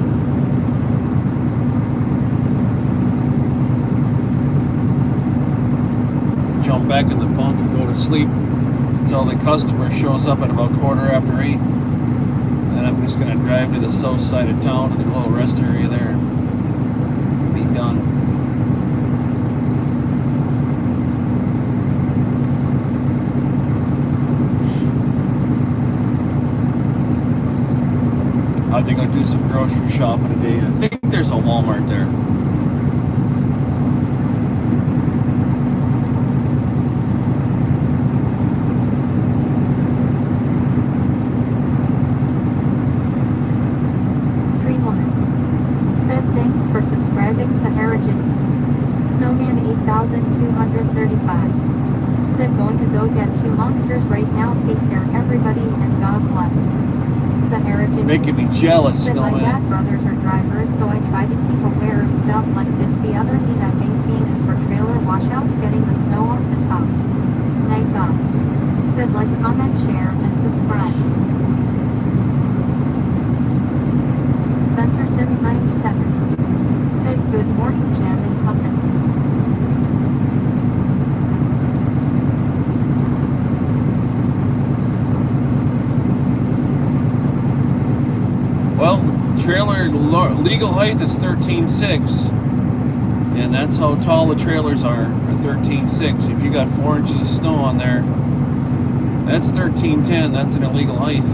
Jump back in the bunk and go to sleep until the customer shows up at about 8:15. And then I'm just going to drive to the south side of town to the little rest area there and be done. I think I'll do some grocery shopping today. I think there's a Walmart there. Said thanks for subscribing, Sahara Jimmy. Snowman 8235 said going to go get 2 monsters right now. Take care everybody and God bless. Sahara Jimmy Making me jealous, said my Snowman. dad brothers are drivers, so I try to keep aware of stuff like this. The other thing I've been seeing is for trailer washouts getting the snow off the top. Night God said like, comment, share, and subscribe. Spencer Sims 97 said good morning, Jam and Company. Well, trailer legal height is 13.6, and that's how tall the trailers are 13.6. If you got 4 inches of snow on there, That's 1310. That's an illegal height.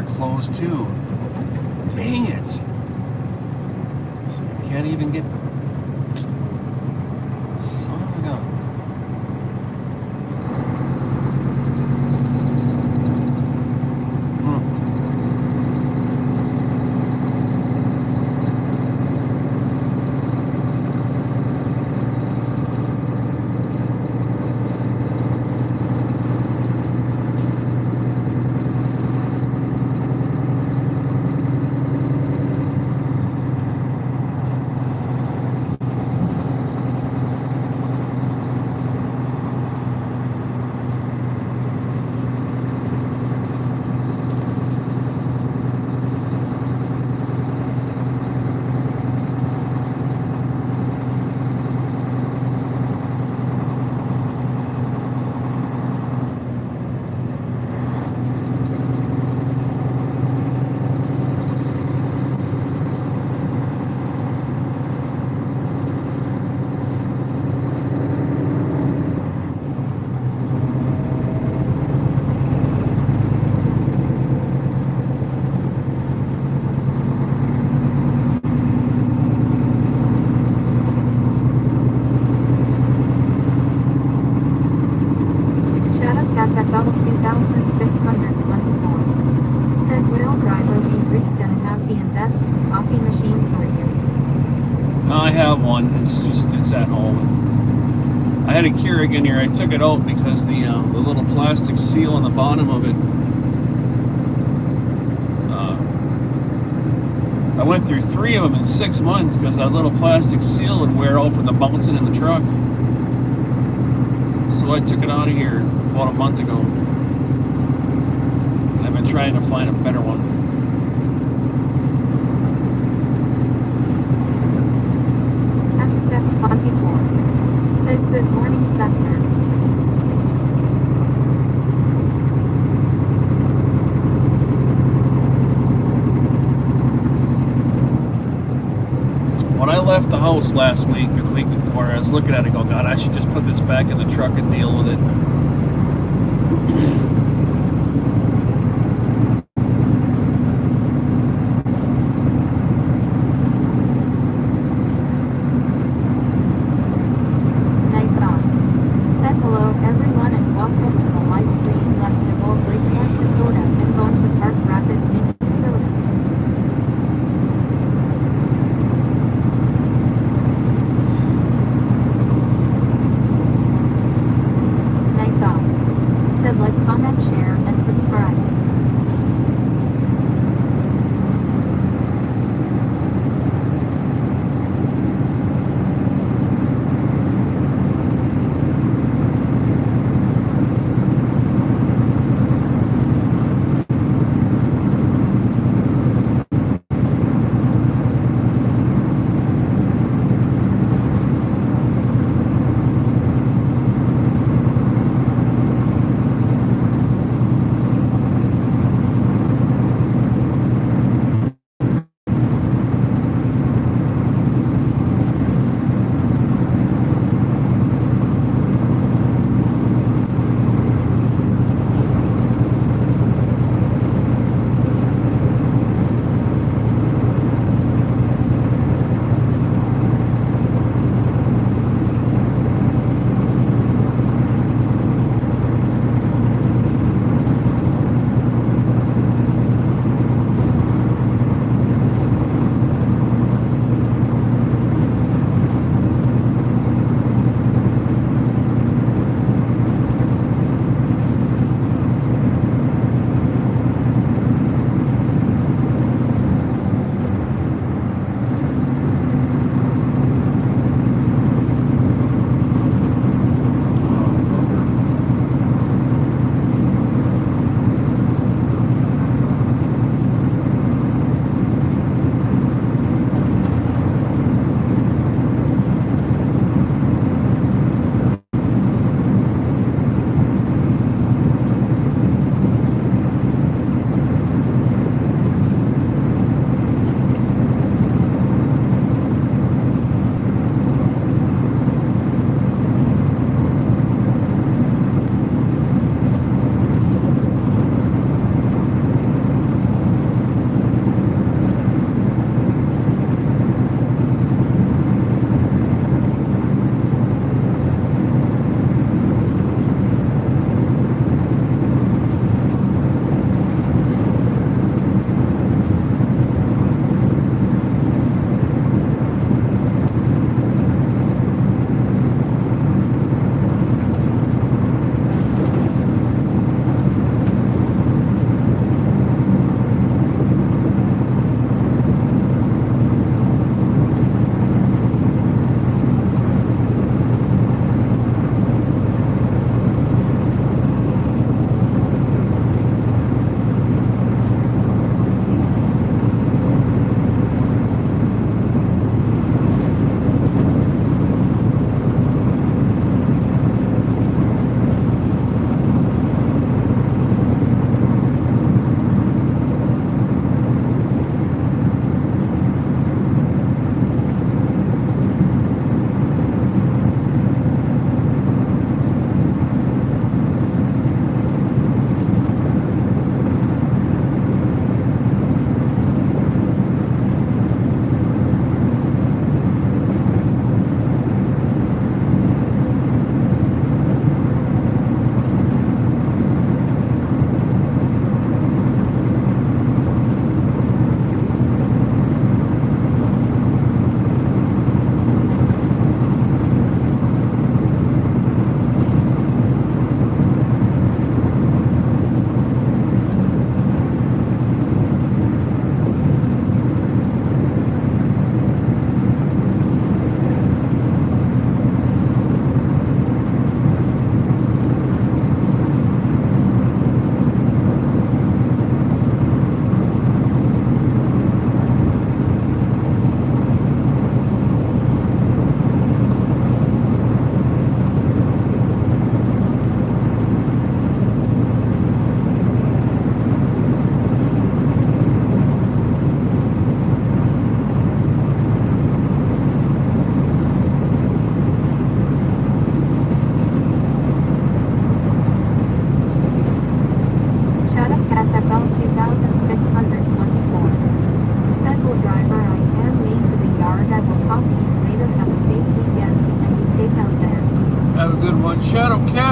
Closed too. Dang it. So I can't even get. Son of a gun. At double 2,624. Said wheel driver be Greek gonna have the invested coffee machine for you. I have one. It's at home. I had a Keurig in here. I took it out because the little plastic seal on the bottom of it. I went through 3 of them in 6 months because that little plastic seal would wear out from the bouncing in the truck. So I took it out of here about a month ago. And I've been trying to find a better one. After 24. Said good morning, Spencer. When I left the house last week or the week before, I was looking at it and go, God, I should just put this back in the truck and deal with it. Night Dog. Said hello everyone and welcome to the live stream left Nibbles Lake, North Dakota and going to Park Rapids, Minnesota. Said like, comment, share, and subscribe.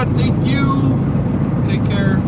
that. Thank you. Take care.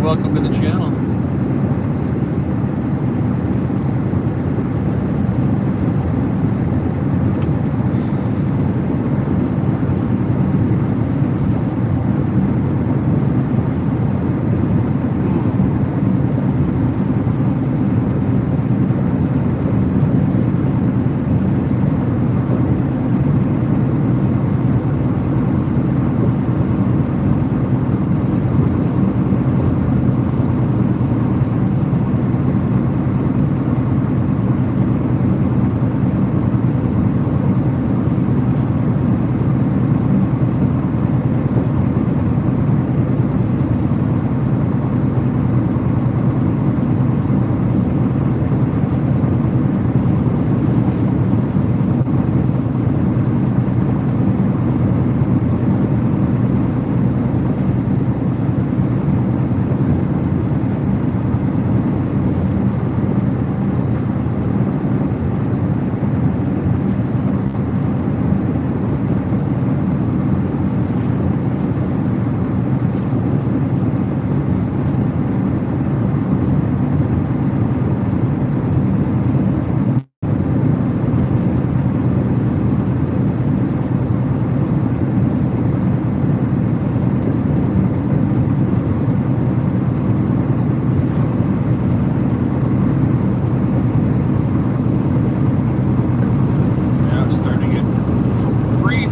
Welcome to the channel.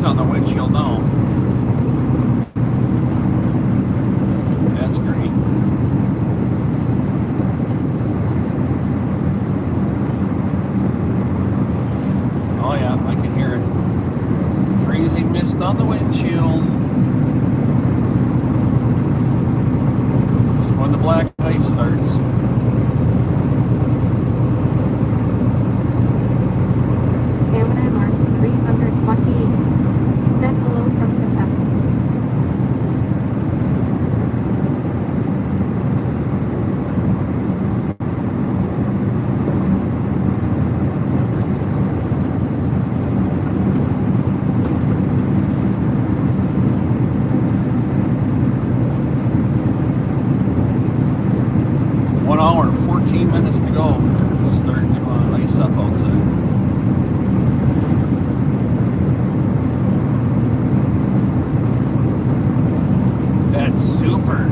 On the windshield now. That's great. Oh yeah, I can hear it. Freezing mist on the windshield. This is when the black ice starts. Canada marks 328. Said hello from Kentucky. One hour and 14 minutes to go. Starting to ice up outside. That's super.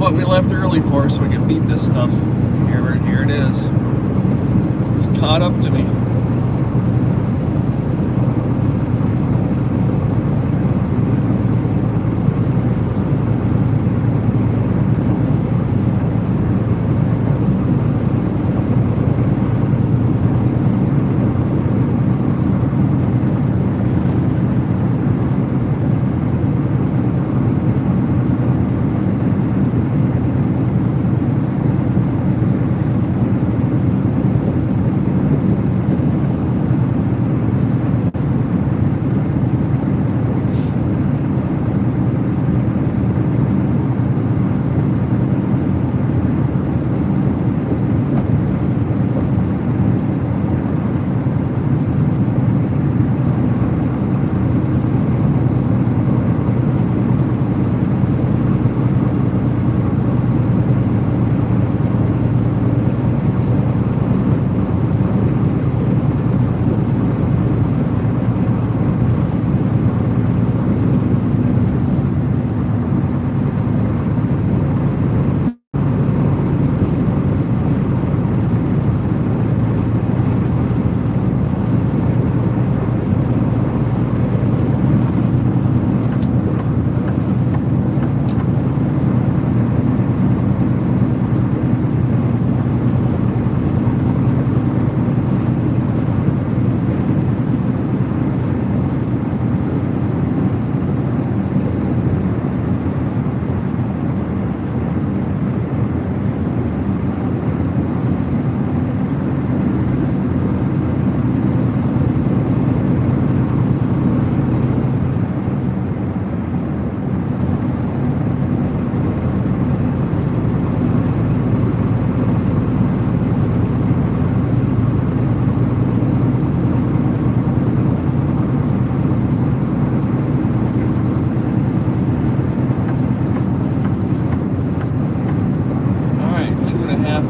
what we left early for, so we can beat this stuff. Here it is. It's caught up to me.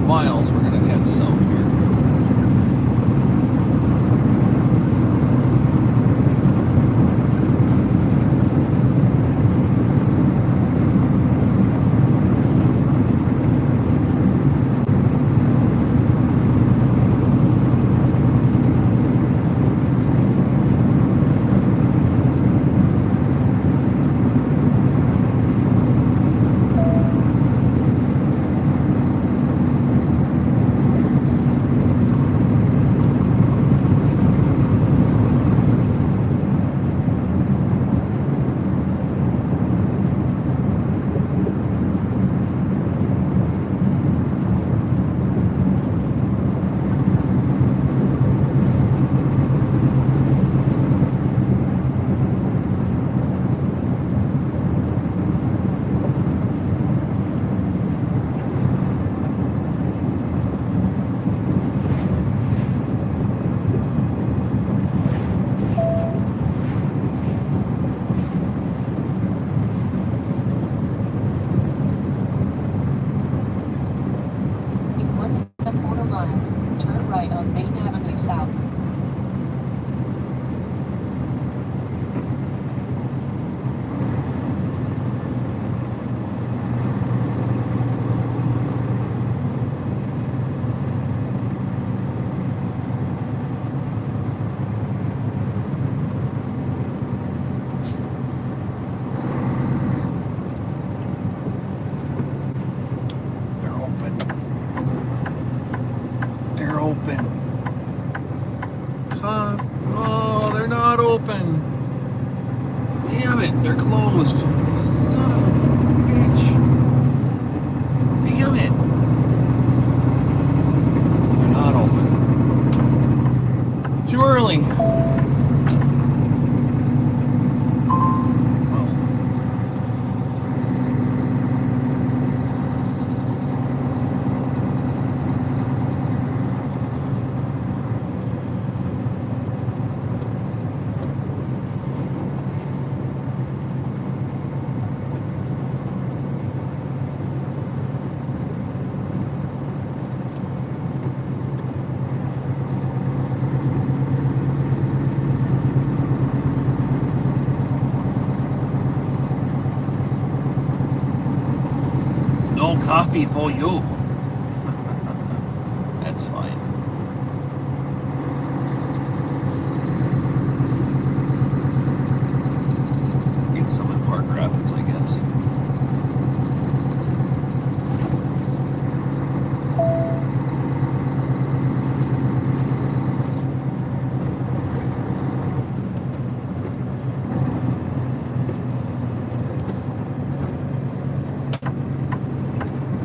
Miles, we're gonna head south here. Turn right on Main Avenue South. They're open. Oh, they're not open. Damn it, they're closed. Son of a bitch. Damn it. They're not open. Too early. Coffee for you. That's fine. Get some in Park Rapids, I guess.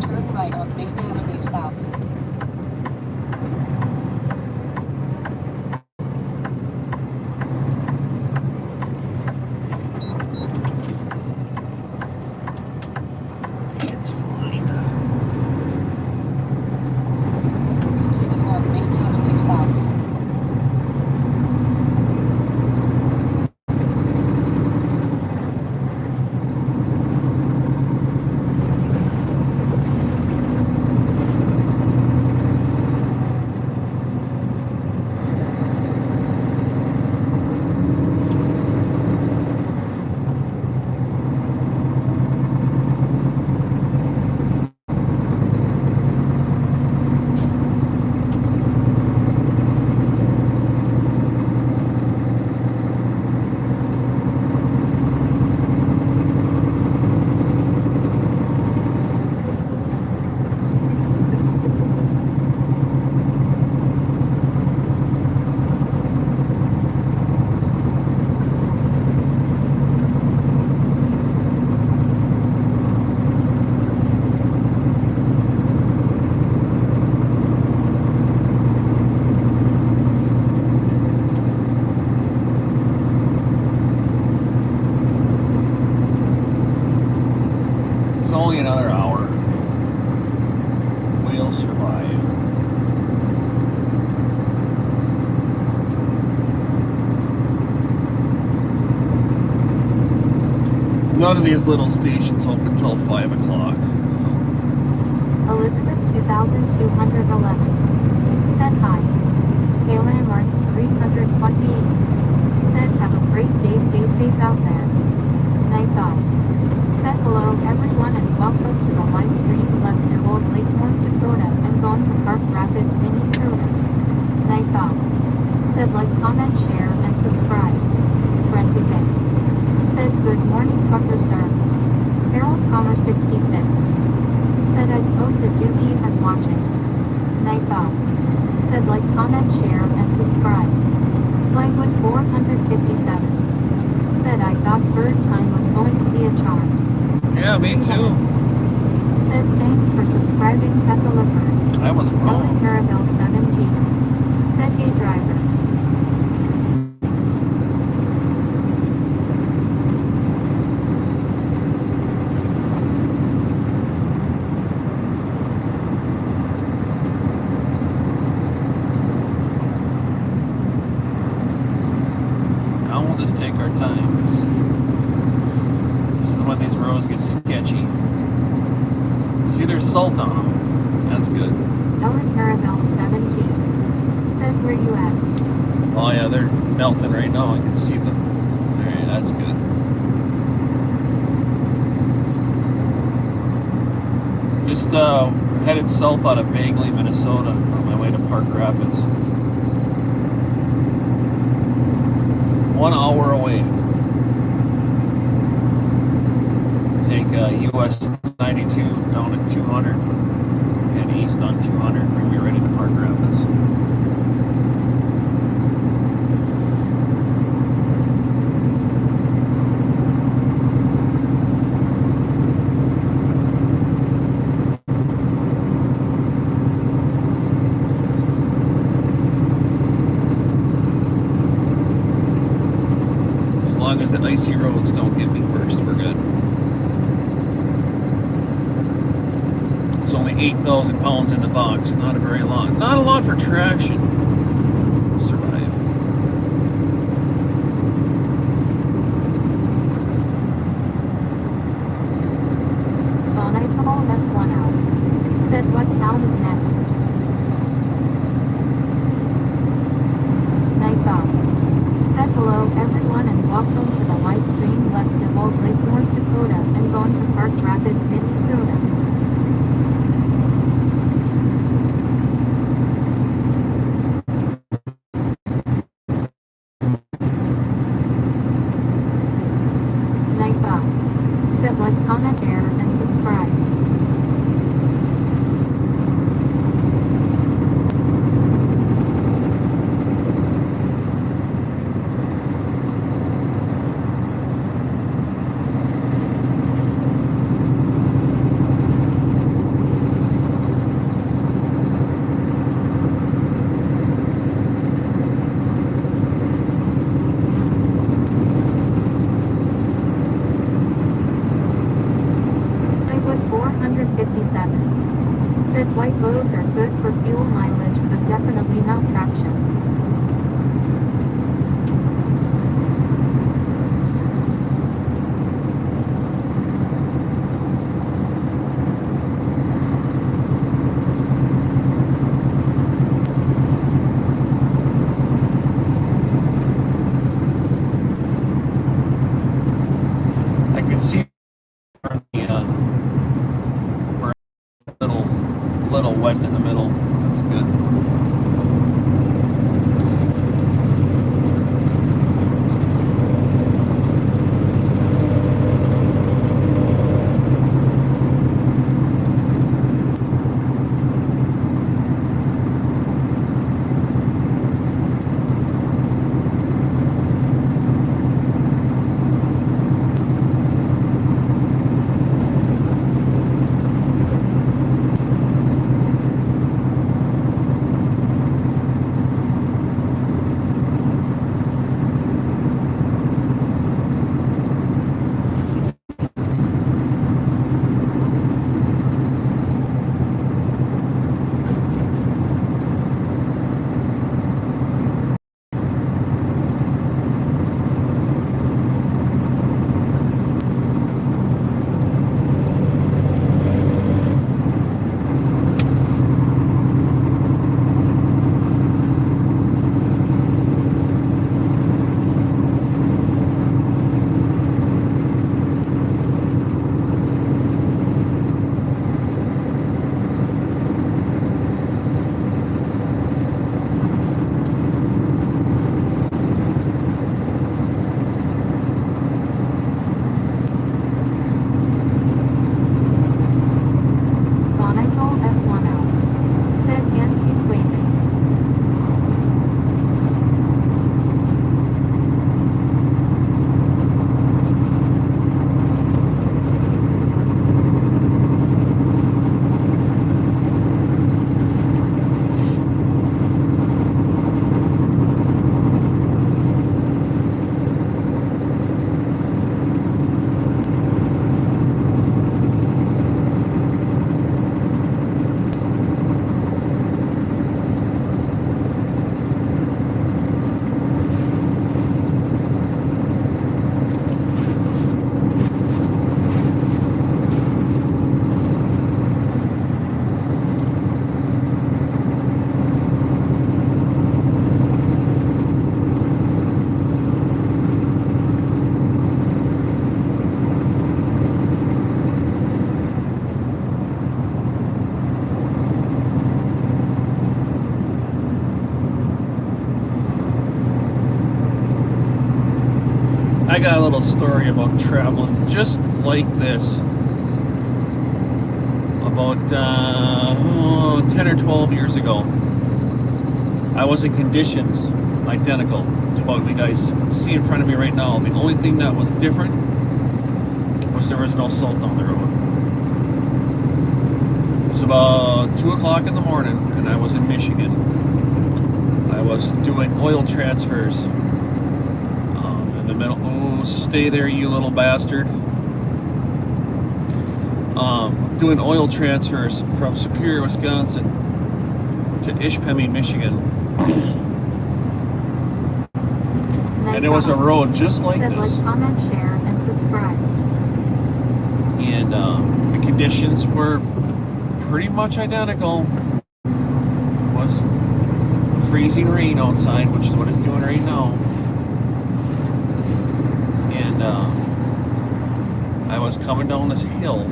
Turn right on Main Avenue South. It's fine. Continue on Main Avenue South. It's only another hour. We'll survive. None of these little stations open until 5 o'clock. Elizabeth 2211. Said hi. Kaylin Lawrence 328. Said have a great day, stay safe out there. Night off. Said hello everyone and welcome to the live stream. Left Nibbles Lake, North Dakota and gone to Park Rapids, Minnesota. Night off. Said like, comment, share, and subscribe. Friend today. Said good morning trucker sir. Harold Palmer 66. Said I spoke to Doogie and watching. Night off. Said like, comment, share, and subscribe. Flywood 457. Said I thought bird time was going to be a charm. Yeah, me too. Said thanks for subscribing Tesla Bird. I was Ellen wrong. Caravelle 7G. Said hey driver. Now we'll just take our time. This is when these roads get sketchy. See, there's salt on them. That's good. Ellen Caravelle 7G. Said where you at? Oh yeah, they're melting right now. I can see them. Alright, that's good. Just headed south out of Bagley, Minnesota on my way to Park Rapids. 1 hour away. Take US 92 down to 200. Head east on 200. We'll be ready to Park Rapids. As long as the icy roads don't get me first, we're good. It's only 8,000 pounds in the box. Not a very lot. Not a lot for traction. Survive. Bon, I told this one out. Said what town is next? Night off. Said hello everyone and welcome to the live stream. Left Nibbles Lake, North Dakota and gone to Park Rapids, Minnesota. Said like, comment, share, and subscribe. Lakewood 457. Said white roads are good for fuel mileage, but definitely not traction. I can see we're a little wet in the middle. That's good. Bonito S10. Said and keep waving. I got a little story about traveling just like this. About 10 or 12 years ago, I was in conditions identical to what you guys see in front of me right now. The only thing that was different was there was no salt on the road. It was about 2 o'clock in the morning, and I was in Michigan. I was doing oil transfers in the middle. Oh, stay there, you little bastard. Doing oil transfers from Superior, Wisconsin to Ishpeming, Michigan. And it was a road just like Said this. like, comment, share, and subscribe. And the conditions were pretty much identical. It was freezing rain outside, which is what it's doing right now. And I was coming down this hill,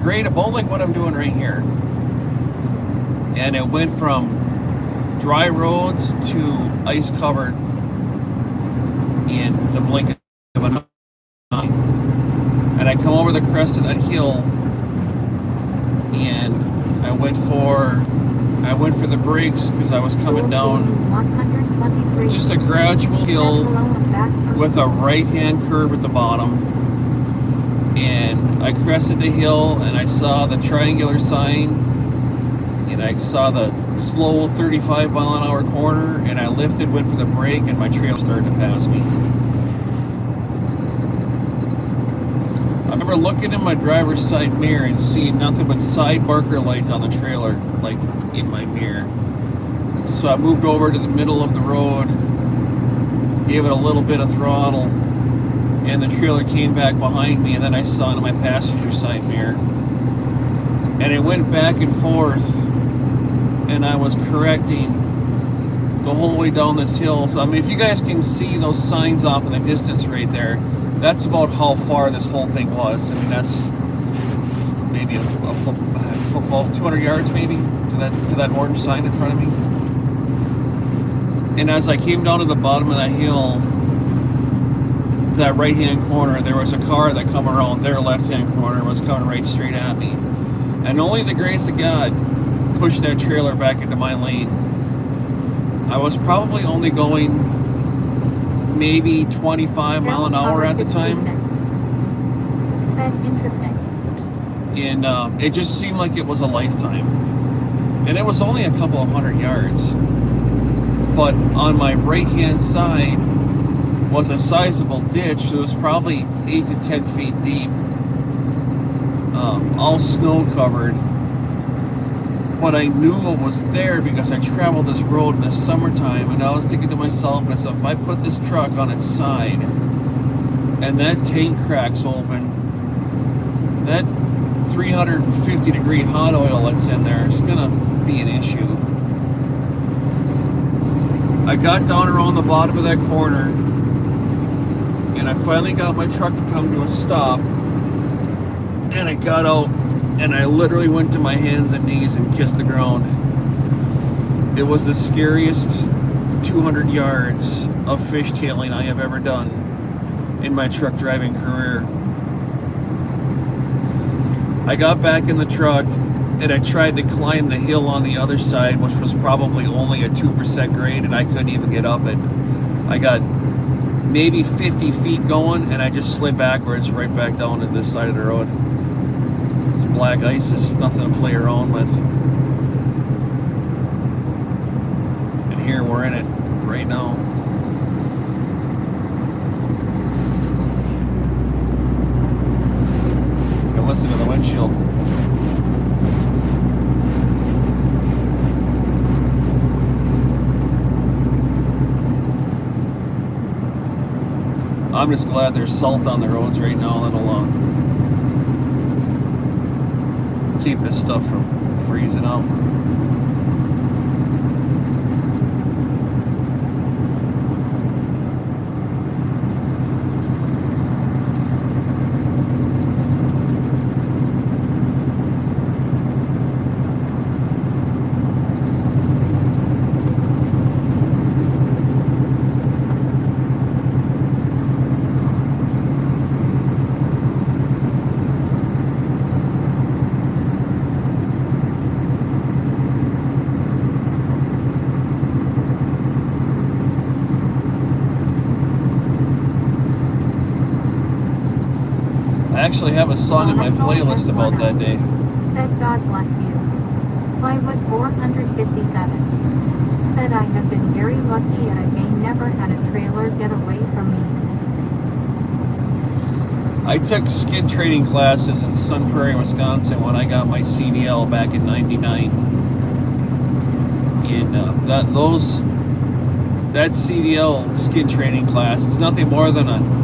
great, about like what I'm doing right here. And it went from dry roads to ice covered in the blink of an eye. And I come over the crest of that hill, and I went for the brakes because I was coming down 123. just a gradual hill with a right-hand curve at the bottom. And I crested the hill, and I saw the triangular sign, and I saw the slow 35 mile an hour corner, and I lifted, went for the brake, and my trailer started to pass me. I remember looking in my driver's side mirror and seeing nothing but side marker light on the trailer, like in my mirror. So I moved over to the middle of the road, gave it a little bit of throttle, and the trailer came back behind me, and then I saw it in my passenger side mirror. And it went back and forth, and I was correcting the whole way down this hill. So I mean, if you guys can see those signs off in the distance right there, that's about how far this whole thing was. I mean, that's maybe a football, 200 yards maybe to that orange sign in front of me. And as I came down to the bottom of that hill, to that right-hand corner, there was a car that come around their left-hand corner and was coming right straight at me. And only the grace of God pushed that trailer back into my lane. I was probably only going maybe 25 mile an hour at the time. Said interesting. And it just seemed like it was a lifetime. And it was only a couple of 100 yards. But on my right-hand side was a sizable ditch that was probably 8 to 10 feet deep, all snow covered. But I knew it was there because I traveled this road in the summertime, and I was thinking to myself, if I put this truck on its side and that tank cracks open, that 350 degree hot oil that's in there is gonna be an issue. I got down around the bottom of that corner, and I finally got my truck to come to a stop, and I got out, and I literally went to my hands and knees and kissed the ground. It was the scariest 200 yards of fishtailing I have ever done in my truck driving career. I got back in the truck, and I tried to climb the hill on the other side, which was probably only a 2% grade, and I couldn't even get up it. I got maybe 50 feet going, and I just slid backwards right back down to this side of the road. This black ice is nothing to play around with. And here we're in it right now. You can listen to the windshield. I'm just glad there's salt on the roads right now that'll keep this stuff from freezing up. I actually have a song in my playlist about that day. Said God bless you. Plywood 457. Said I have been very lucky and I may never had a trailer get away from me. I took skid training classes in Sun Prairie, Wisconsin when I got my CDL back in '99. And that CDL skid training class, it's nothing more than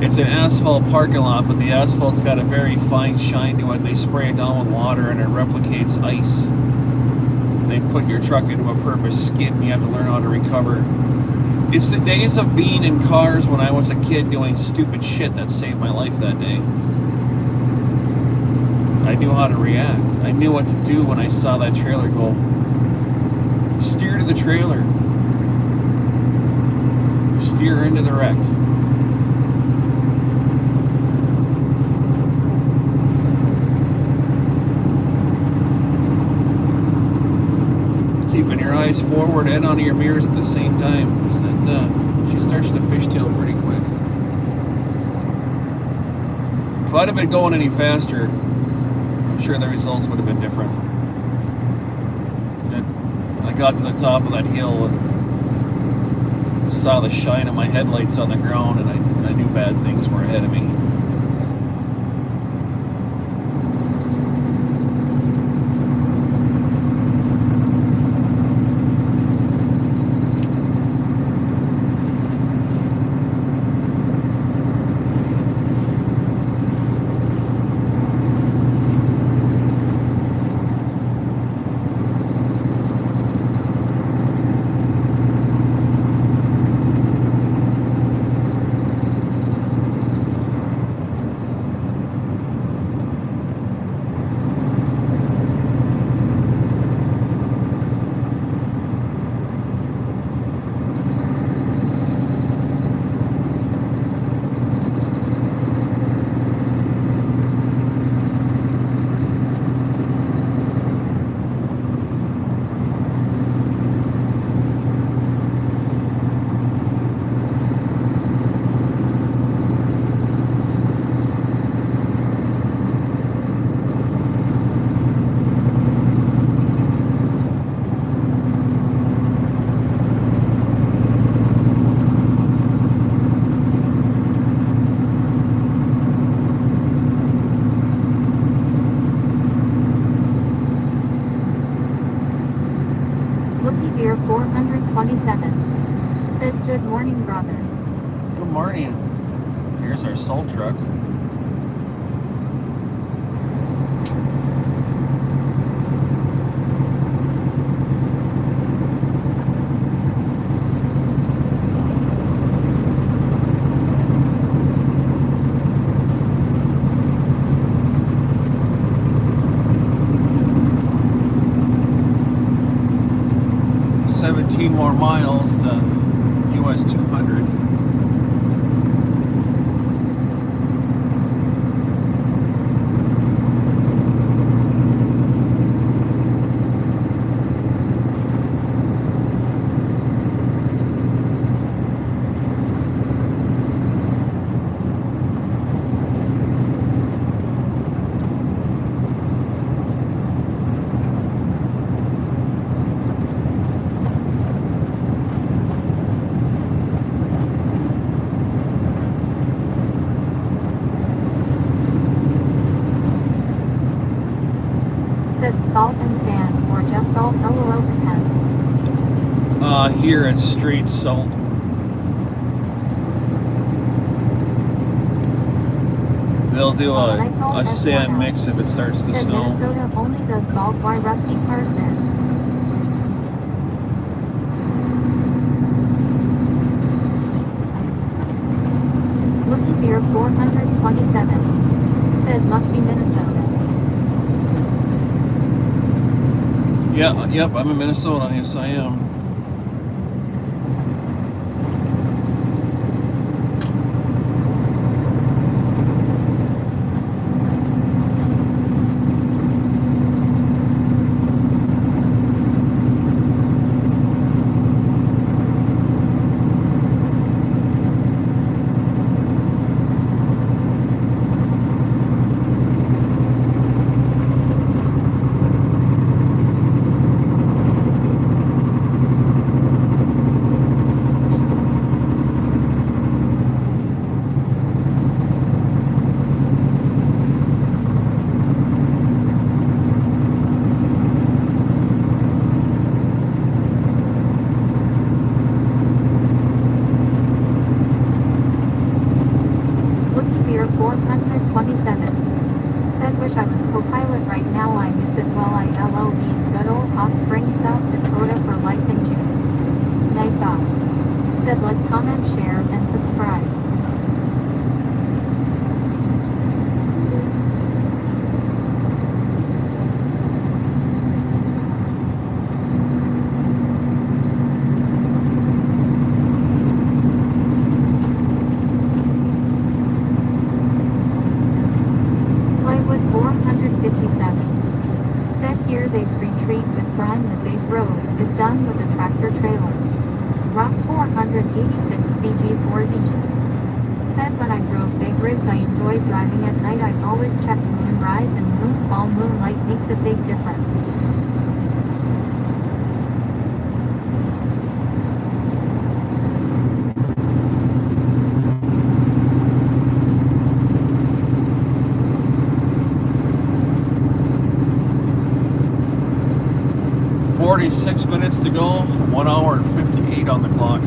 it's an asphalt parking lot, but the asphalt's got a very fine shine to it. They spray it down with water and it replicates ice. They put your truck into a purpose skid and you have to learn how to recover. It's the days of being in cars when I was a kid doing stupid shit that saved my life that day. I knew how to react. I knew what to do when I saw that trailer go. Steer to the trailer. Steer into the wreck. your eyes forward and onto your mirrors at the same time. So that she starts to fishtail pretty quick. If I'd have been going any faster, I'm sure the results would have been different. I got to the top of that hill and saw the shine of my headlights on the ground, and I knew bad things were ahead of me. Deer 427 said, "Good morning, brother." Good morning. Here's our salt truck. More miles to US 200. Said salt and sand, or just salt, LOL, depends. Here it's straight salt. They'll do a sand mix if it starts to said snow. Minnesota only does salt. Why rusty cars then? Looky Beer 427 said must be Minnesota. Yeah, yep, I'm in Minnesota. Yes, I am. Wish I was co-pilot right now. I miss it while I LOV good old Hot Springs, South Dakota for life in June. Night thought. Said like, comment, share, and subscribe. Said here they retreat with Brian, the big road is done with a tractor trailer. Rock 486 BG4ZG. Said when I drove big rigs I enjoyed driving at night. I've always checked moonrise and moonfall. Moonlight makes a big difference. "46 minutes to go, 1 hour and 58 on the clock."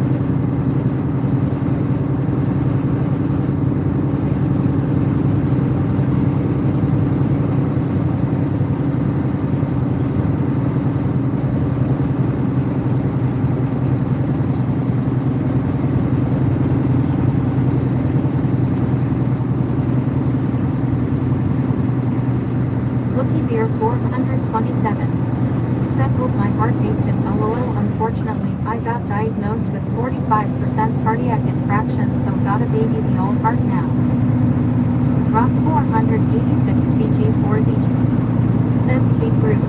Looky Beer 427. Said hope my heart beats in LOL. Unfortunately, I got diagnosed with 45% cardiac infraction, so got a baby the old heart now. Rock 486 BG4ZG. Said speak rude.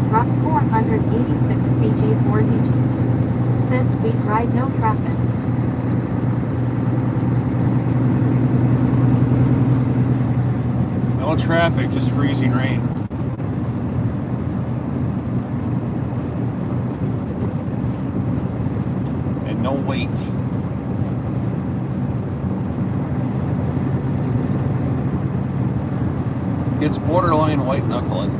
Rock 486 BG4ZG. Said sweet ride, no traffic. No traffic, just freezing rain. And no wait. It's borderline white knuckling.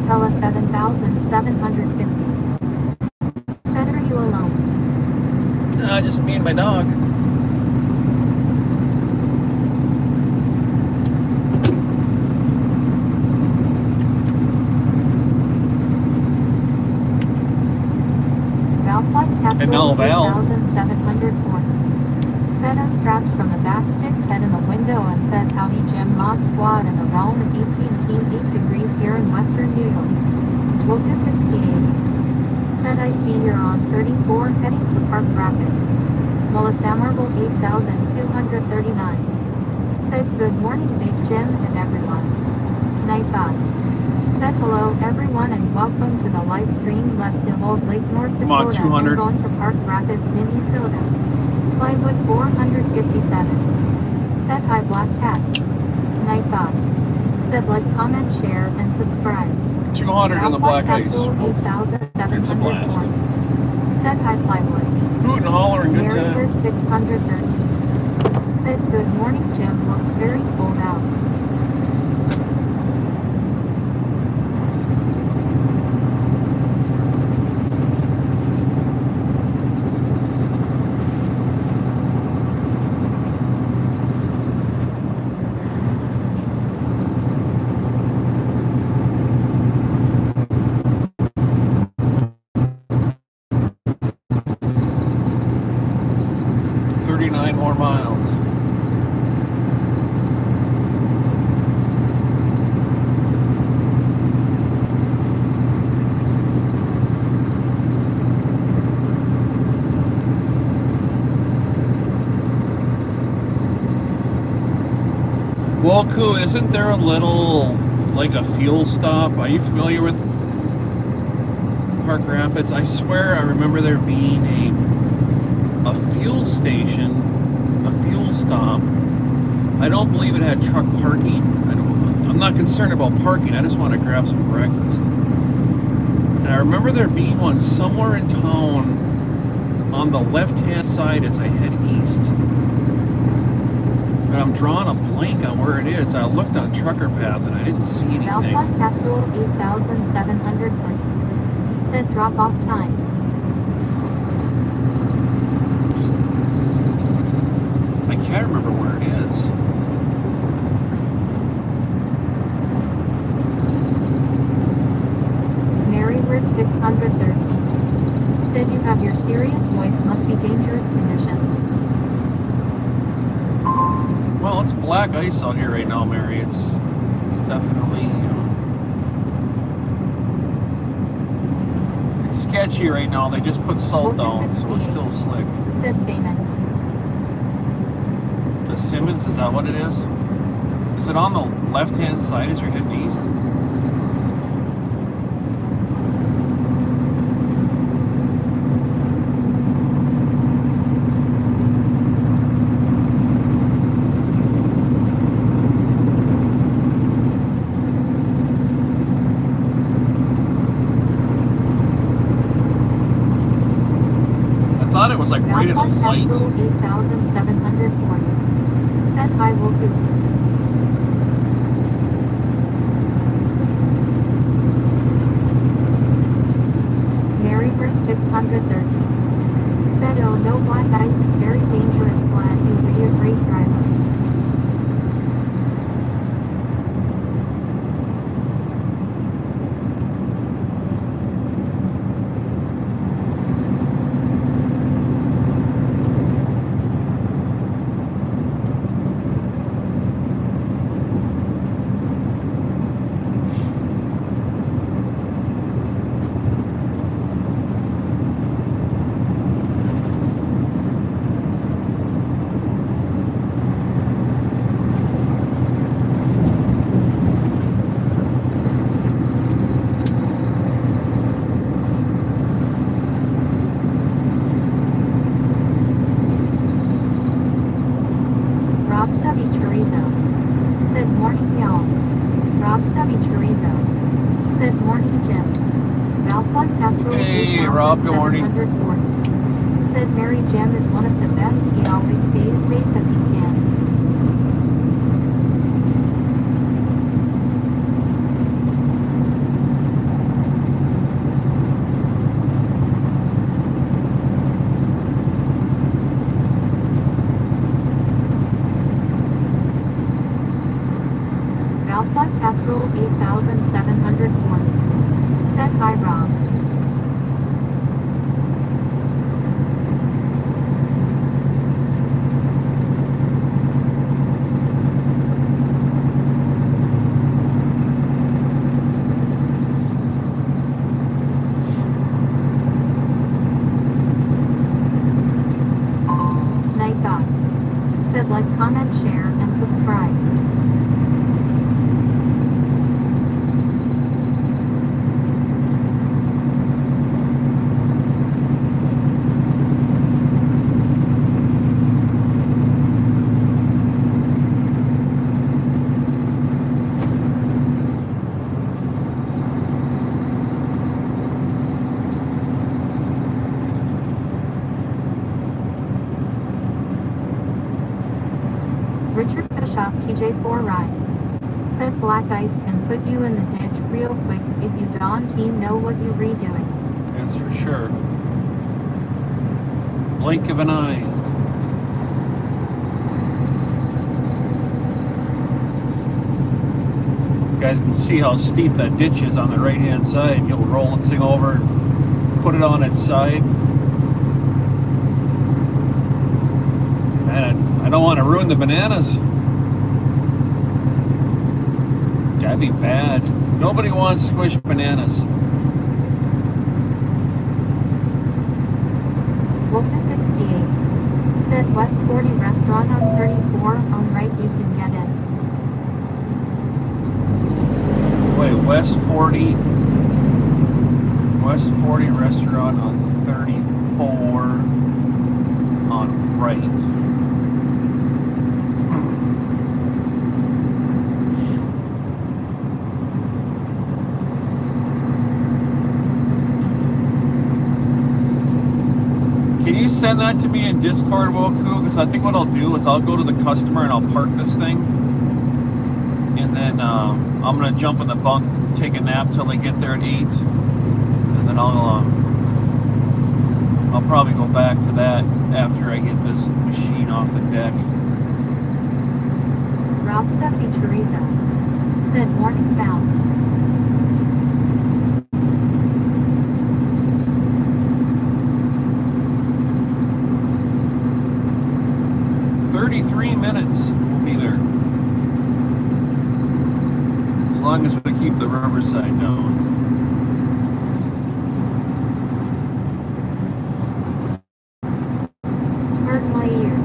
Bella 7,750. Said, are you alone? Just me and my dog. And now Val. 8,704. Said unstraps from the back, sticks head in the window and says howdy Jim Mod Squad in the realm of 8 degrees here in western New York. Woke 68. Said I see you're on 34 heading to Park Rapid. Samarble 8,239. Said good morning Big Jim and everyone. Night thought. Said hello everyone and welcome to the live stream. Left Devils Lake, North Dakota. Come on, 200. And going to Park Rapids, Minnesota. Plywood 457. Said hi Black Cat. Night thought. Said like, comment, share, and subscribe. 200 in the black ice. 8,704. It's a blast. Said hi plywood. Hoot and holler and good Mary time. Bird 613. Said good morning Jim, looks very cold out. More miles. Woku, isn't there a little, like a fuel stop? Are you familiar with Park Rapids? I swear I remember there being a fuel station, a fuel stop. I don't believe it had truck parking. I'm not concerned about parking. I just want to grab some breakfast. And I remember there being one somewhere in town on the left-hand side as I head east. But I'm drawing a blank on where it is. I looked on Trucker Path and I didn't see anything. Valspot Capsule 8720. Said drop off time. I can't remember where it is. Mary Bird 613. Said you have your serious voice, must be dangerous conditions. Well, it's black ice out here right now, Mary. It's definitely it's sketchy right now. They just put salt down, so it's still slick. Said Siemens. The Simmons, is that what it is? Is it on the left-hand side as you're heading east? I thought it was like right at a Valspot light. Capsule 8740. Said hi Woku. Mary Bird 613. Said oh no, black ice is very dangerous, glad you be a great driver. Rob Stubby Chorizo. Said morning y'all. Rob Stubby Chorizo. Said morning Jim. Valspot Capsule Hey, Rob, good morning. 8740. Said Mary Jim is one of the best, he always stays safe as he can. Valspot Capsule 8740. Said hi Rob. Night God. Said like, comment, share, and subscribe. TJ4 ride. Said black ice can put you in the ditch real quick if you don't know what you're redoing. That's for sure. Blink of an eye. You guys can see how steep that ditch is on the right hand side. You'll roll the thing over, put it on its side. And I don't want to ruin the bananas. That'd be bad. Nobody wants squished bananas. Wolka 68. Said West 40 restaurant on 34 on right you can get in. Wait, West 40 restaurant on 34 on right. Can you send that to me in Discord, Woku? Because I think what I'll do is I'll go to the customer and I'll park this thing. And then I'm going to jump in the bunk, take a nap till they get there at 8. And then I'll probably go back to that after I get this machine off the deck. Rob Stuffy Teresa. Said morning bound. Minutes, we'll be there. As long as we keep the riverside down. Cardinal Ear.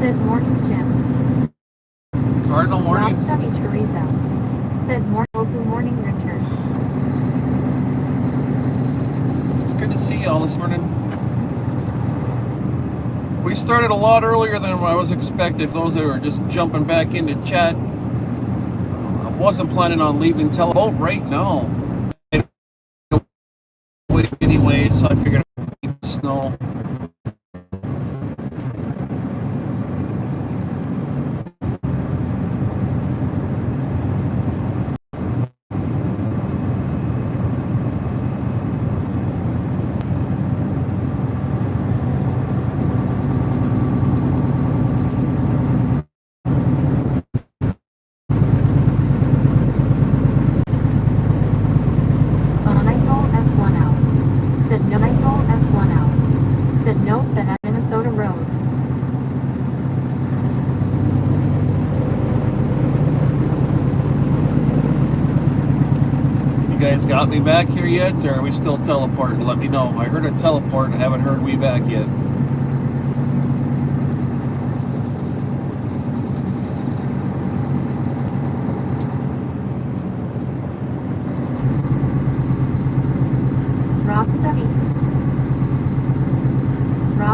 Said morning Jim. Cardinal morning. Rob Stuffy Teresa. Said morning Richard. It's good to see y'all this morning. We started a lot earlier than I was expected. Those that were just jumping back into chat, I wasn't planning on leaving till about right now. Anyway, so I figured I'd keep the snow. Got me back here yet, or are we still teleporting? Let me know. I heard a teleport, I haven't heard we back yet. Rob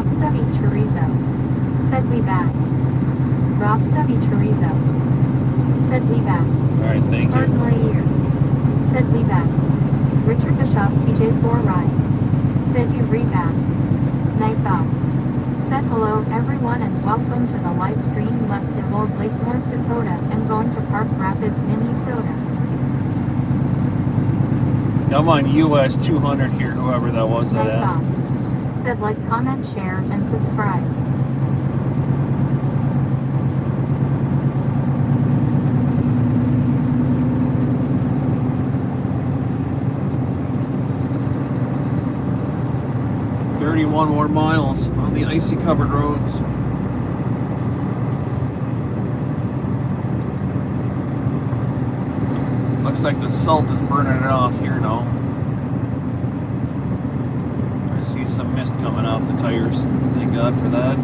Stubby Chorizo. Said we back. Rob Stubby Chorizo. Said we back. Alright, thank you. Said we back. Richard Bishop TJ4 Ride. Said you back. Night off. Said hello everyone and welcome to the live stream left Devils Lake, North Dakota and going to Park Rapids, Minnesota. I'm on US 200 here, whoever that was that Night asked. off. Said like, comment, share, and subscribe. One more miles on the icy covered roads. Looks like the salt is burning it off here now. I see some mist coming off the tires. Thank God for that.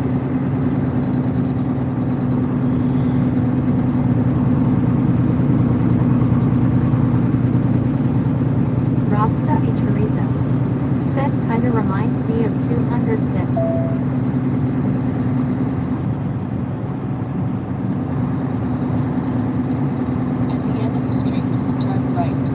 Rob Stubby Chorizo. Said kinda reminds me of 206. At the end of the street, turn right.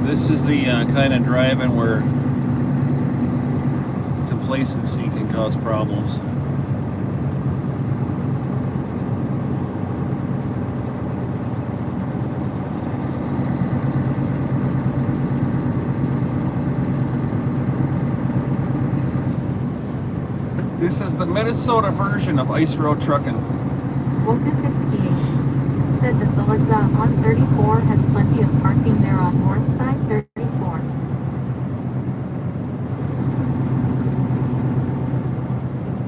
This is the kind of driving where complacency can cause problems. This is the Minnesota version of ice road trucking. Woka 68 said the Selexa on 34 has plenty of parking there on north side 34.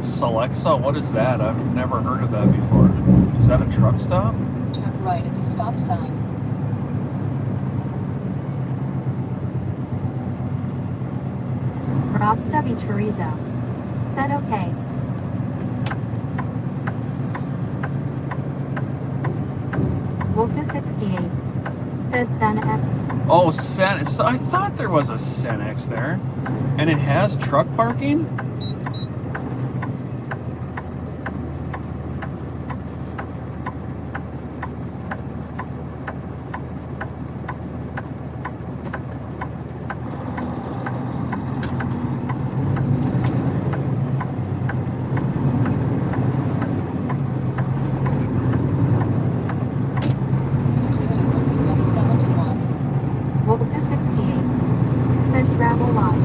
Selexa? What is that? I've never heard of that before. Is that a truck stop? Turn right at the stop sign. Rob Stubby Chorizo said okay. Woka 68 said Sen X. Oh, Sen. So I thought there was a Senex there. And it has truck parking? Continue on US 71. Woka 68 said gravel lot.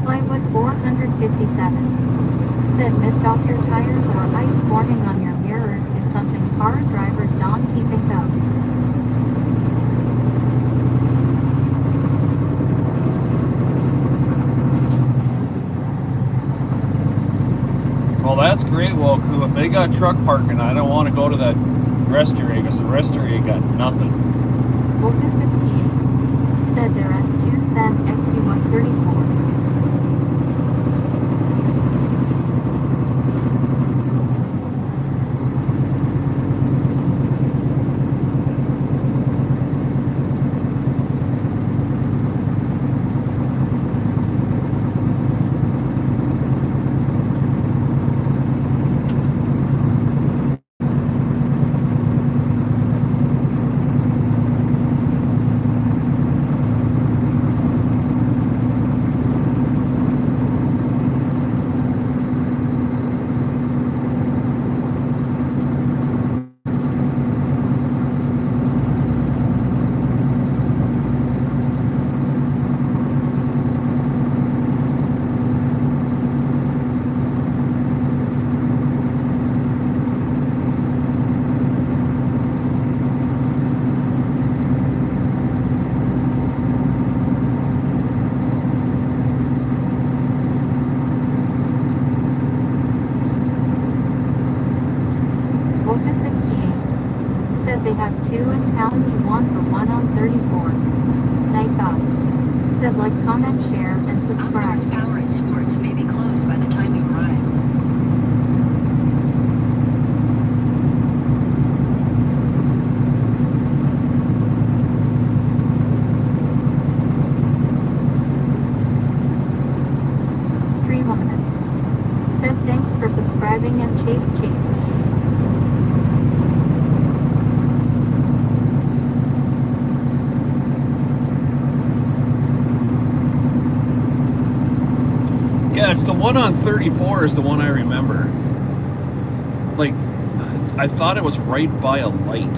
Plywood 457 said missed off your tires or ice forming on your mirrors is something car drivers don't think of. Well, that's great, Woku. If they got truck parking, I don't want to go to that rest area because the rest area got nothing. Woka 68 said there is 2 Sen XU134. Woka 68 said they have 2 in town. You want the one on 34. Night off. Said like, comment, share, and subscribe. Outdoor Power and Sports may be closed by the time you arrive. Stream limits. Said thanks for subscribing and chase. Yeah, it's the one on 34 is the one I remember. Like, I thought it was right by a light.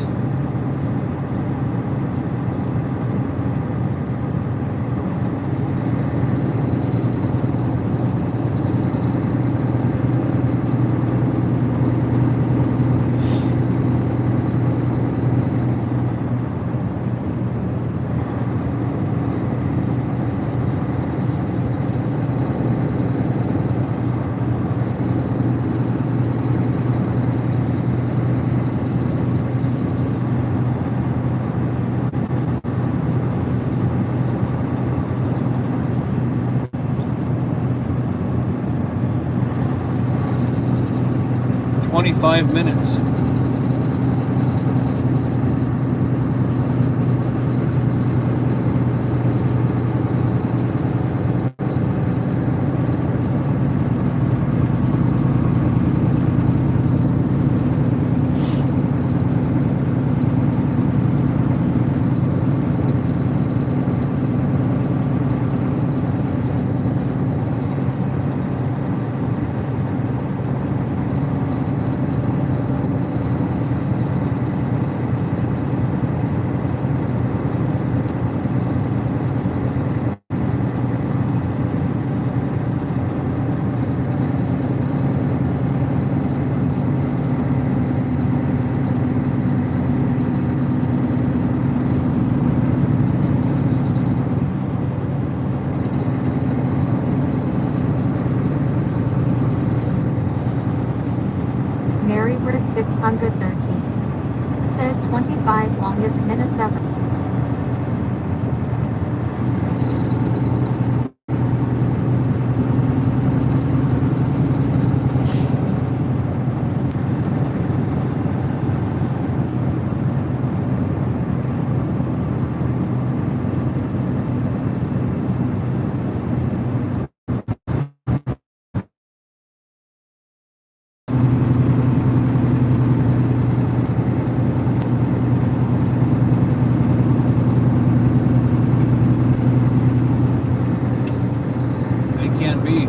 "25 minutes. 613. Said 25 longest minutes ever. They can't be.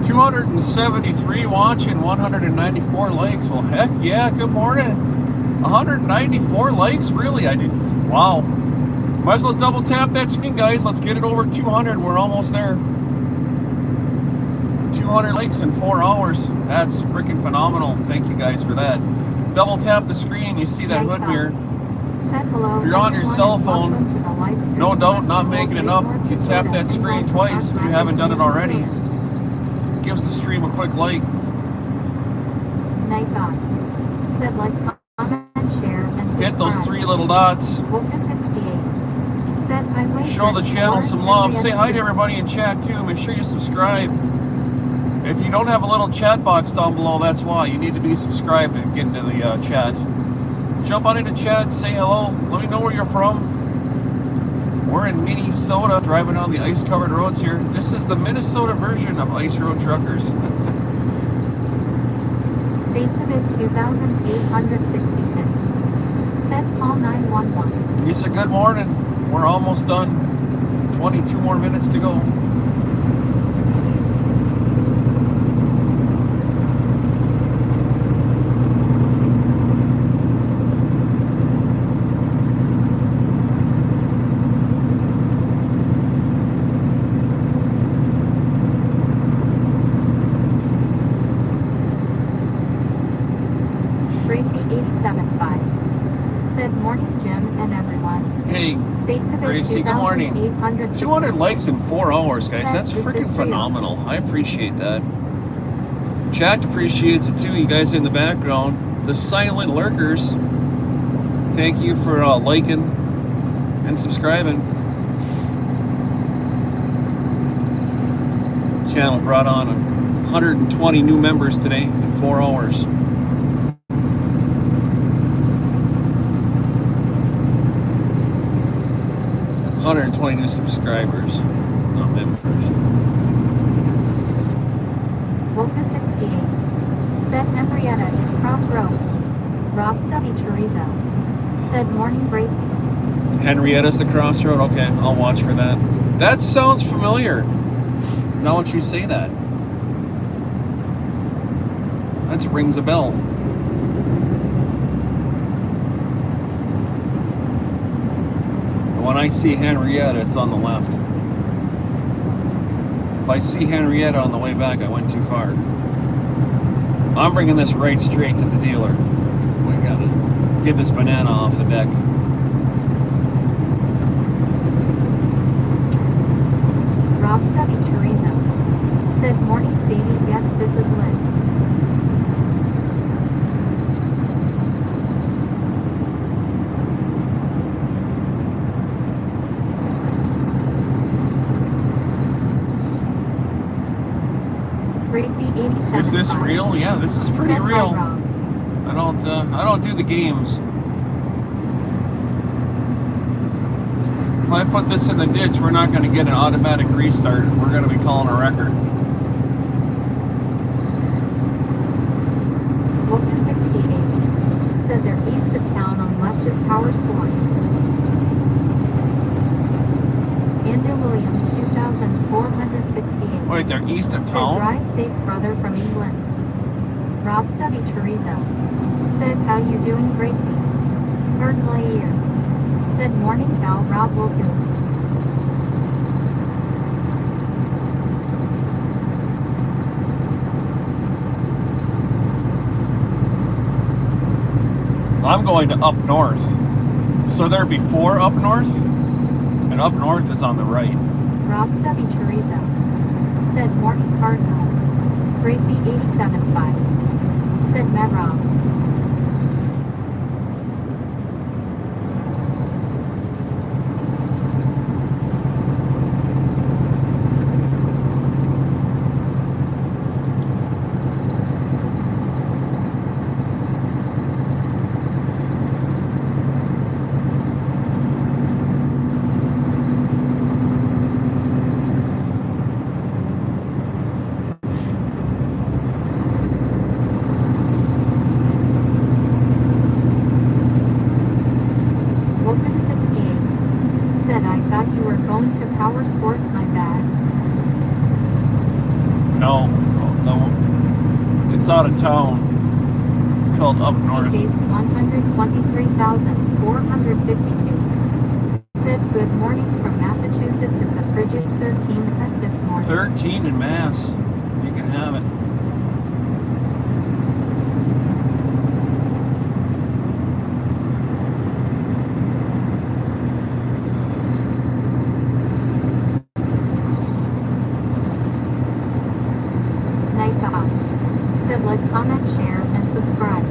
$273 watching, 194 likes. Well, heck yeah, good morning. 194 likes? Really? I didn't. Wow. Might as well double tap that screen, guys. Let's get it over 200. We're almost there. 200 likes in 4 hours. That's freaking phenomenal. Thank you guys for that. Double tap the screen. You see that hood mirror. Said hello. If you're on your cell phone, Welcome to the live stream. no doubt, not making it up. If you tap that screen twice, if you haven't done it already, gives the stream a quick like. Night Dog. Said like, comment, share, and subscribe. Hit those 3 little dots. Woke to 68. Said I'm waiting. Show the channel some love. Say hi to everybody in chat too. Make sure you subscribe. If you don't have a little chat box down below, that's why. You need to be subscribed and get into the chat. Jump on into chat, say hello. Let me know where you're from. We're in Minnesota, driving on the ice-covered roads here. This is the Minnesota version of Ice Road Truckers. St. David 2,866. Said Paul 911. It's a good morning. We're almost done. 22 more minutes to go. Hey, Gracie, good morning. 200 likes in 4 hours, guys. That's freaking phenomenal. I appreciate that. Chat appreciates it too. You guys in the background, the silent lurkers. Thank you for liking and subscribing. Channel brought on 120 new members today in 4 hours. 120 new subscribers, not members. Woke to 68. Said Henrietta is crossroad. Rob Stubby Chorizo. Said morning Gracie. Henrietta's the crossroad? Okay, I'll watch for that. That sounds familiar. Now that you say that. That rings a bell. When I see Henrietta, it's on the left. If I see Henrietta on the way back, I went too far. I'm bringing this right straight to the dealer. We gotta get this banana off the deck. Rob Stubby Chorizo. Said morning Sadie, yes this is lit. Gracie 87. Is this real? Yeah, this is pretty real. I don't do the games. If I put this in the ditch, we're not going to get an automatic restart. We're going to be calling a record. Boca 68 said they're east of town on left is Power Sports. Andrew Williams 2468. Wait, they're east of Said town? drive safe, brother from England. Rob Study Teresa. Said how you doing, Gracie? Bird Lair. Said morning, pal. Rob Woku. I'm going to up north. So they're before up north? And up north is on the right. Rob Study Teresa. Said morning, Cardinal. Gracie 87 5. Said Matt Rob. Woken 68 said I thought you were going to Power Sports, my bad. No. It's out of town. It's called up north. Seagates 123,452 said good morning from Massachusetts. It's a frigid 13 this morning. 13 in Mass. You can have it. Night Bob said like, comment, share, and subscribe.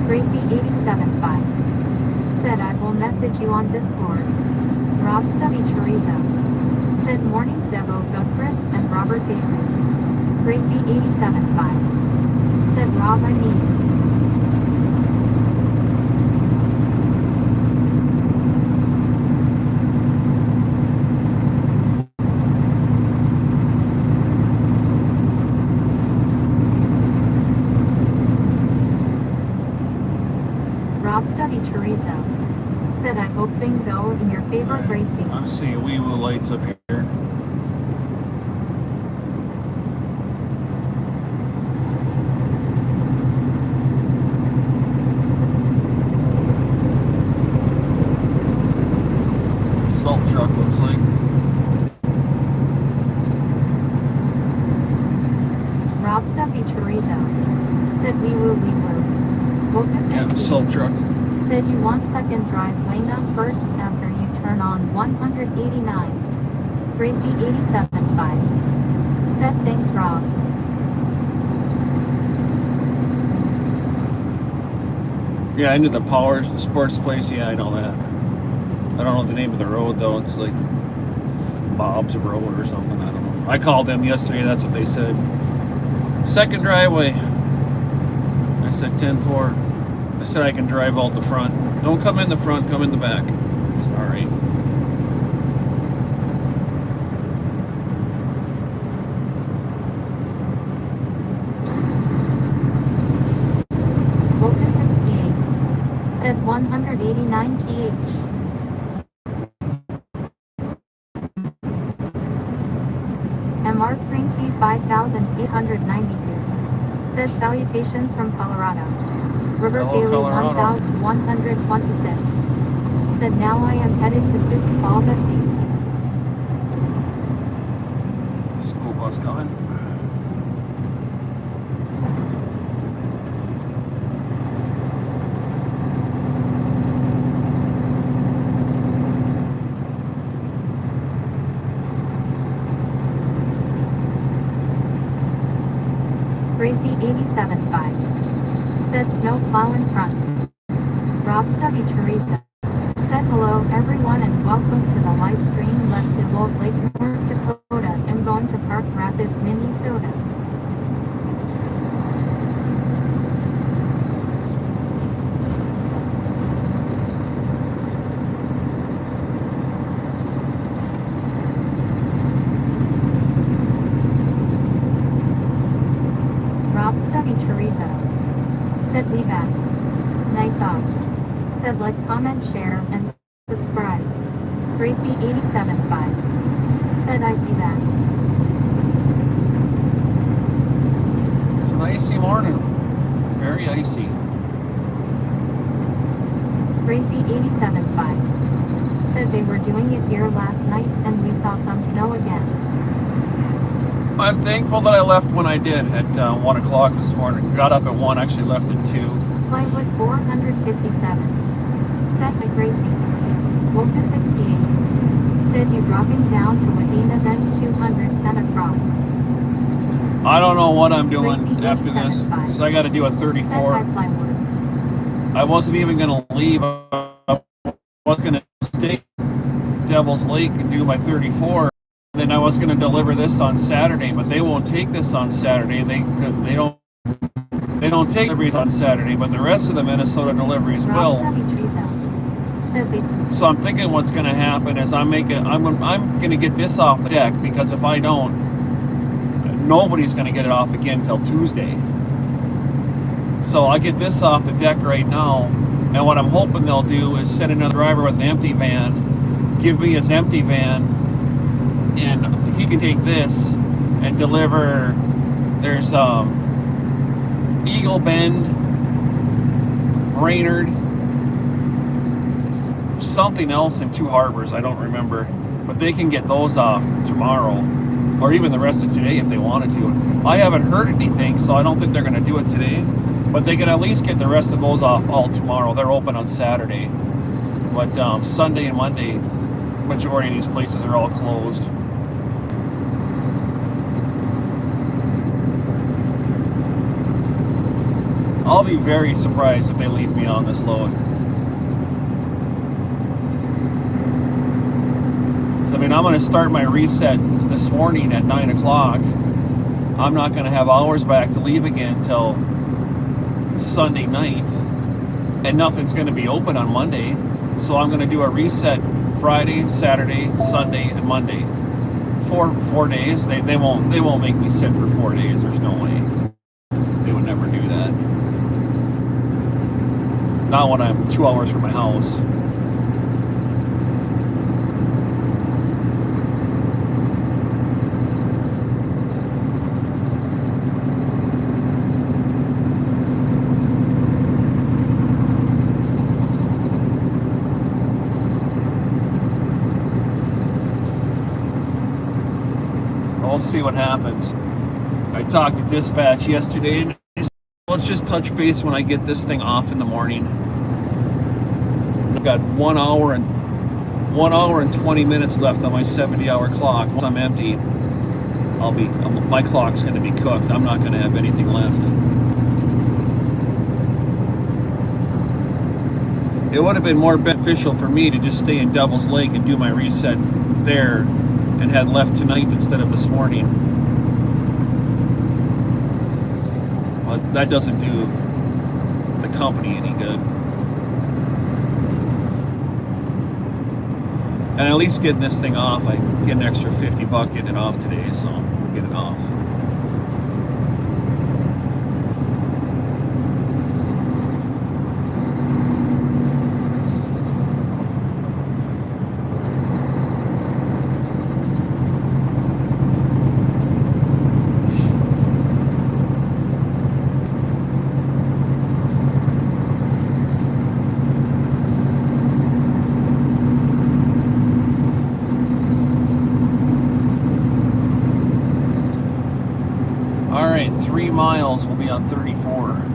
Gracie 87 5 said I will message you on Discord. Rob Study Teresa said morning, Zebo Gutfred and Robert Bailey. Gracie 87 5 said Rob, I need you. Rob Study Teresa said I hope things go in your favor, Gracie. I'm seeing wee woo lights up here. Salt truck looks like. Rob Study Teresa said we will. Boca 68 Yeah, the salt truck. said you want second drive lane up first after you turn on 189. Gracie 87 5 said thanks, Rob. Yeah, I knew the Power Sports place. Yeah, I know that. I don't know the name of the road though. It's like Bob's Road or something. I don't know. I called them yesterday. That's what they said. Second driveway. I said 10-4. I said I can drive out the front. Don't come in the front, come in the back. Sorry. Focus 68. Said 189 th. MR Green T 5892. Said salutations from Colorado. River Hello, Bailey Colorado. 1126. Said now I am headed to Sioux Falls SE. School bus coming. Gracie 87.5. Said snow plow in front. Rob Stubby Teresa. Said hello everyone and welcome to the live stream left to Bulls Lake, North Dakota and going to Park Rapids, Minnesota. Rob Stubby Teresa. Said we back. Night thought. Said like, comment, share, and subscribe. Gracie 87.5. Said I see that. It's an icy morning. Very icy. Gracie 87.5. Said they were doing it here last night and we saw some snow again. I'm thankful that I left when I did at 1 o'clock this morning. Got up at 1, actually left at 2. Plywood 457. Said by Gracie. Woka 68. Said you dropping down to Wadena then 210 across. I don't know what I'm doing Gracie after this, 875. because I got to do a Said by 34. Plywood. I wasn't even going to leave. I was going to stay at Devil's Lake and do my 34. Then I was going to deliver this on Saturday, but they won't take this on Saturday. They don't take deliveries on Saturday, but the rest of the Minnesota deliveries Rob will. Stubby Teresa. Said they So I'm thinking what's going to happen is I'm going to get this off the deck, because if I don't, nobody's going to get it off again till Tuesday. So I get this off the deck right now, and what I'm hoping they'll do is send another driver with an empty van, give me his empty van, and he can take this and deliver. There's Eagle Bend, Brainerd, something else in Two Harbors, I don't remember, but they can get those off tomorrow, or even the rest of today if they wanted to. I haven't heard anything, so I don't think they're going to do it today, but they can at least get the rest of those off all tomorrow. They're open on Saturday, but Sunday and Monday, majority of these places are all closed. I'll be very surprised if they leave me on this load. So, I mean, I'm going to start my reset this morning at 9 o'clock. I'm not going to have hours back to leave again till Sunday night. And nothing's going to be open on Monday. So I'm going to do a reset Friday, Saturday, Sunday, and Monday. Four days. They won't make me sit for 4 days. There's no way. They would never do that. Not when I'm 2 hours from my house. We'll see what happens. I talked to dispatch yesterday, and they said, let's just touch base when I get this thing off in the morning. I've got 1 hour and 20 minutes left on my 70-hour clock. Once I'm empty, my clock's going to be cooked. I'm not going to have anything left. it would have been more beneficial for me to just stay in Devil's Lake and do my reset there and had left tonight instead of this morning. But that doesn't do the company any good. And at least getting this thing off, I get an extra $50 getting it off today, so I'll get it off. All right, 3 miles, we'll be on 34.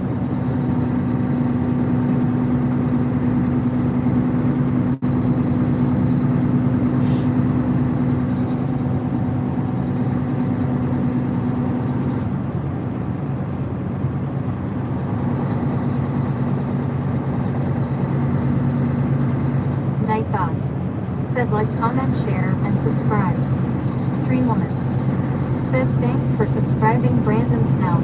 Night God. Said like, comment, share, and subscribe. Stream limits. Said thanks for subscribing Brandon Snell.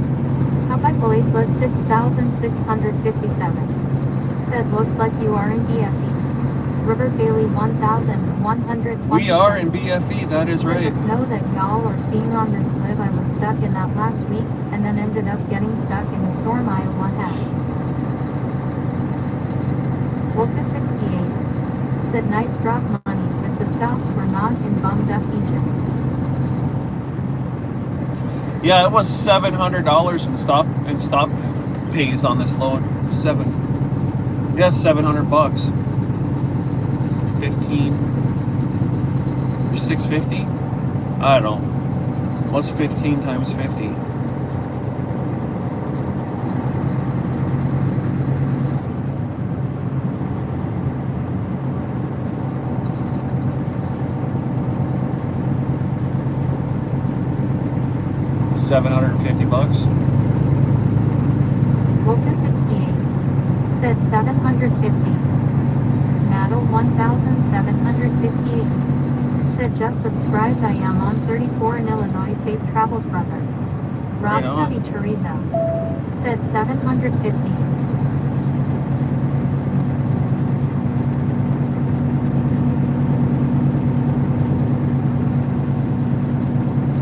Hapai Police live 6,657. Said looks like you are in BFE. River Bailey 1,120. We are in BFE, that is right. The snow that y'all are seeing on this live, I was stuck in that last week, and then ended up getting stuck in the storm Iowa had. Wolka 68. Said nice drop money, if the stops were not in bummed up Egypt. Yeah, it was $700 in stop pays on this load. $700. 15 or 650. I don't know. What's 15 times 50? $750. Wolka 68. Said 750. Maddle 1,758. Said just subscribed, I am on 34 in Illinois, safe travels brother. Rob Right on. Stubby Teresa. Said 750.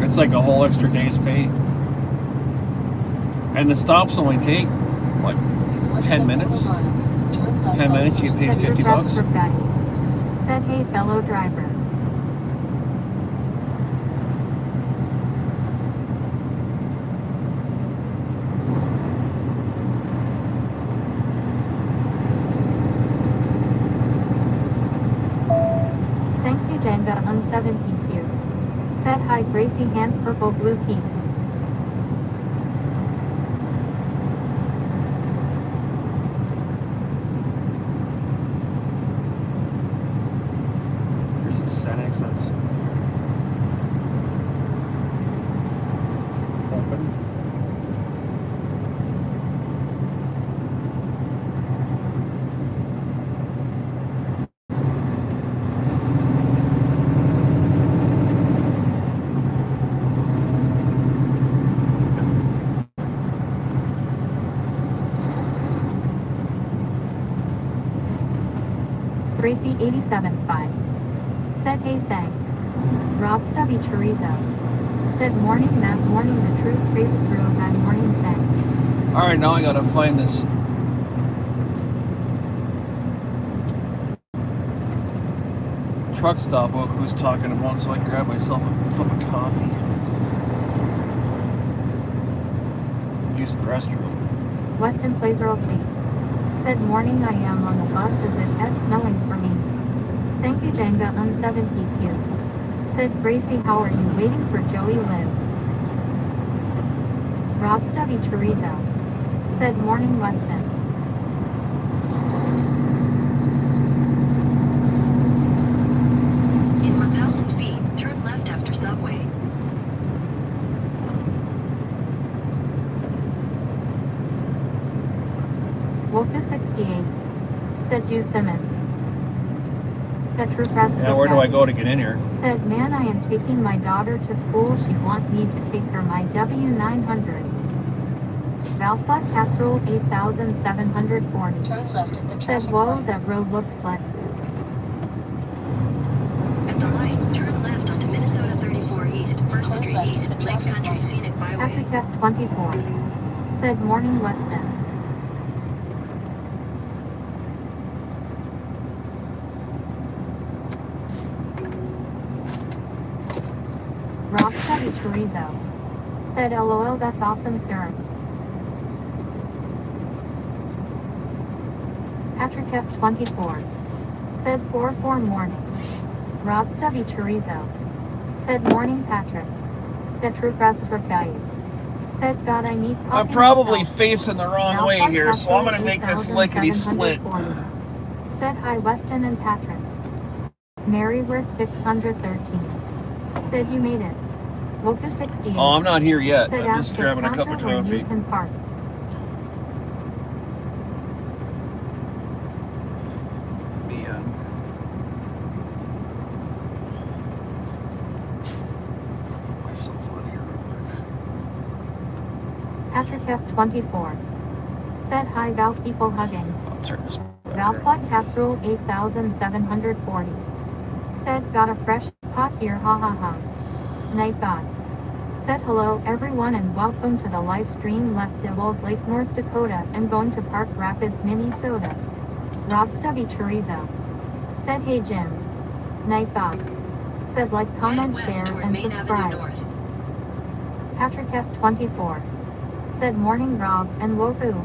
It's like a whole extra day's pay. And the stops only take, what, 10 minutes? 10 minutes, you get paid Said $50. request for Betty. Said hey fellow driver. Sankey Jenga on 7 PQ. Said hi Gracie hand purple blue piece. Here's a Senex that's open. Gracie 87 fives. Said hey sang. Rob Stubby Teresa. Said morning Matt morning the truth praises room that morning sang. Alright, now I gotta find this truck stop book who's talking about, so I can grab myself a cup of coffee. Use the restroom. Weston Placer C. Said morning I am on the bus as it is snowing for me. Sankey Jenga on 7 PQ. Said Gracie how are you waiting for Joey Liv? Rob Stubby Teresa. Said morning Weston. In 1,000 feet, turn left after subway. Wolka 68. Said Do Simmons. Petru Press. Yeah, where do I go to get in here? Said, man, I am taking my daughter to school. She want me to take her my W900. Valspot Casserole 8740. Turn left at the Said, traffic whoa, light. that road looks slick. At the light, turn left onto Minnesota 34 East, 1st Street left at East, the Lake traffic Country light. Scenic Byway. Africa 24. Said, morning, Weston. Rob Chevy Chorizo. Said, LOL, that's awesome, sir. Patrick F24. Said 4-4 morning. Rob Stubby Chorizo. Said morning, Patrick. Petru Prasapurkayu. Said, God, I need coffee. I'm probably myself. facing the wrong way here, so I'm gonna make this lickety split. Said hi, Weston and Patrick. Mary Word 613. Said you made it. Woka 68. Oh, I'm not here yet. Said I'm just ask grabbing a cup counter of where coffee. you can park. Man. Myself out of here real quick. Patrick F24. Said hi, Val people hugging. I'll turn this back Valspot Casserole 8740. Said got a fresh pot here, ha ha ha. Night God. Said hello everyone and welcome to the live stream. Left Devils Lake, North Dakota and going to Park Rapids, Minnesota. Rob Stubby Chorizo. Said hey Jim. Night God. Said like, Head comment, west share toward and Main subscribe. Avenue North. Patrick F24. Said morning Rob and woohoo.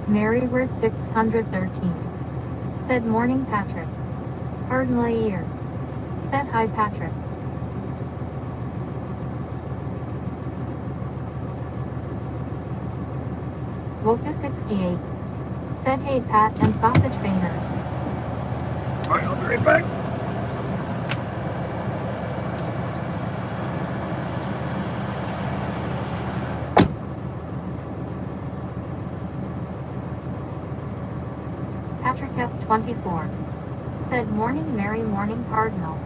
Mary Word 613. Said morning Patrick. Pardon my ear. Said hi Patrick. Woka 68. Said hey Pat and sausage fingers. Alright, I'll be right back. Patrick F24. Said morning Mary, morning Cardinal.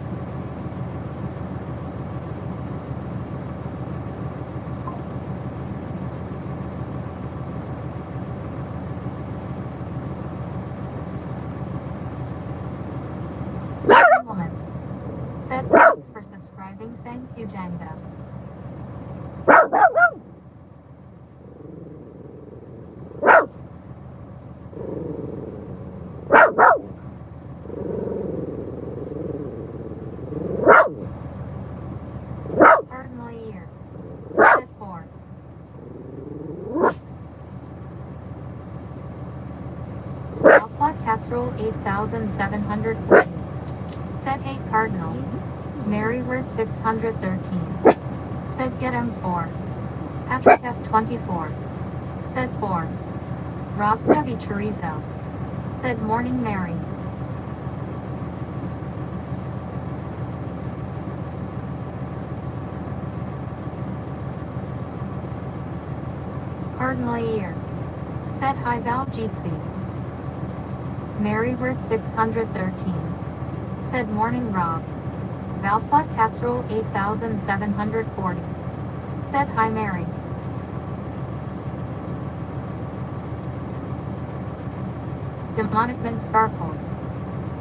Compliments. Said thanks for subscribing. Thank you, Janga. Pardon my ear. Said 4. Valspot Casserole 8740. Said hey Cardinal. Mary Word 613. Said get him 4. Patrick F24. Said 4. Rob Stubby Chorizo. Said morning Mary. Pardon my ear. Said hi Val Jeetsy. Mary Word 613. Said morning Rob. Valspot Casserole 8740. Said hi Mary. Demonic Mint Sparkles.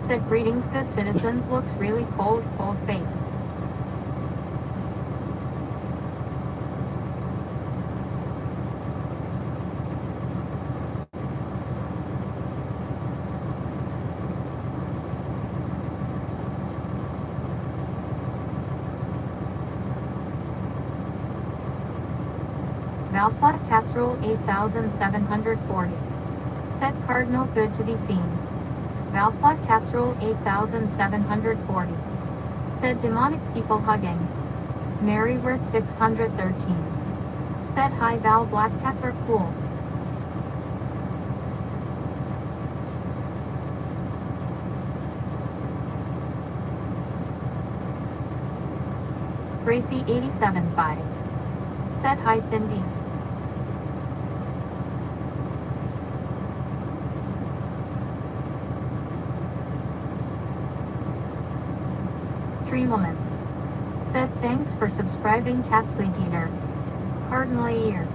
Said greetings good citizens, looks really cold face. Valspot Casserole 8740. Said Cardinal good to be seen. Valspot Casserole 8740. Said demonic people hugging. Mary Word 613. Said hi Val, black cats are cool. Gracie 87 fives. Said hi Cindy. Streamlements. Said thanks for subscribing Catsley Dieter. Cardinally ear.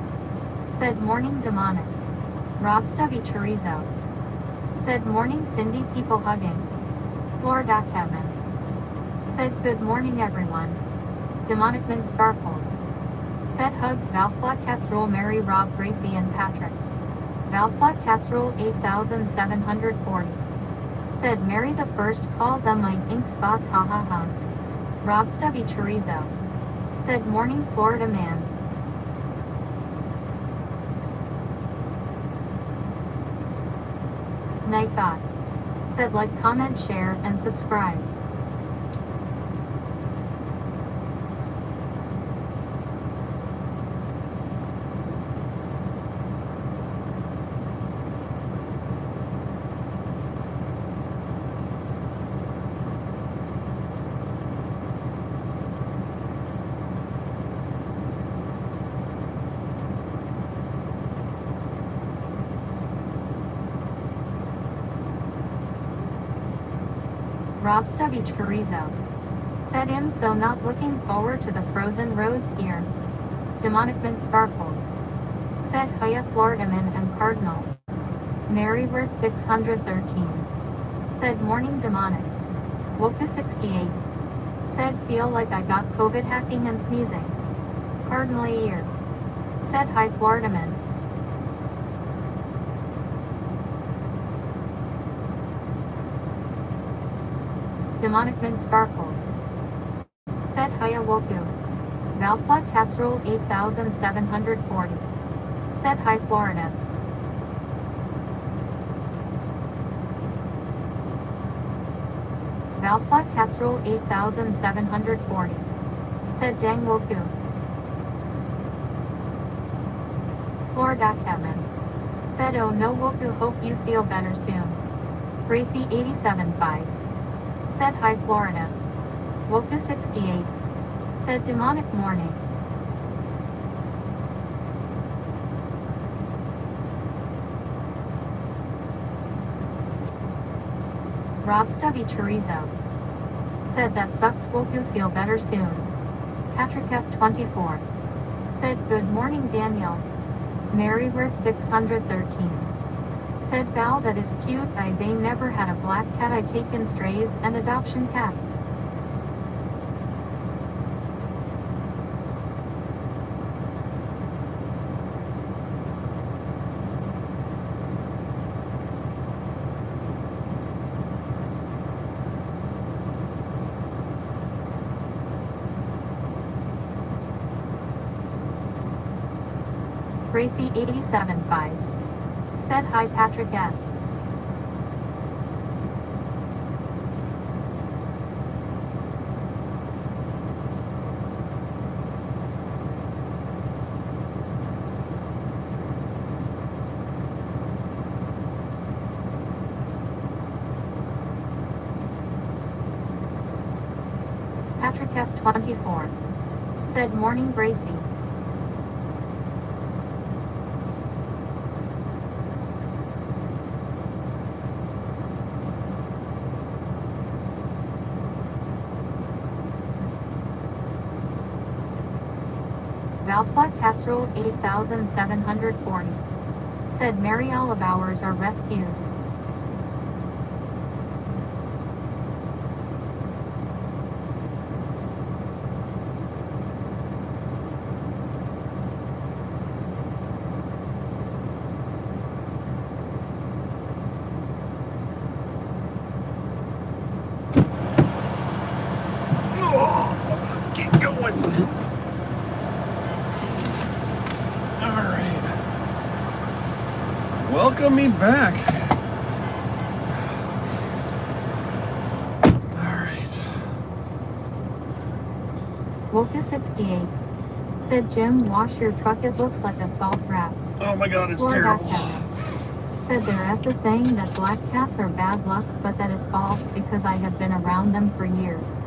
Said morning demonic. Rob Stubby Chorizo. Said morning Cindy people hugging. Florida Kevin. Said good morning everyone. Demonicman Sparkles. Said hugs Valsplat Cats Roll Mary Rob Gracie and Patrick. Valsplat Cats Roll 8740. Said Mary the First called them my ink spots ha ha ha. Rob Stubby Chorizo. Said morning Florida man. Night God. Said like, comment, share, and subscribe. Rob Stubby Chorizo. Said him so not looking forward to the frozen roads here. Demonicman Sparkles. Said hiya Floridaman and Cardinal. Mary Word 613. Said morning demonic. Woka 68. Said feel like I got COVID hacking and sneezing. Cardinally ear. Said hi Floridaman. Demonicman Sparkles. Said hiya Woku. Valsplat Cats Roll 8740. Said hi Florida. Valsplat Cats Roll 8740. Said dang Woku. Florida Kevin. Said oh no Woku, hope you feel better soon. Gracie 87 fives. Said hi Florida. Woka 68. Said demonic morning. Rob Stubby Chorizo. Said that sucks, Woku, feel better soon. Patrick F24. Said good morning Daniel. Mary Word 613. Said Val that is cute, they never had a black cat, I taken strays and adoption cats. Gracie 87 fives. Said hi Patrick F. Patrick F24. Said morning Gracie. Valsplat Cats Roll 8740. Said Mary all of ours are rescues. Let's keep going. Welcome me back. Alright. Woka 68. Said Jim, wash your truck, it looks like a salt wrap. Oh my god, it's Lord terrible. Kevin. Said there's a saying that black cats are bad luck, but that is false because I have been around them for years.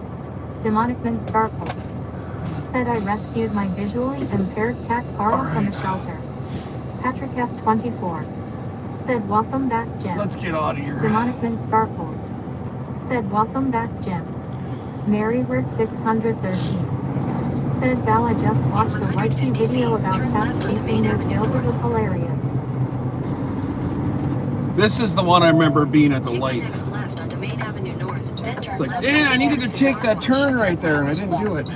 Demonicman Sparkles. Said I rescued my visually impaired cat Carl from a shelter. Patrick F24. Said welcome back Jim. Let's get out of here. Demonicman Sparkles. Said welcome back Jim. Maryword 613. Said Val, I just watched a YT video about cats chasing their tails, it was hilarious. This is the one I remember being at the Take the light. next left onto Main Avenue North, then turn It's like, left yeah, I onto needed to 76 take that turn right there, and I didn't do it.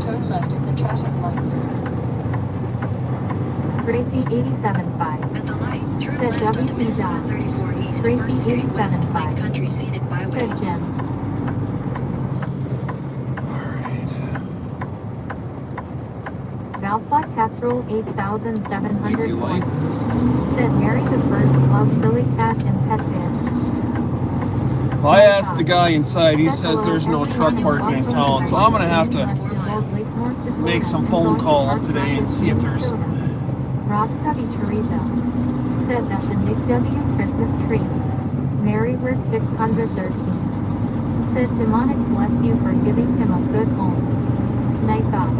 Turn left at the traffic light. Gracie 87.5. At the light, turn Said left onto WP Minnesota Down. 34 East, Gracie 1st Street West, 87.5. Lake Country Scenic Byway. Said Jim. Alright. Val's Black Cats Rule 8704. Like. Said Mary the First loved silly cat and pet vids. Well, I asked the guy inside, he says there's no truck parking in town, so I'm gonna have to make some phone calls today and see if there's... Rob Stubby Chorizo. Said that's a Nick W. Christmas tree. Maryword 613. Said demonic bless you for giving him a good home. Night off.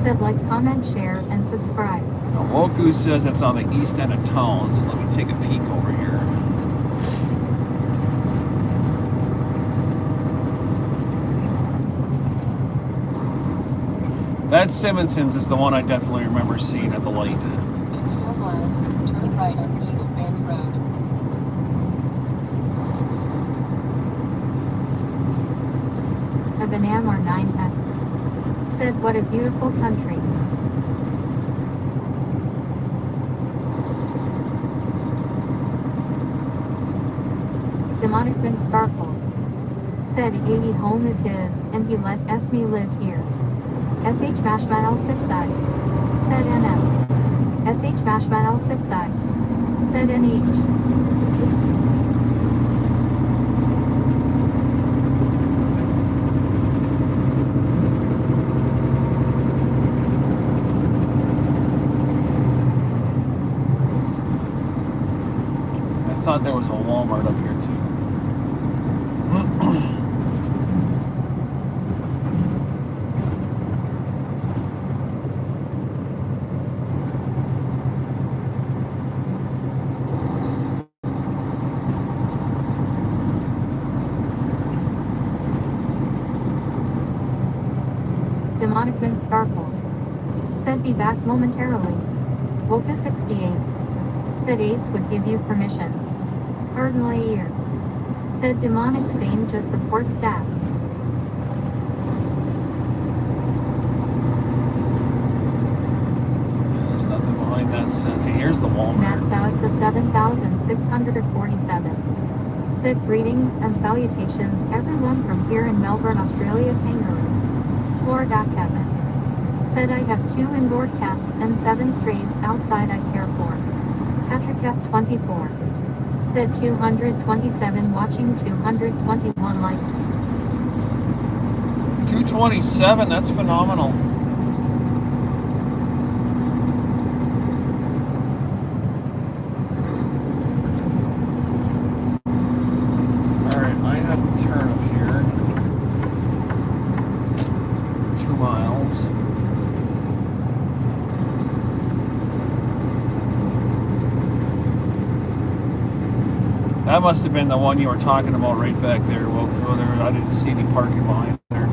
Said like, comment, share, and subscribe. Now, Woku says it's on the east end of town, so let me take a peek over here. That Simonson's is the one I definitely remember seeing at the light. In 4 miles, turn right on Eagle Bend Road. A banana or 9X. Said what a beautiful country. Demonic Bin Sparkles. Said 80 home is his, and he let Esme live here. SH Mashman L6I. Said NM. SH Mashman L6I. Said NH. I thought there was a Walmart up here too. Demonic Bin Sparkles. Said be back momentarily. Woka 68. Said Ace would give you permission. Pardon Lair. Said demonic sane to support staff. There's nothing behind that. Okay, here's the Walmart. Matt's Alexa 7647. Said greetings and salutations everyone from here in Melbourne, Australia, Kangaroo. Florida Kevin. Said I have 2 indoor cats and 7 strays outside I care for. Patrick F24. Said 227 watching, 221 likes. 227, that's phenomenal. Alright, I have to turn up here. 2 miles. That must have been the one you were talking about right back there. Well, there, I didn't see any parking behind there.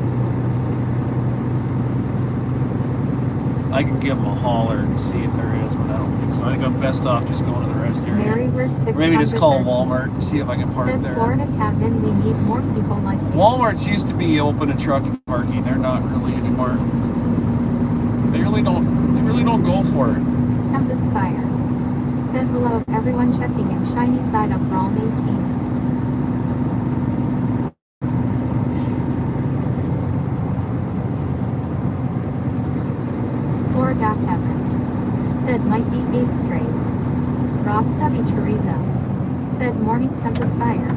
I can give them a holler and see if there is, but I don't think so. I think I'm best off just going to the rest area. Maryword 613. Maybe just call Walmart and see if I can park Said there. Florida Captain, we need more people like you. Walmart's used to be open to truck parking. They're not really anymore. They really don't go for it. Tempest Fire. Said hello everyone checking in shiny side up Brawl 18. Florida Kevin. Said might be 8 strays. Rob Stubby Chorizo. Said morning Tempest Fire.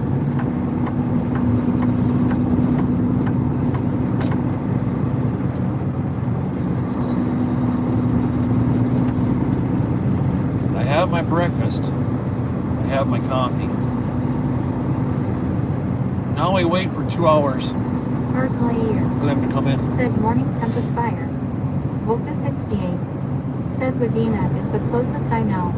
breakfast. I have my coffee. Now we wait for 2 hours Bird Layer. for them to come in. Said morning Tempest Fire. Volca 68. Said Wadena is the closest I know.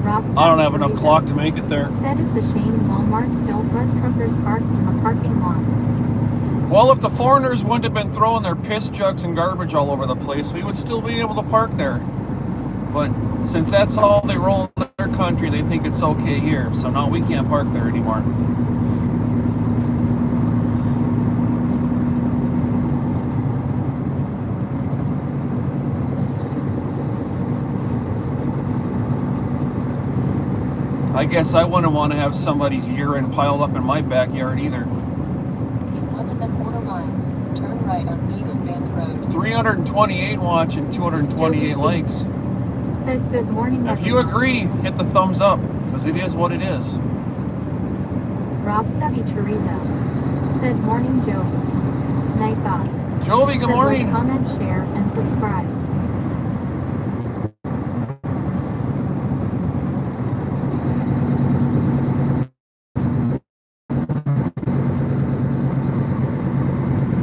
Rob I don't have enough Teresa clock to make it there. Said it's a shame Walmart's don't let truckers park in the parking lots. Well, if the foreigners wouldn't have been throwing their piss jugs and garbage all over the place, we would still be able to park there. But since that's all they roll in their country, they think it's okay here. So now we can't park there anymore. I guess I wouldn't want to have somebody's urine piled up in my backyard either. In 1.25 miles, turn right on Eagle Bend Road. 328 watch and 228 likes. Said good morning. If you everyone. agree, hit the thumbs up, because it is what it is. Rob Study Teresa. Said morning Joe. Night thought. Jovi, good Said morning. like, comment, share, and subscribe.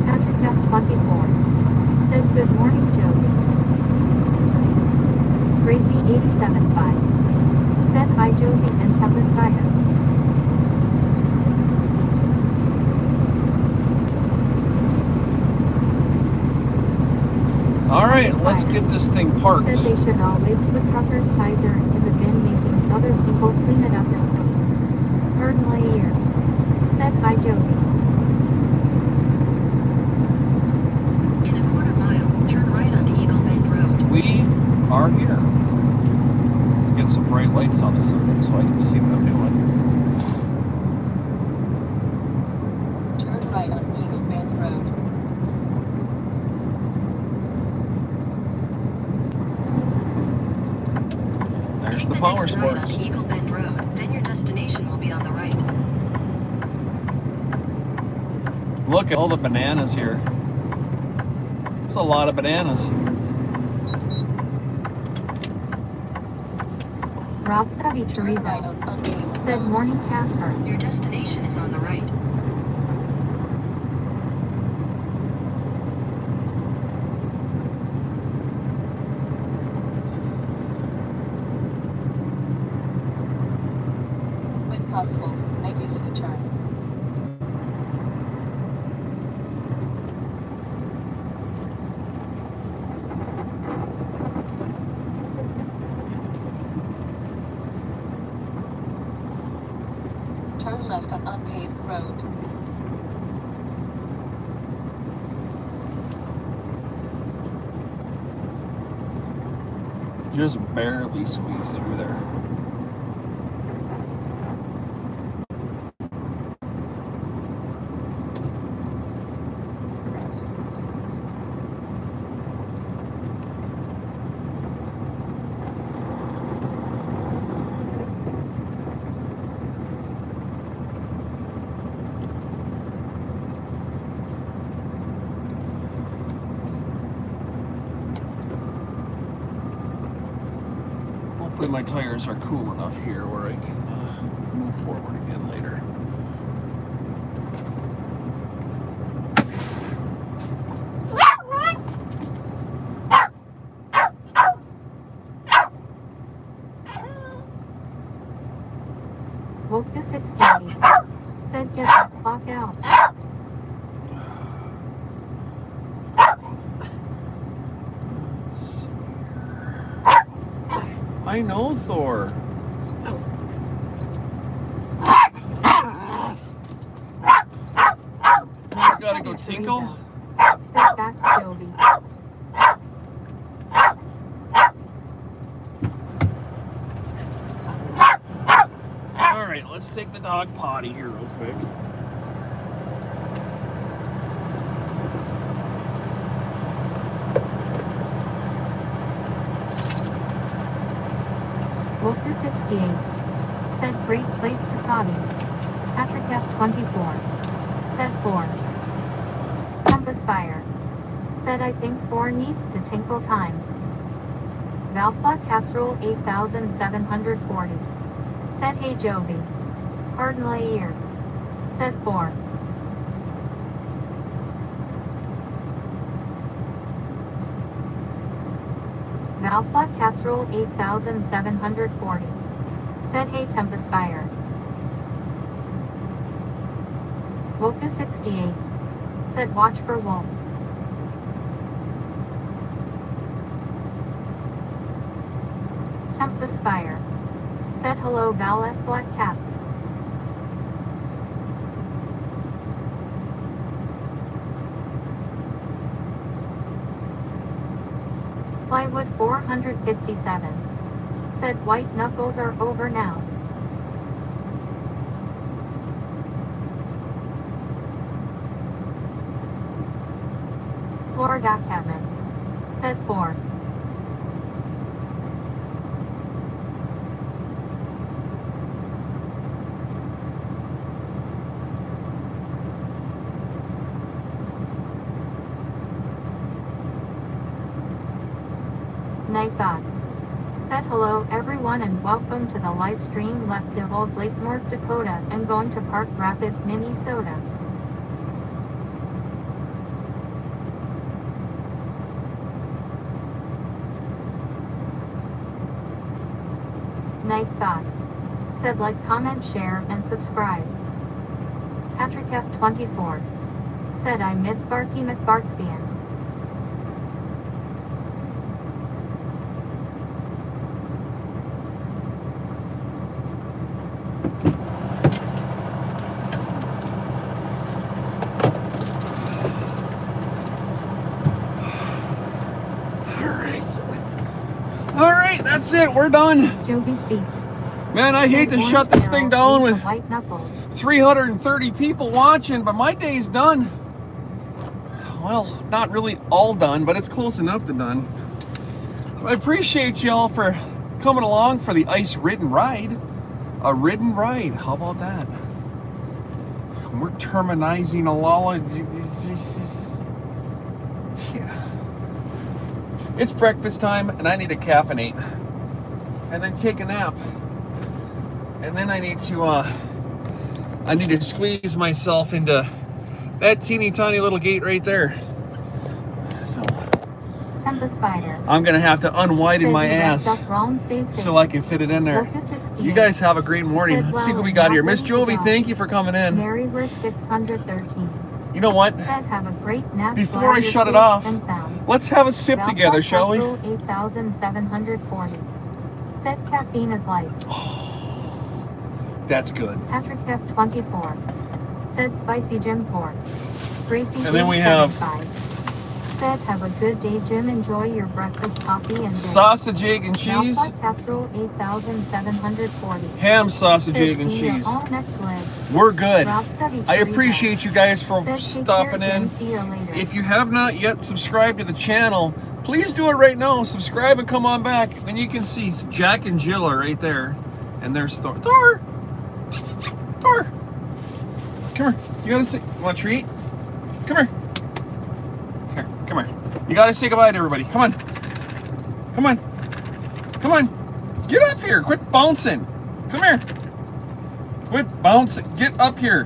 Patrick F24. Said good morning Joey. Gracie 87 buys. Said hi Joey and Tempest Fire. All right, let's get this thing parked. Said they should always put truckers' Tizer in the bin, making other people clean it up is gross. Bird Layer. Said hi Joey. In a quarter mile, turn right onto Eagle Bend Road. We are here. Let's get some bright lights on this circuit so I can see what I'm doing. Turn right on Eagle Bend Road. There's Take the the power next right sports. onto Eagle Bend Road. Then your destination will be on the right. Look at all the bananas here. There's a lot of bananas. Rob Study Turn right Teresa. on Unpaved Said Road. morning Casper. Your destination is on the right. When possible, make a U-turn. Turn left on unpaved road. Just barely squeeze through there. Hopefully my tires are cool enough here where I can move forward again later. Woke to 68. Said get the clock out. Let's see here. I know, Thor. You gotta go tinkle. Said back to Joby. All right, let's take the dog potty here real quick. Woke to 68. Said great place to potty. Patrick F24. Said 4. Compass Fire. Said I think 4 needs to tinkle time. Valspot Casserole 8740. Said hey Joby. Pardon la ear. Said 4. Valspot Casserole 8740. Said hey Tempest Fire. Woka 68. Said watch for wolves. Tempest Fire. Said hello Val S. Black Cats. Plywood 457. Said white knuckles are over now. Florida Kevin. Said 4. Night God. Said hello everyone and welcome to the live stream. Left Devils Lake, North Dakota and going to Park Rapids, Minnesota. Night God. Said like, comment, share, and subscribe. Patrick F24. Said I miss Barky McBarksian. Alright, that's it. We're done. Joby speaks. Man, I hate to Said shut this thing down with white knuckles. 330 people watching, but my day's done. Well, not really all done, but it's close enough to done. I appreciate y'all for coming along for the ice ridden ride. A ridden ride. How about that? We're terminizing a lull. Yeah. It's breakfast time, and I need to caffeinate, and then take a nap, and then I need to squeeze myself into that teeny tiny little gate right there. So Tempest Spider. I'm gonna have to unwiden Said my you ass messed up wrong, stay safe. so I can fit it in there. Woka 68. You guys have a great morning. Said Let's see well what we and got here. not Miss ready to Jovi, go. thank you for coming in. Mary Word 613. You know what? Said have a great nap. Before while I you're shut it safe off, and sound. let's have a sip Valspot together, shall we? Casserole 8740. Said caffeine is light. That's good. Patrick F24. Said spicy Jim 4. Gracie And then we Green have 75. Said have a good day Jim, enjoy your breakfast, coffee and day. Sausage, egg, and cheese. Valspot Casserole 8740. Ham, sausage, Said egg, and see you cheese. all next leg. We're good. Rob Study I 30. appreciate you guys for Said take stopping care, Jim. in. See you later. If you have not yet subscribed to the channel, please do it right now. Subscribe and come on back. Then you can see Jack and Jill are right there. And there's Thor. Thor! Thor! Come here. You gotta say, want a treat? Come here. Here, come here. You gotta say goodbye to everybody. Come on. Come on. Come on. Get up here. Quit bouncing. Come here. Quit bouncing. Get up here.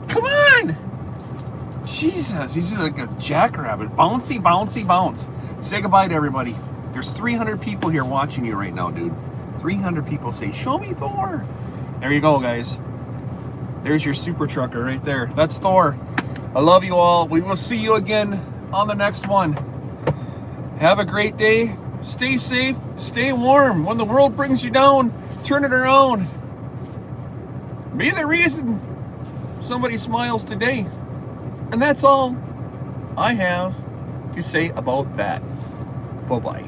Come on. Jesus, he's just like a jackrabbit. Bouncy, bouncy, bounce. Say goodbye to everybody. There's 300 people here watching you right now, dude. 300 people say, show me Thor. There you go, guys. There's your super trucker right there. That's Thor. I love you all. We will see you again on the next one. Have a great day. Stay safe. Stay warm. When the world brings you down, turn it around. Be the reason somebody smiles today. And that's all I have to say about that. Bye-bye.